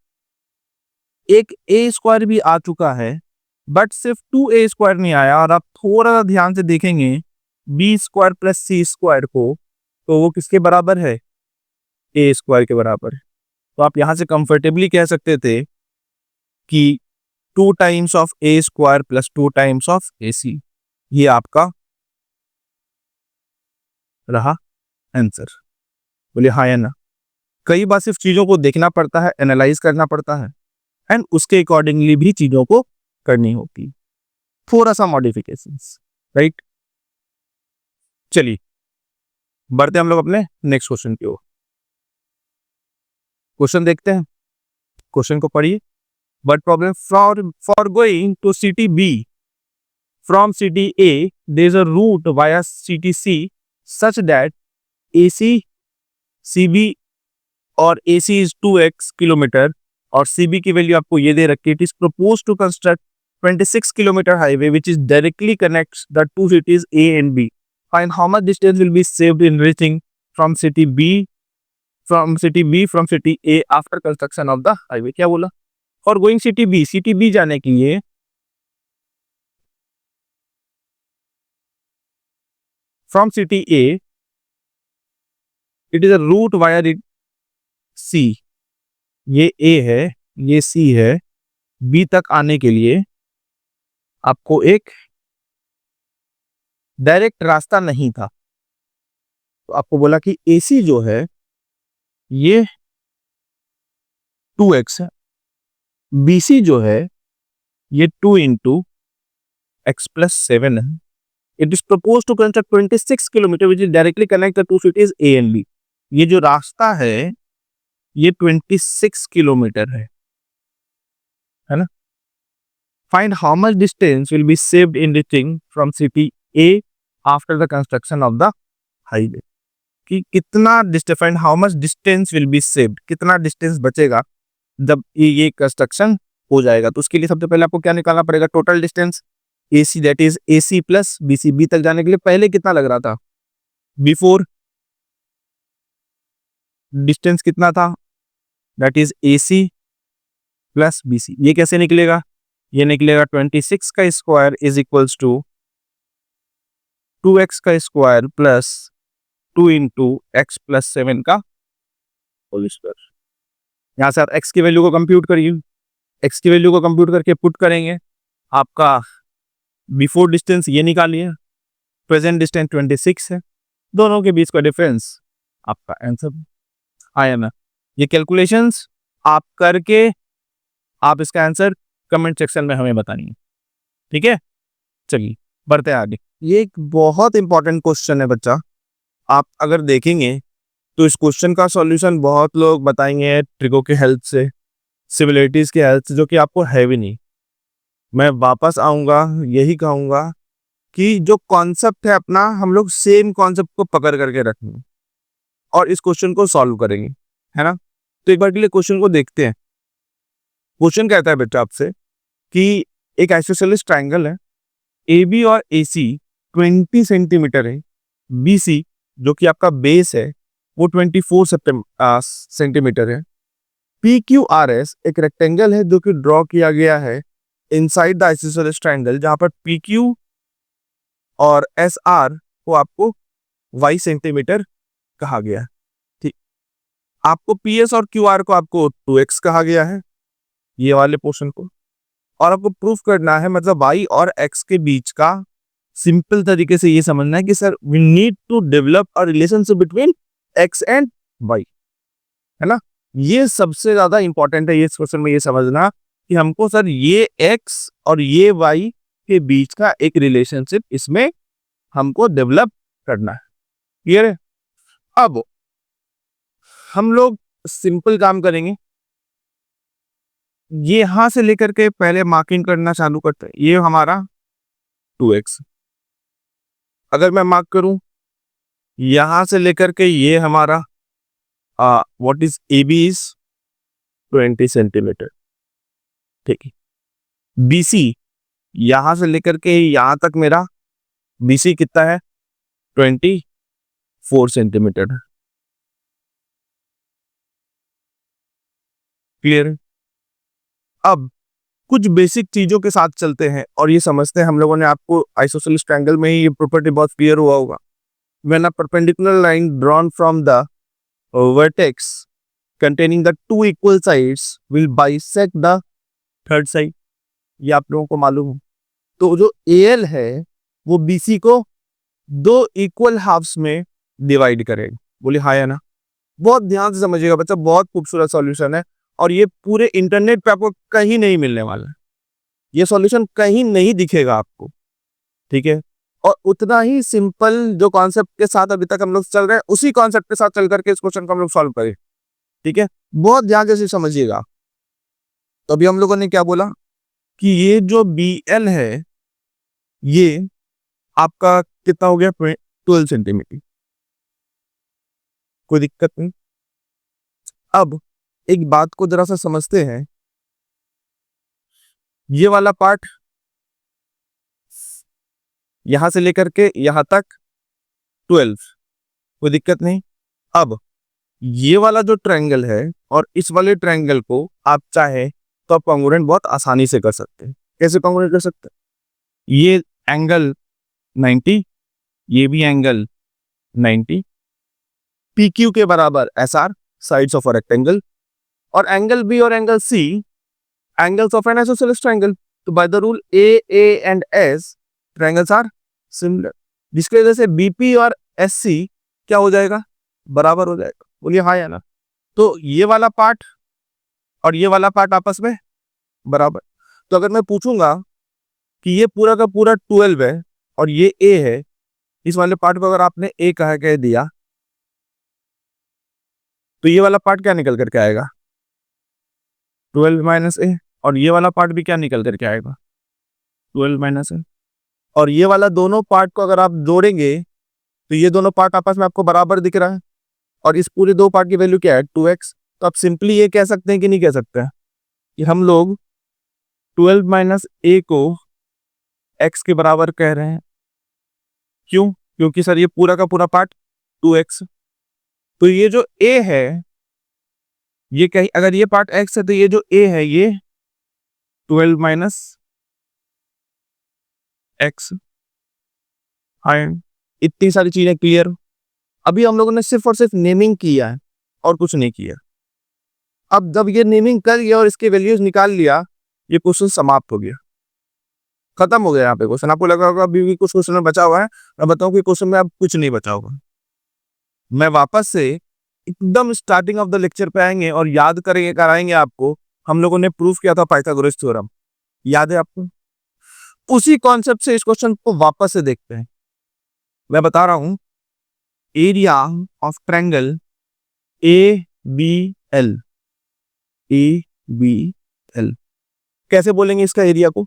एक A स्क्वायर भी आ चुका है, बट सिर्फ 2A स्क्वायर नहीं आया। और आप थोड़ा ध्यान से देखेंगे B square plus C square को, तो वो किसके बराबर है, A स्क्वायर के बराबर है। तो आप यहां से कंफर्टेबली कह सकते थे कि 2 times of A square plus 2 times of AC, ये आपका रहा आंसर। बोलिए हाँ या ना। कई बार सिर्फ चीजों को देखना पड़ता है, एनालाइज करना पड़ता है एंड उसके अकॉर्डिंगली भी चीजों को करनी होती, थोड़ा सा मॉडिफिकेशंस, राइट। चलिए बढ़ते हम लोग अपने नेक्स्ट क्वेश्चन की ओर। क्वेश्चन देखते हैं, क्वेश्चन को पढ़िए। But problem for going to city B from city A, there is a route via city C such that AC, CB और AC is 2x किलोमीटर और CB की वैल्यू आपको ये दे रखी है. It is propose to construct 26 kilometre highway which is directly connects the two cities A and B. Find how much distance will be saved in reaching from city B from city A after construction of the highway. क्या बोला? For going city B जाने के लिए from city A, it is a route via C. ये A है, ये C है. B तक आने के लिए आपको एक डायरेक्ट रास्ता नहीं था. तो आपको बोला कि AC जो है ये 2x है, BC जो है ये 2 into x plus 7 है. It is proposed to construct 26 kilometer which is directly connect the two cities A and B. ये जो रास्ता है ये 26 किलोमीटर है ना. Find how much distance will be saved in reaching from city A after the construction of the highway. कि कितना distance, find how much distance will be saved, कितना डिस्टेंस बचेगा जब ये कंस्ट्रक्शन हो जाएगा. तो उसके लिए सबसे पहले आपको क्या निकालना पड़ेगा? Total distance AC, that is AC plus BC. B तक जाने के लिए पहले कितना लग रहा था? बिफोर डिस्टेंस कितना था? That is AC plus BC. ये कैसे निकलेगा? ये निकलेगा 26 का square is equals to 2x का square plus 2 into x plus 7 का होल स्क्वायर. यहाँ से आप x की वैल्यू को कंप्यूट करिए. x की वैल्यू को कंप्यूट करके पुट करेंगे. आपका बिफोर डिस्टेंस ये निकालिए, प्रेजेंट डिस्टेंस 26 है, दोनों के बीच का डिफरेंस आपका आंसर आया ना. ये कैलकुलेशंस आप करके आप इसका आंसर कमेंट सेक्शन में हमें बतानी है. ठीक है, चलिए बढ़ते हैं आगे. ये एक बहुत इंपॉर्टेंट क्वेश्चन है बच्चा. आप अगर देखेंगे तो इस क्वेश्चन का सॉल्यूशन बहुत लोग बताएंगे ट्रिको के हेल्प से, सिमिलरिटीज के हेल्प से, जो कि आपको है भी नहीं. मैं वापस आऊंगा, यही कहूंगा कि जो कॉन्सेप्ट है अपना, हम लोग सेम कॉन्सेप्ट को पकड़ करके रखेंगे और इस क्वेश्चन को सॉल्व करेंगे, है ना. तो एक बार के लिए क्वेश्चन को देखते हैं. क्वेश्चन कहता है बेटा आपसे कि एक आइसोसेलेस ट्रायंगल है, AB और AC 20 सेंटीमीटर है, BC जो कि आपका बेस है वो 24 सेंटीमीटर है, PQRS एक रेक्टेंगल है जो कि ड्रॉ किया गया है इनसाइड द आइसोसेलेस ट्रायंगल, जहां पर PQ और SR को आपको y सेंटीमीटर कहा गया है. ठीक, आपको PS और QR को आपको 2x कहा गया है, ये वाले पोर्शन को, और आपको प्रूफ करना है, मतलब y और x के बीच का सिंपल तरीके से ये समझना है कि sir we need to develop a relationship between x and y, है ना. ये सबसे ज्यादा इंपॉर्टेंट है ये क्वेश्चन में ये समझना कि हमको सर ये x और ये y के बीच का एक रिलेशनशिप इसमें हमको डेवलप करना है. क्लियर है? अब हम लोग सिंपल काम करेंगे. ये यहां से लेकर के पहले मार्किंग करना चालू करते हैं. ये हमारा 2x, अगर मैं मार्क करूं यहां से लेकर के ये हमारा what is AB is 20 centimetre. ठीक है, BC यहां से लेकर के यहां तक मेरा BC कितना है? 24 सेंटीमीटर. क्लियर है? अब कुछ बेसिक चीजों के साथ चलते हैं और ये समझते हैं. हम लोगों ने, आपको आइसोसेलेस ट्रायंगल में ही ये प्रॉपर्टी बहुत क्लियर हुआ होगा. When a perpendicular line drawn from the vertex containing the two equal sides will bisect the third side. ये आप लोगों को मालूम है. तो जो AL है वो BC को दो इक्वल हाफ्स में डिवाइड करेगा. बोले हाँ या ना? बहुत ध्यान से समझिएगा बच्चा, बहुत खूबसूरत सॉल्यूशन है और ये पूरे इंटरनेट पे आपको कहीं नहीं मिलने वाला है. ये सॉल्यूशन कहीं नहीं दिखेगा आपको. ठीक है, और उतना ही सिंपल जो कॉन्सेप्ट के साथ अभी तक हम लोग चल रहे हैं उसी कॉन्सेप्ट के साथ चल करके इस क्वेश्चन को हम लोग सॉल्व करें. ठीक है, बहुत ध्यान से समझिएगा. तो अभी हम लोगों ने क्या बोला कि ये जो BL है ये आपका कितना हो गया? 12 सेंटीमीटर. कोई दिक्कत नहीं। अब एक बात को जरा सा समझते हैं, ये वाला पार्ट यहां से लेकर के यहां तक 12, कोई दिक्कत नहीं। अब ये वाला जो ट्रायंगल है और इस वाले ट्रायंगल को आप चाहे तो आप कॉन्ग्रुएंट बहुत आसानी से कर सकते हैं। कैसे कॉन्ग्रुएंट कर सकते हैं? ये एंगल 90, ये भी एंगल 90, PQ के बराबर SR, sides of a rectangle, और एंगल B और angle C angles of an isosceles triangle. तो by the rule A and S triangles are similar, जिसकी वजह से BP और SC क्या हो जाएगा? बराबर हो जाएगा। बोलिए हाँ या ना। तो ये वाला पार्ट और ये वाला पार्ट आपस में बराबर। तो अगर मैं पूछूंगा कि ये पूरा का पूरा 12 है और ये A है, इस वाले पार्ट को अगर आपने A कह दिया तो ये वाला पार्ट क्या निकल करके आएगा? 12 माइनस A। और ये वाला पार्ट भी क्या निकल करके आएगा? 12 माइनस A। और ये वाला दोनों पार्ट को अगर आप जोड़ेंगे तो ये दोनों पार्ट आपस में आपको बराबर दिख रहा है, और इस पूरे दो पार्ट की वैल्यू क्या है? 2x। तो आप सिंपली ये कह सकते हैं कि नहीं कह सकते हैं कि हम लोग 12 माइनस A को x के बराबर कह रहे हैं। क्यों? क्योंकि सर ये पूरा का पूरा पार्ट 2x, तो ये जो A है, ये कहीं अगर ये पार्ट x है तो ये जो A है ये 12 माइनस x। इतनी सारी चीजें क्लियर। अभी हम लोगों ने सिर्फ और सिर्फ नेमिंग किया है और कुछ नहीं किया। अब जब ये नेमिंग कर लिया और इसके वैल्यूज निकाल लिया, ये क्वेश्चन समाप्त हो गया, खत्म हो गया यहाँ पे क्वेश्चन। आपको लगा होगा अभी भी कुछ क्वेश्चन में बचा हुआ है, मैं बताऊं कि क्वेश्चन में अब कुछ नहीं बचा होगा। मैं वापस से एकदम स्टार्टिंग ऑफ द लेक्चर पे आएंगे और याद करेंगे, कराएंगे आपको। हम लोगों ने प्रूफ किया था पाइथागोरस थ्योरम, याद है आपको? उसी कॉन्सेप्ट से इस क्वेश्चन को वापस से देखते हैं। मैं बता रहा हूं, area of triangle ABL, ABL कैसे बोलेंगे इसका एरिया को?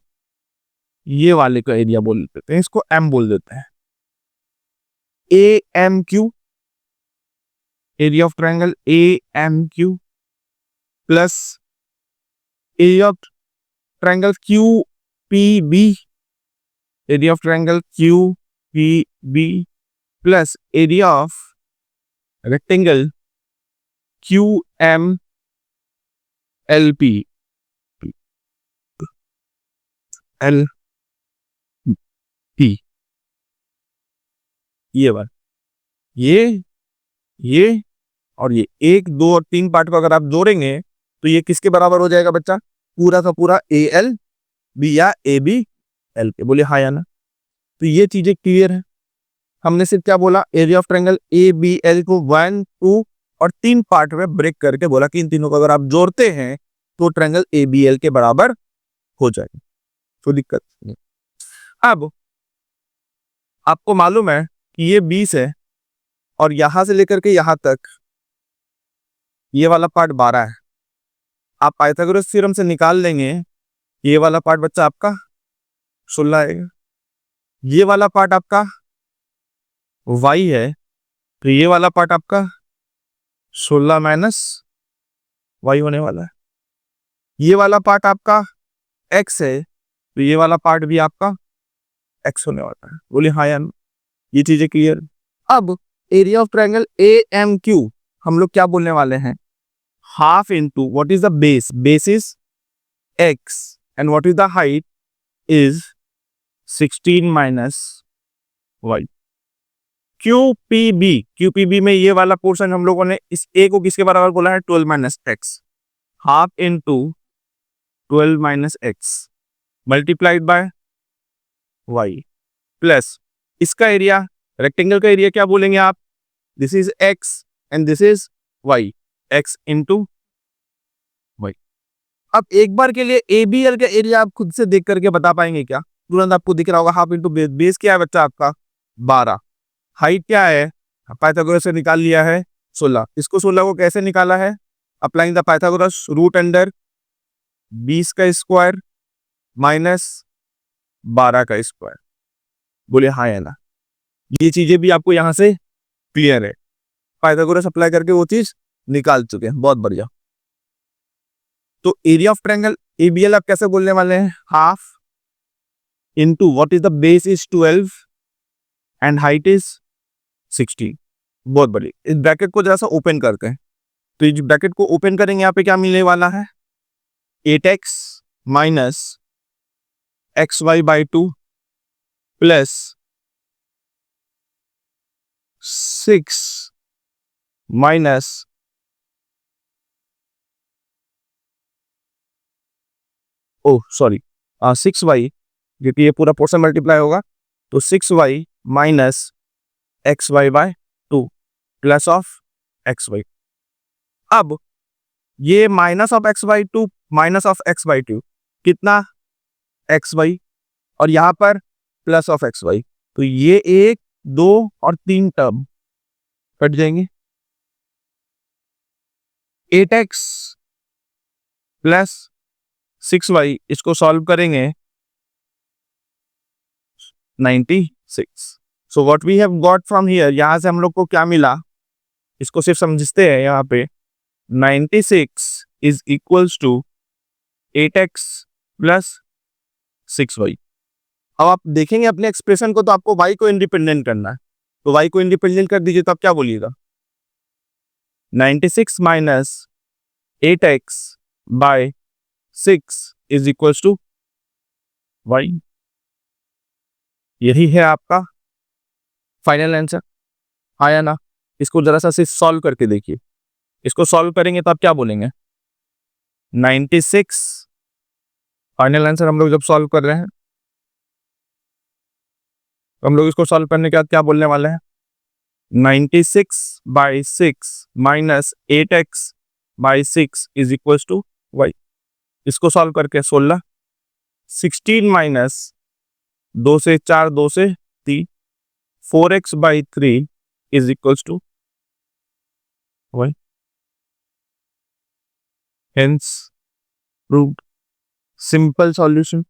ये वाले का एरिया बोल देते हैं, इसको M बोल देते हैं। AMQ, area of triangle AMQ plus area of triangle QPB, area of triangle QPB plus area of rectangle QMLP, LP। ये बात, ये और ये 1, 2 और 3 पार्ट को अगर आप जोड़ेंगे तो ये किसके बराबर हो जाएगा बच्चा? पूरा का पूरा ALB या ABL के। बोले हाँ या ना। तो ये चीजें क्लियर है। हमने सिर्फ क्या बोला? एरिया ऑफ ट्रायंगल ABL को 1, 2 और 3 पार्ट में ब्रेक करके बोला कि इन तीनों को अगर आप जोड़ते हैं तो ट्रायंगल ABL के बराबर हो जाएगा। तो दिक्कत नहीं। अब आपको मालूम है कि ये 20 है और यहां से लेकर के यहां तक ये वाला पार्ट 12 है। आप पाइथागोरस थ्योरम से निकाल लेंगे, ये वाला पार्ट बच्चा आपका 16 आएगा। ये वाला पार्ट आपका y है, तो ये वाला पार्ट आपका 16 माइनस y होने वाला है। ये वाला पार्ट आपका x है, तो ये वाला पार्ट भी आपका x होने वाला है। बोलिए हाँ यार, ये चीजें क्लियर। अब एरिया ऑफ ट्रायंगल AMQ हम लोग क्या बोलने वाले हैं? Half into what is the base? Base is x and what is the height? Is 16 minus y। QPB में ये वाला पोर्शन हम लोगों ने इस a को किसके बराबर बोला है? 12 minus x। Half into 12 minus x multiplied by y plus इसका एरिया, रेक्टेंगल का एरिया क्या बोलेंगे आप? This is x and this is y, x into y। अब एक बार के लिए ABL का एरिया आप खुद से देख करके बता पाएंगे क्या? तुरंत आपको दिख रहा होगा। हाफ इंटू बेस, बेस क्या है बच्चा आपका? 12। हाइट क्या है? पाइथागोरस से निकाल लिया है 16। इसको 16 को कैसे निकाला है? Applying the Pythagoras, root under 20 का स्क्वायर माइनस 12 का स्क्वायर। बोले हाँ या ना। ये चीजें भी आपको यहां से क्लियर है। पाइथागोरस अप्लाई करके वो चीज निकाल चुके हैं, बहुत बढ़िया। तो एरिया ऑफ ट्रायंगल एबीएल आप कैसे बोलने वाले हैं, half into what is the base is 12 and height is 16। बहुत बढ़िया। इस ब्रैकेट को जरा सा ओपन करते हैं, तो इस ब्रैकेट को ओपन करेंगे, यहाँ पे क्या मिलने वाला है, 8x minus xy/2 plus 6 minus oh sorry 6y, क्योंकि ये पूरा पोर्शन मल्टीप्लाई होगा, तो 6y minus xy/2 plus of xy। अब ये minus of x/2 minus of x/2 कितना, xy, और यहां पर प्लस ऑफ xy, तो ये 1 2 और 3 टर्म कट जाएंगे। 8x प्लस 6y, इसको सॉल्व करेंगे 96। So what we have got from here, यहां से हम लोग को क्या मिला, इसको सिर्फ समझते हैं। यहाँ पे 96 is equals to 8x plus 6y। अब आप देखेंगे अपने एक्सप्रेशन को, तो आपको y को इंडिपेंडेंट करना है, तो y को इंडिपेंडेंट कर दीजिए, तो आप क्या बोलिएगा, 96 minus 8x by 6 is equals to y। यही है आपका फाइनल आंसर, आया ना। इसको जरा सा सॉल्व करके देखिए, इसको सॉल्व करेंगे तो आप क्या बोलेंगे, 96 फाइनल आंसर हम लोग जब सॉल्व कर रहे हैं, तो हम लोग इसको सॉल्व करने के बाद क्या बोलने वाले हैं, 96/6 minus 8x by 6 is equal to y। इसको सॉल्व करके 16, 16 माइनस 2 से 4 2 से 3, 4x/3 is equal to y। Hence proved. Simple solution.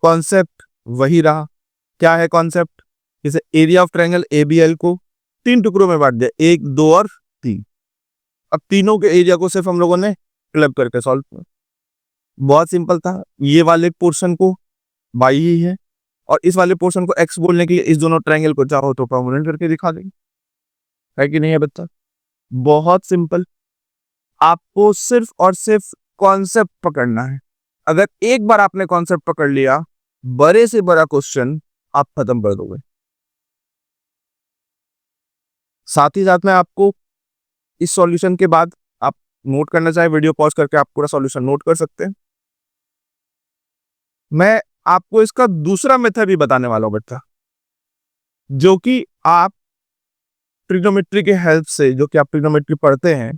Concept वही रहा। क्या है कॉन्सेप्ट, जैसे एरिया ऑफ ट्रायंगल एबीएल को 3 टुकड़ों में बांट दिया, 1 2 और 3। अब तीनों के एरिया को सिर्फ हम लोगों ने क्लब करके सॉल्व किया। बहुत सिंपल था। ये वाले पोर्शन को y ही है, और इस वाले पोर्शन को x बोलने के लिए इस दोनों ट्रायंगल को चाहो तो परमानेंट करके दिखा देंगे, है कि नहीं है बच्चा। बहुत सिंपल। आपको सिर्फ और सिर्फ कॉन्सेप्ट पकड़ना है। अगर एक बार आपने कॉन्सेप्ट पकड़ लिया, बड़े से बड़ा क्वेश्चन आप खत्म कर दोगे। साथ ही साथ में आपको इस सॉल्यूशन के बाद आप नोट करना चाहे, वीडियो पॉज करके आप पूरा सॉल्यूशन नोट कर सकते हैं। मैं आपको इसका दूसरा मेथड भी बताने वाला हूं बच्चा, जो कि आप ट्रिग्नोमेट्री के हेल्प से, जो कि आप ट्रिग्नोमेट्री पढ़ते हैं,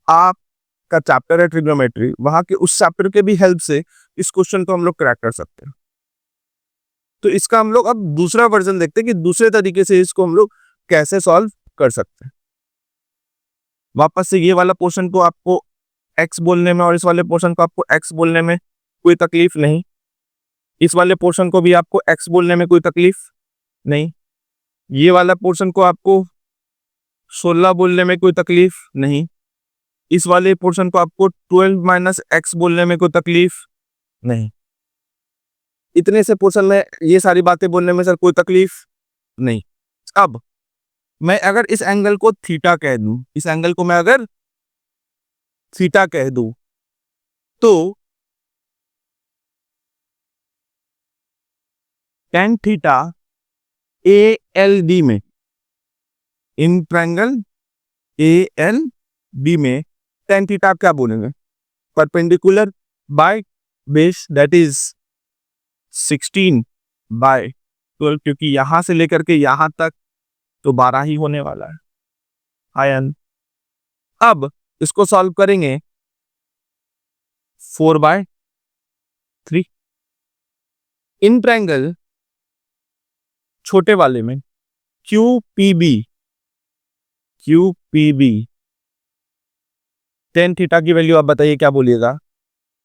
आपका चैप्टर है ट्रिग्नोमेट्री, वहां के उस चैप्टर के भी हेल्प से इस क्वेश्चन को हम लोग क्रैक कर सकते हैं। तो इसका हम लोग अब दूसरा वर्जन देखते हैं कि दूसरे तरीके से इसको हम लोग कैसे सॉल्व कर सकते हैं। वापस से ये वाला पोर्शन को आपको x बोलने में और इस वाले पोर्शन को आपको x बोलने में कोई तकलीफ नहीं। इस वाले पोर्शन को भी आपको x बोलने में कोई तकलीफ नहीं। ये वाला पोर्शन को आपको 16 बोलने में कोई तकलीफ नहीं। इस वाले पोर्शन को आपको 12 माइनस x बोलने में कोई तकलीफ नहीं। इतने से पोर्शन में ये सारी बातें बोलने में सर कोई तकलीफ नहीं। अब मैं अगर इस एंगल को थीटा कह दूं, इस एंगल को मैं अगर थीटा कह दूं, तो tan थीटा ALD में, इन ट्रायंगल ALD में tan थीटा आप क्या बोलेंगे, perpendicular by base, that is 16/12, क्योंकि यहां से लेकर के यहां तक तो 12 ही होने वाला है। आयन अब इसको सॉल्व करेंगे 4/3। इन ट्रायंगल छोटे वाले में QPB tan थीटा की वैल्यू आप बताइए क्या बोलिएगा,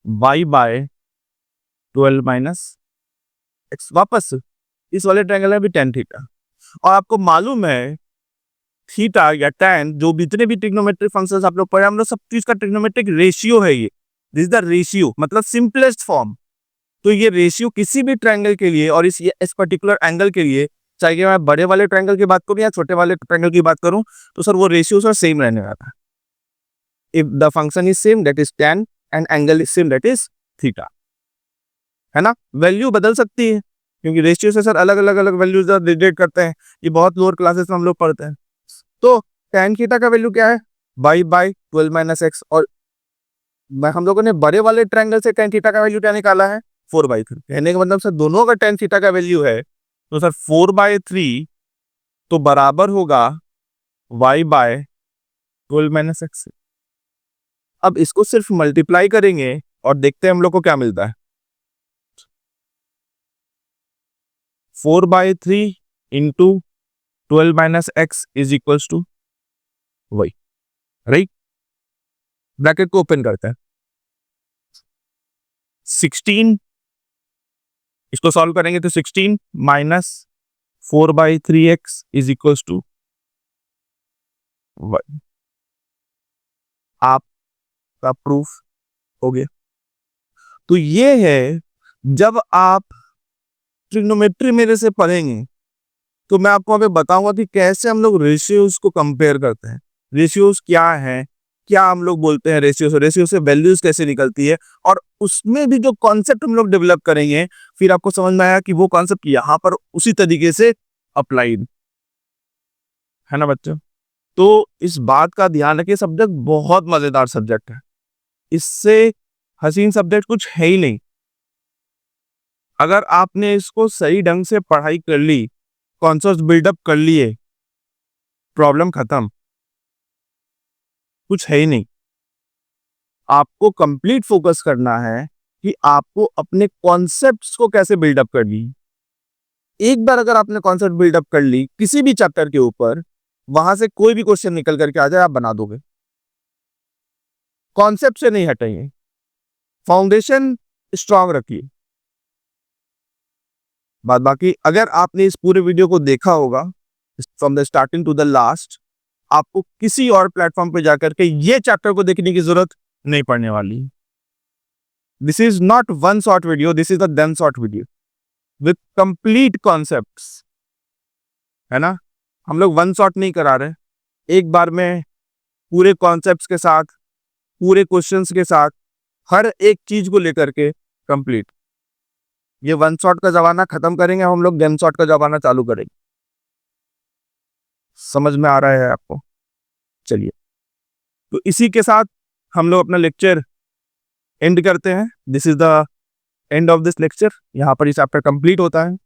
y/12 माइनस x। वापस इस वाले ट्रायंगल में भी tan थीटा, और आपको मालूम है थीटा या tan, जो जितने भी ट्रिग्नोमेट्रिक फंक्शंस आप लोग पढ़े, हम लोग सब चीज का ट्रिग्नोमेट्रिक रेशियो है ये। दिस इज द रेशियो, मतलब सिंपलेस्ट फॉर्म। तो ये रेशियो किसी भी ट्रायंगल के लिए और इस पर्टिकुलर एंगल के लिए, चाहे मैं बड़े वाले ट्रायंगल की बात करूं या छोटे वाले ट्रायंगल की बात करूं, तो सर वो रेशियो सर सेम रहने वाला है। If the function is same that is tan and angle is same that is theta, है ना। वैल्यू बदल सकती है क्योंकि रेशियो से सर अलग अलग अलग वैल्यूज रिलेट करते हैं, ये बहुत लोअर क्लासेस में हम लोग पढ़ते हैं। तो tan थीटा का वैल्यू क्या है, y/12 - x, और हम लोगों ने बड़े वाले ट्रायंगल से tan थीटा का वैल्यू क्या निकाला है, 4/3। कहने का मतलब सर दोनों का tan थीटा का वैल्यू है, तो सर 4/3 तो बराबर होगा y/12 - x। अब इसको सिर्फ मल्टीप्लाई करेंगे और देखते हैं हम लोग को क्या मिलता है। 4/3 into 12 - x is equals to वही, राइट। ब्रैकेट को ओपन करते हैं, 16, इसको सॉल्व करेंगे तो 16 minus 4/3x is equals to 1। आपका प्रूफ हो गया। तो ये है, जब आप ट्रिग्नोमेट्री मेरे से पढ़ेंगे तो मैं आपको अभी बताऊंगा कि कैसे हम लोग रेशियोज को कंपेयर करते हैं। रेशियोज क्या है, क्या हम लोग बोलते हैं रेशियो से वैल्यूज कैसे निकलती है, और उसमें भी जो कॉन्सेप्ट हम लोग डेवलप करेंगे, फिर आपको समझ में आया कि वो कॉन्सेप्ट यहाँ पर उसी तरीके से अप्लाइड है ना बच्चों। तो इस बात का ध्यान रखिए, सब्जेक्ट बहुत मजेदार सब्जेक्ट है, इससे हसीन सब्जेक्ट कुछ है ही नहीं। अगर आपने इसको सही ढंग से पढ़ाई कर ली, कॉन्सेप्ट बिल्डअप कर लिए, प्रॉब्लम खत्म, कुछ है ही नहीं। आपको कंप्लीट फोकस करना है कि आपको अपने कॉन्सेप्ट्स को कैसे बिल्डअप करनी। एक बार अगर आपने कॉन्सेप्ट बिल्डअप कर ली किसी भी चैप्टर के ऊपर, वहां से कोई भी क्वेश्चन निकल करके आ जाए आप बना दोगे। कॉन्सेप्ट से नहीं हटेंगे, फाउंडेशन स्ट्रांग रखिए। बात बाकी, अगर आपने इस पूरे वीडियो को देखा होगा from the starting to the last, आपको किसी और प्लेटफॉर्म पे जाकर के ये चैप्टर को देखने की जरूरत नहीं पड़ने वाली। This is not one short video, this is the then short video with complete concepts, है ना। हम लोग वन शॉट नहीं करा रहे, एक बार में पूरे कॉन्सेप्ट्स के साथ, पूरे क्वेश्चंस के साथ, हर एक चीज को लेकर के कंप्लीट। ये वन शॉट का जमाना खत्म करेंगे, हम लोग देन शॉट का जमाना चालू करेंगे। समझ में आ रहा है आपको? चलिए, तो इसी के साथ हम लोग अपना लेक्चर एंड करते हैं। This is the end of this lecture. यहाँ पर ये चैप्टर कंप्लीट होता है,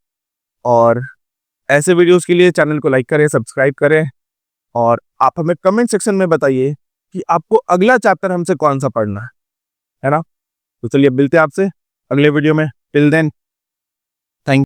और ऐसे वीडियोस के लिए चैनल को लाइक करें, सब्सक्राइब करें, और आप हमें कमेंट सेक्शन में बताइए कि आपको अगला चैप्टर हमसे कौन सा पढ़ना है ना। तो चलिए मिलते हैं आपसे अगले वीडियो में। Till then